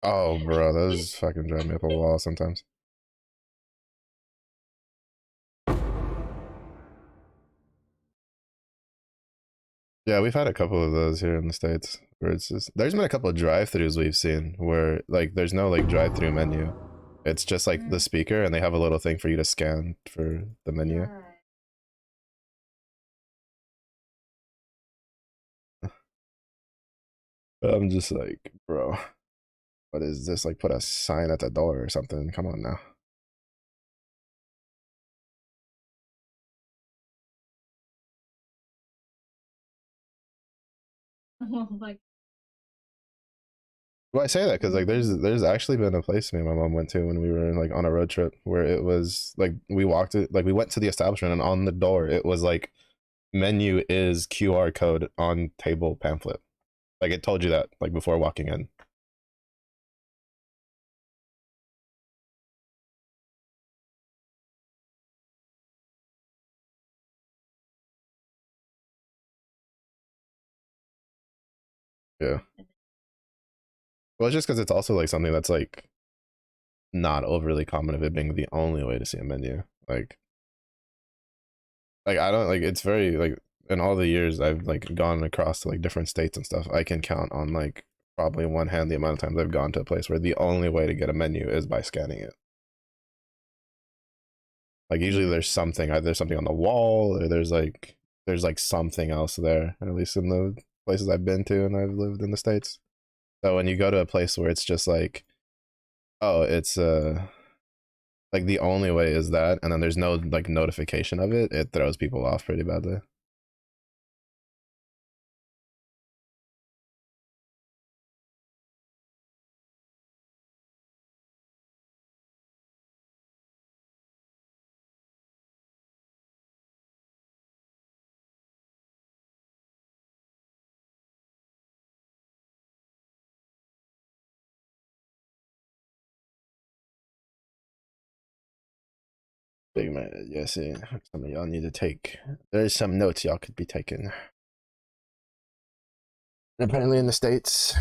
Oh, bro, those fucking drive me up a wall sometimes. Yeah, we've had a couple of those here in the States where it's just there's been a couple of drive-throughs we've seen where like there's no like drive-through menu. It's just like the speaker and they have a little thing for you to scan for the menu. I'm just like, bro, what is this? Like put a sign at the door or something. Come on now. Well, I say that because like there's actually been a place me and my mom went to when we were like on a road trip where it was like we walked it like we went to the establishment and on the door it was like menu is QR code on table pamphlet. Like it told you that like before walking in. Yeah. Well, it's just because it's also like something that's like not overly common of it being the only way to see a menu. Like I don't like it's very like in all the years I've like gone across to like different states and stuff, I can count on like probably in one hand the amount of times I've gone to a place where the only way to get a menu is by scanning it. Like usually there's something, either there's something on the wall or there's like something else there, at least in the places I've been to and I've lived in the States. So when you go to a place where it's just like, oh, it's like the only way is that, and then there's no like notification of it, it throws people off pretty badly. Big man, yeah, see, some of y'all need to take. There's some notes y'all could be taking. And apparently, in the States,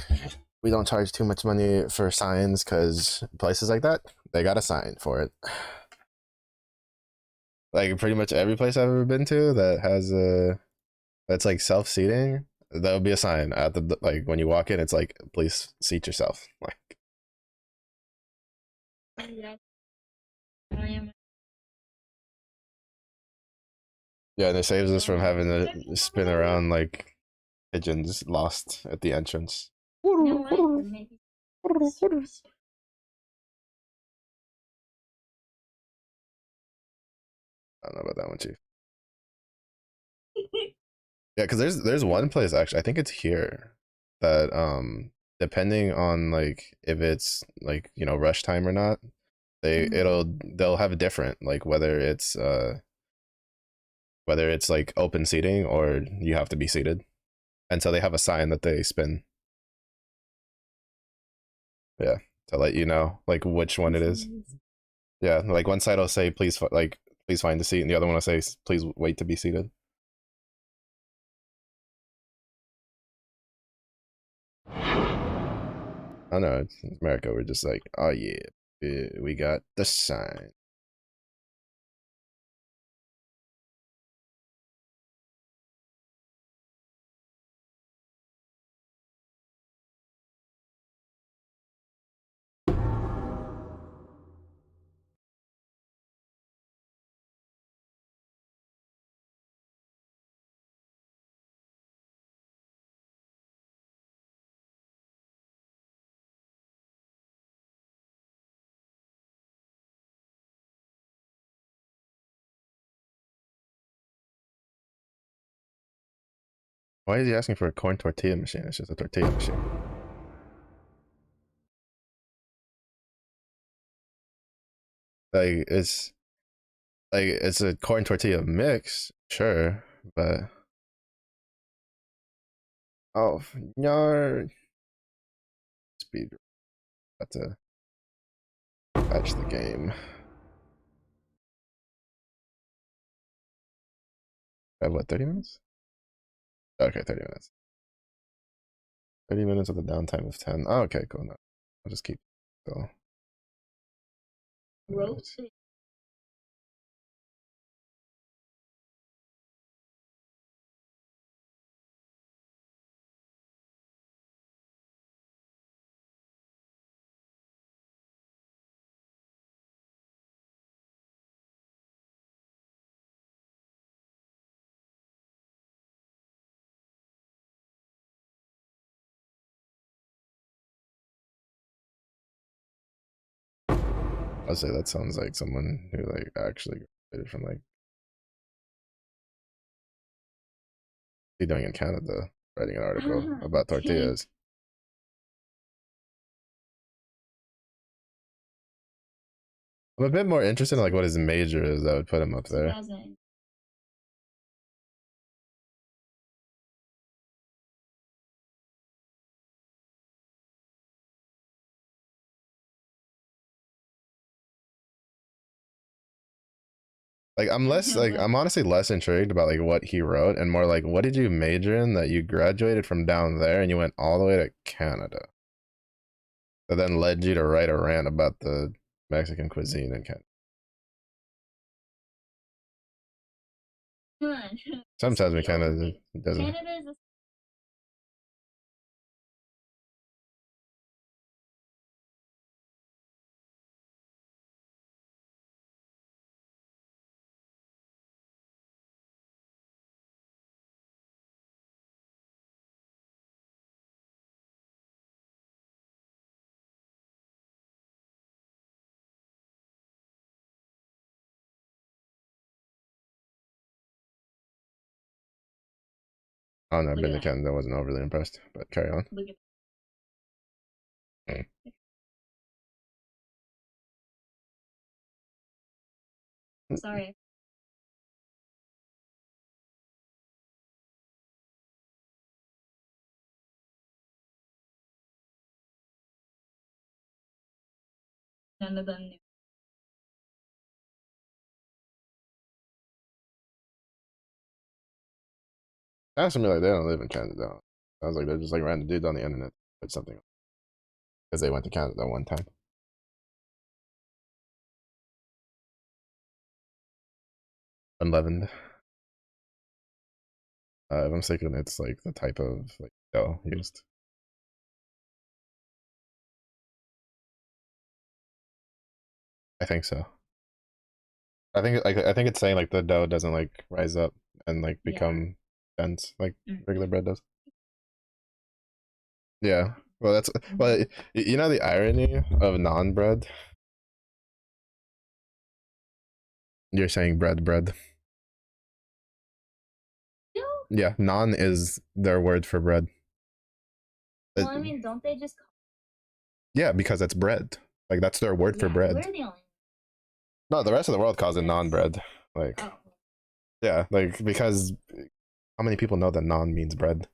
we don't charge too much money for signs because places like that, they got a sign for it. Like pretty much every place I've ever been to that has a that's like self seating, there'll be a sign at the like when you walk in. It's like please seat yourself. Like yeah, and it saves us from having to spin around like pigeons lost at the entrance. I don't know about that one, Chief. Yeah, because there's one place actually. I think it's here that depending on like if it's like rush time or not, they'll have a different like whether it's like open seating or you have to be seated, and so they have a sign that they spin. Yeah, to let you know like which one it is. Yeah, like one side will say please find a seat, and the other one will say please wait to be seated. I know it's America. We're just like, oh yeah, we got the sign. Why is he asking for a corn tortilla machine? It's just a tortilla machine. Like it's a corn tortilla mix, sure, but oh no, speed. Got to patch the game. I have what 30 minutes? Okay, 30 minutes. 30 minutes with a downtime of 10. Oh, okay, cool. No, I'll just keep. So. I'll say that sounds like someone who like actually graduated from like you doing in Canada. writing an article about tortillas. I'm a bit more interested in like what his major is. That would put him up there. Like I'm honestly less intrigued about like what he wrote and more like what did you major in that you graduated from down there and you went all the way to Canada. That then led you to write a rant about the Mexican cuisine in Canada. Sometimes me kind of doesn't. I don't know. I've been to Canada. I wasn't overly impressed, but carry on. Mm. Sorry. None of them knew. Sounds to me like they don't live in Canada. Sounds like they're just like random dudes on the internet put something because they went to Canada one time. Unleavened. If I'm mistaken, it's like the type of like dough used. I think so. I think it's saying like the dough doesn't like rise up and like become dense like regular bread does. Yeah. Well, that's well. You know the irony of non-bread. You're saying bread. Yeah, non is their word for bread. Well, I mean, don't they just? Yeah, because it's bread. Like that's their word for bread. We're the only. No, the rest of the world calls it non-bread. Like, yeah, like because how many people know that non means bread?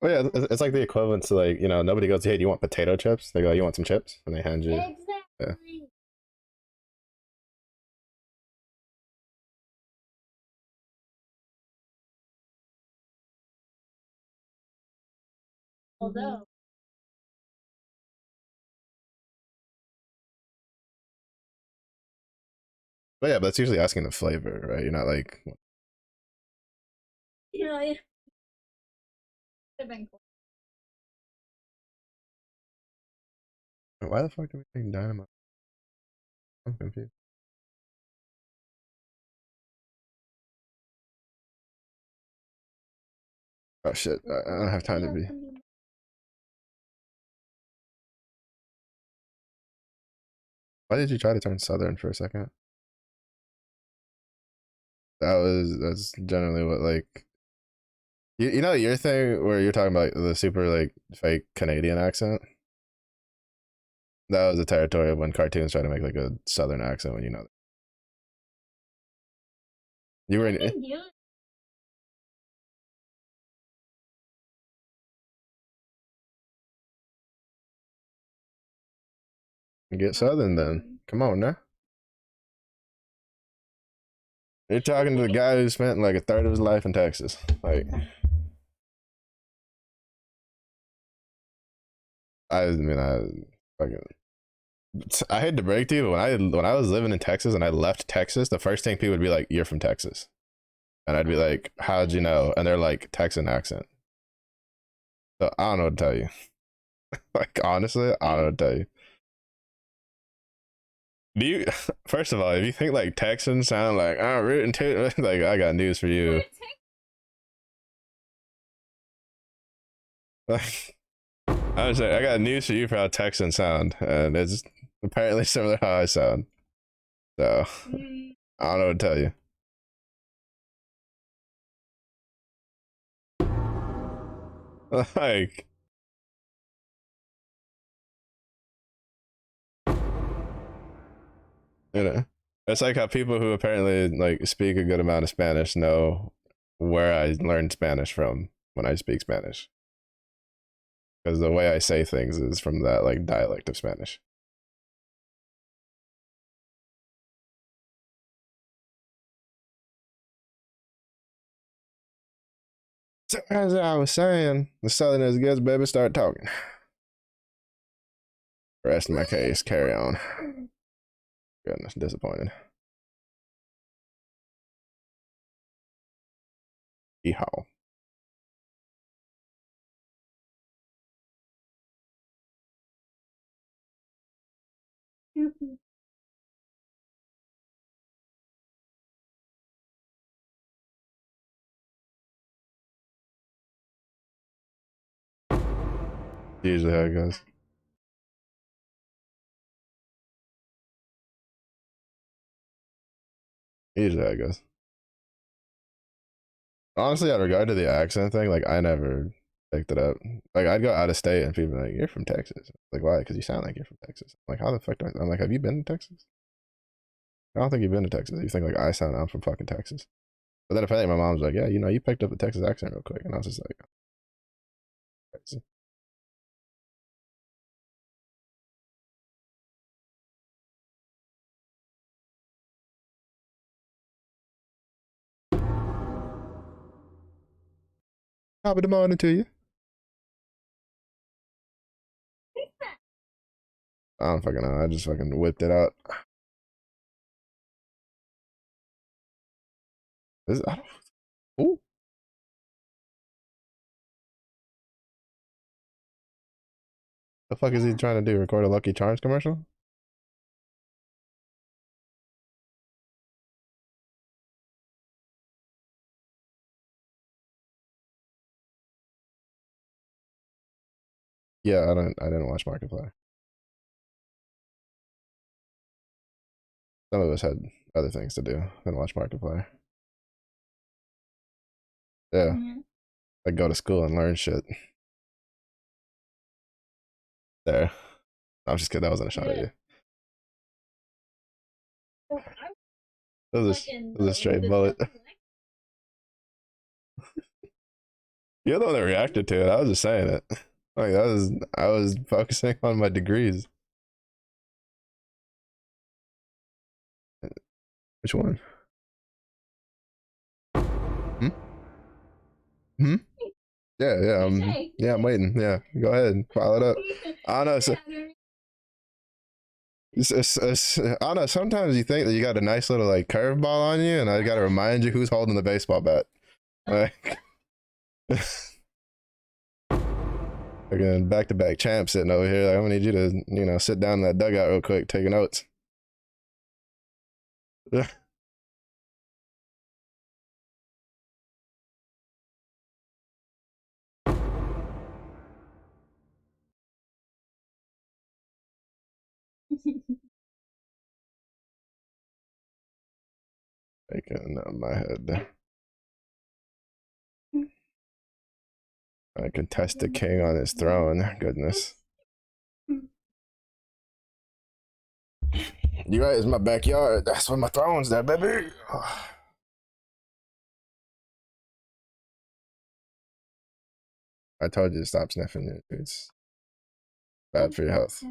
Oh yeah, it's like the equivalent to like nobody goes, hey, do you want potato chips? They go, you want some chips, and they hand you. Exactly. Yeah. Although. But yeah, but that's usually asking the flavor, right? You're not like. Yeah. Cool. Why the fuck are we saying dynamite? I'm confused. Oh shit! I don't have time to be. Why did you try to turn southern for a second? That's generally what like you know your thing where you're talking about like, the super like fake Canadian accent. That was the territory of when cartoons try to make like a southern accent when you were in. Get southern then. Come on now. You're talking to the guy who spent like a third of his life in Texas. Like I mean fucking I hate to break to you, but when I was living in Texas and I left Texas, the first thing people would be like, "You're from Texas," and I'd be like, "How'd you know?" And they're like, "Texan accent." So I don't know what to tell you. Like honestly, I don't know what to tell you. Do you? First of all, if you think like Texans sound like rootin' toot, like I got news for you. Like I was like, I got news for you for how Texans sound, and it's apparently similar to how I sound. So I don't know what to tell you. Like you know, it's like how people who apparently like speak a good amount of Spanish know where I learned Spanish from when I speak Spanish, because the way I say things is from that like dialect of Spanish. So as I was saying, the Southerners gets baby start talking. Rest of my case, carry on. Goodness, disappointed. Yeehaw. Usually how it goes. Usually how it goes. Honestly, in regard to the accent thing, like I never picked it up. Like I'd go out of state and people are like, "You're from Texas." Like why? Because you sound like you're from Texas. I'm like how the fuck do I? I'm like, have you been to Texas? I don't think you've been to Texas. You think like I sound I'm from fucking Texas. But then apparently my mom's like, yeah, you know, you picked up the Texas accent real quick, and I was just like, crazy. Top of the morning to you. I don't fucking know. I just fucking whipped it out. This, I don't, ooh, the fuck is he trying to do? Record a Lucky Charms commercial? Yeah, I didn't watch Markiplier. Some of us had other things to do than watch Markiplier. Yeah, like go to school and learn shit. There. I'm just kidding. That wasn't a shot at you. That was a straight bullet. You're the one that reacted to it. I was just saying it. Like I was focusing on my degrees. Which one? Hmm? Hmm? Yeah, yeah, yeah, I'm waiting. Yeah, go ahead, file it up. I don't know. I don't know. Sometimes you think that you got a nice little like curveball on you, and I got to remind you who's holding the baseball bat. Like, again, back to back champ sitting over here. Like, I'm gonna need you to, you know, sit down in that dugout real quick, taking notes. Taking my head. I contest the king on his throne. Goodness. You right, it's my backyard. That's where my throne's there, baby. I told you to stop sniffing it. It's bad for your health.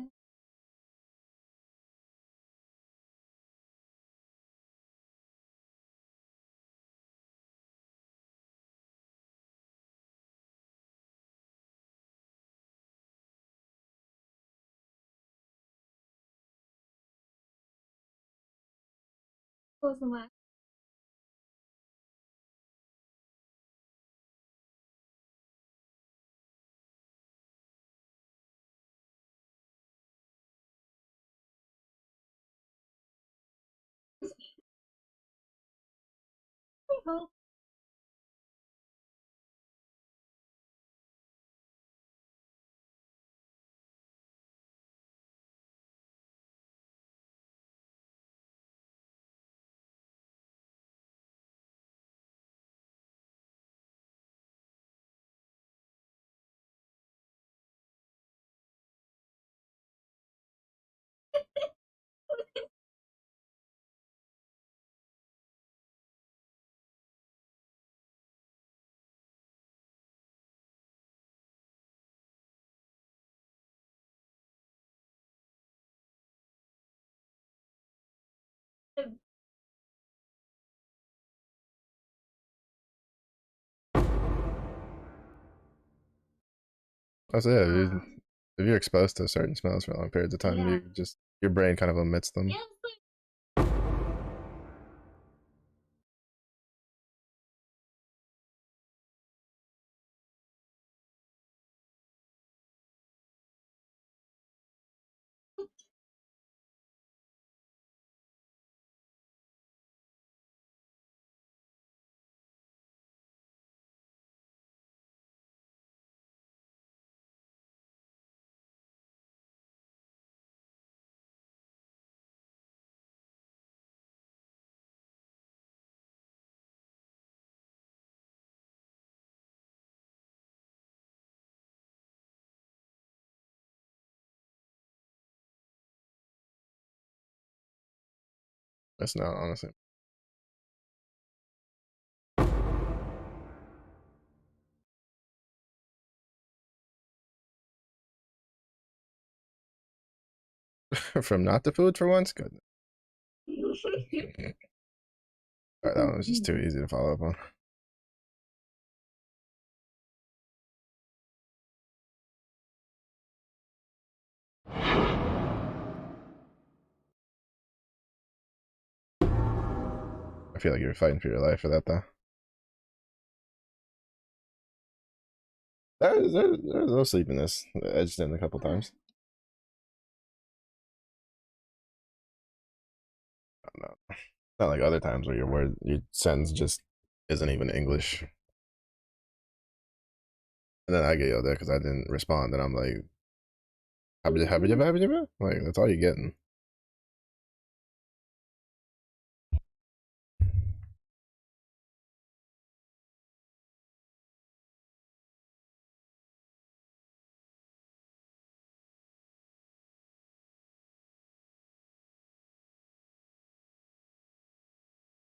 I say, if you're exposed to certain smells for long periods of time, you just your brain kind of omits them. That's not honestly. From not the food for once. Good. Alright, that one was just too easy to follow up on. I feel like you were fighting for your life for that though. There's no sleepiness. I edged in a couple times. I don't know. Not like other times where your sentence just isn't even English. And then I get yelled at because I didn't respond. And I'm like, like that's all you're getting.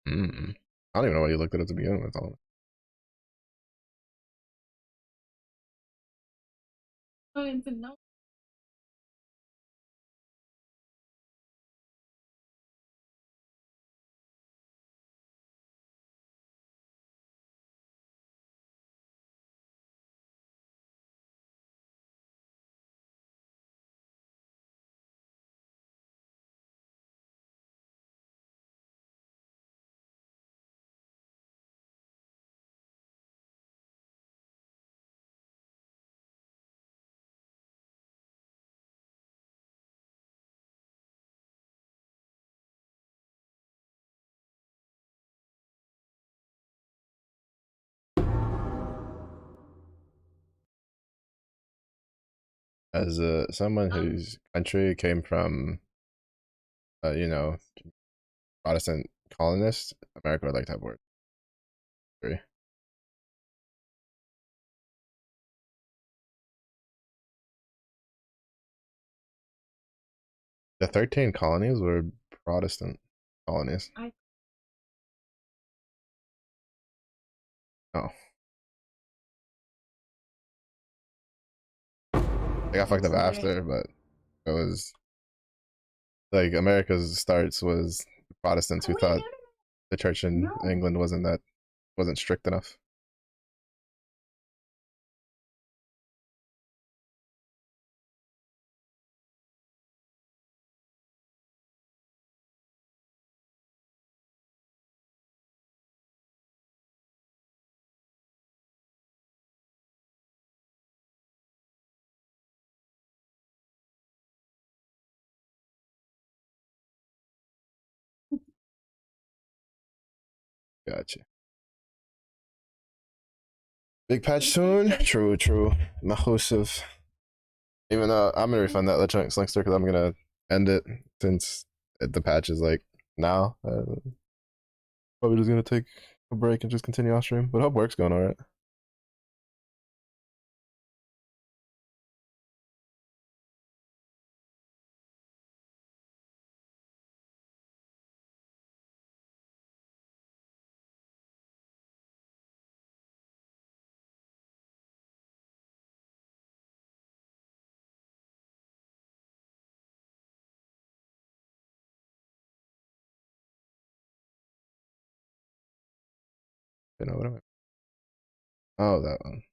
Mm. I don't even know why you looked at it to begin with. All as someone whose country came from, you know, Protestant colonists, America would like to have word three. The 13 colonies were Protestant colonies. Oh, I got fucked up after, but it was like America's starts was Protestants who thought the church in England wasn't strict enough. Gotcha. Big patch soon. True, true. Mahosive. Even though I'm gonna refund that electronic slingster because I'm gonna end it since the patch is like now. Probably just gonna take a break and just continue off stream. But I hope work's going alright. You know what am I? Oh, that one.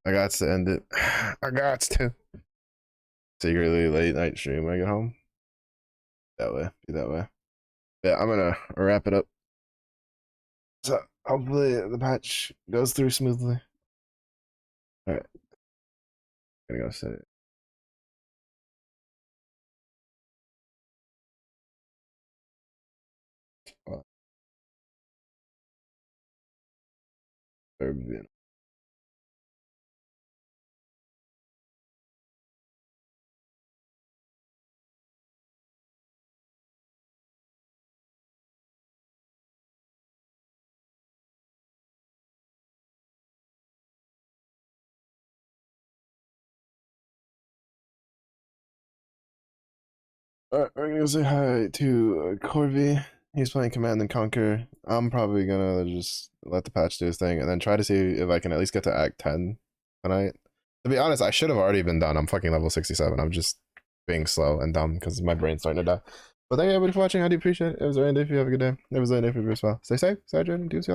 I got to end it. I got to. Secretly late night stream when I get home. That way. Be that way. Yeah, I'm gonna wrap it up. So hopefully the patch goes through smoothly. Alright. Gonna go set it. Oh, Alright, we're gonna say hi to Corby. He's playing Command and Conquer. I'm probably gonna just let the patch do his thing and then try to see if I can at least get to Act 10 tonight. To be honest, I should have already been done. I'm fucking level 67. I'm just being slow and dumb because my brain's starting to die. But thank you everybody for watching. I do appreciate it. It was a rainy day for you. Have a good day. It was a rainy day for you as well. Stay safe. Stay hydrated. Do what you like.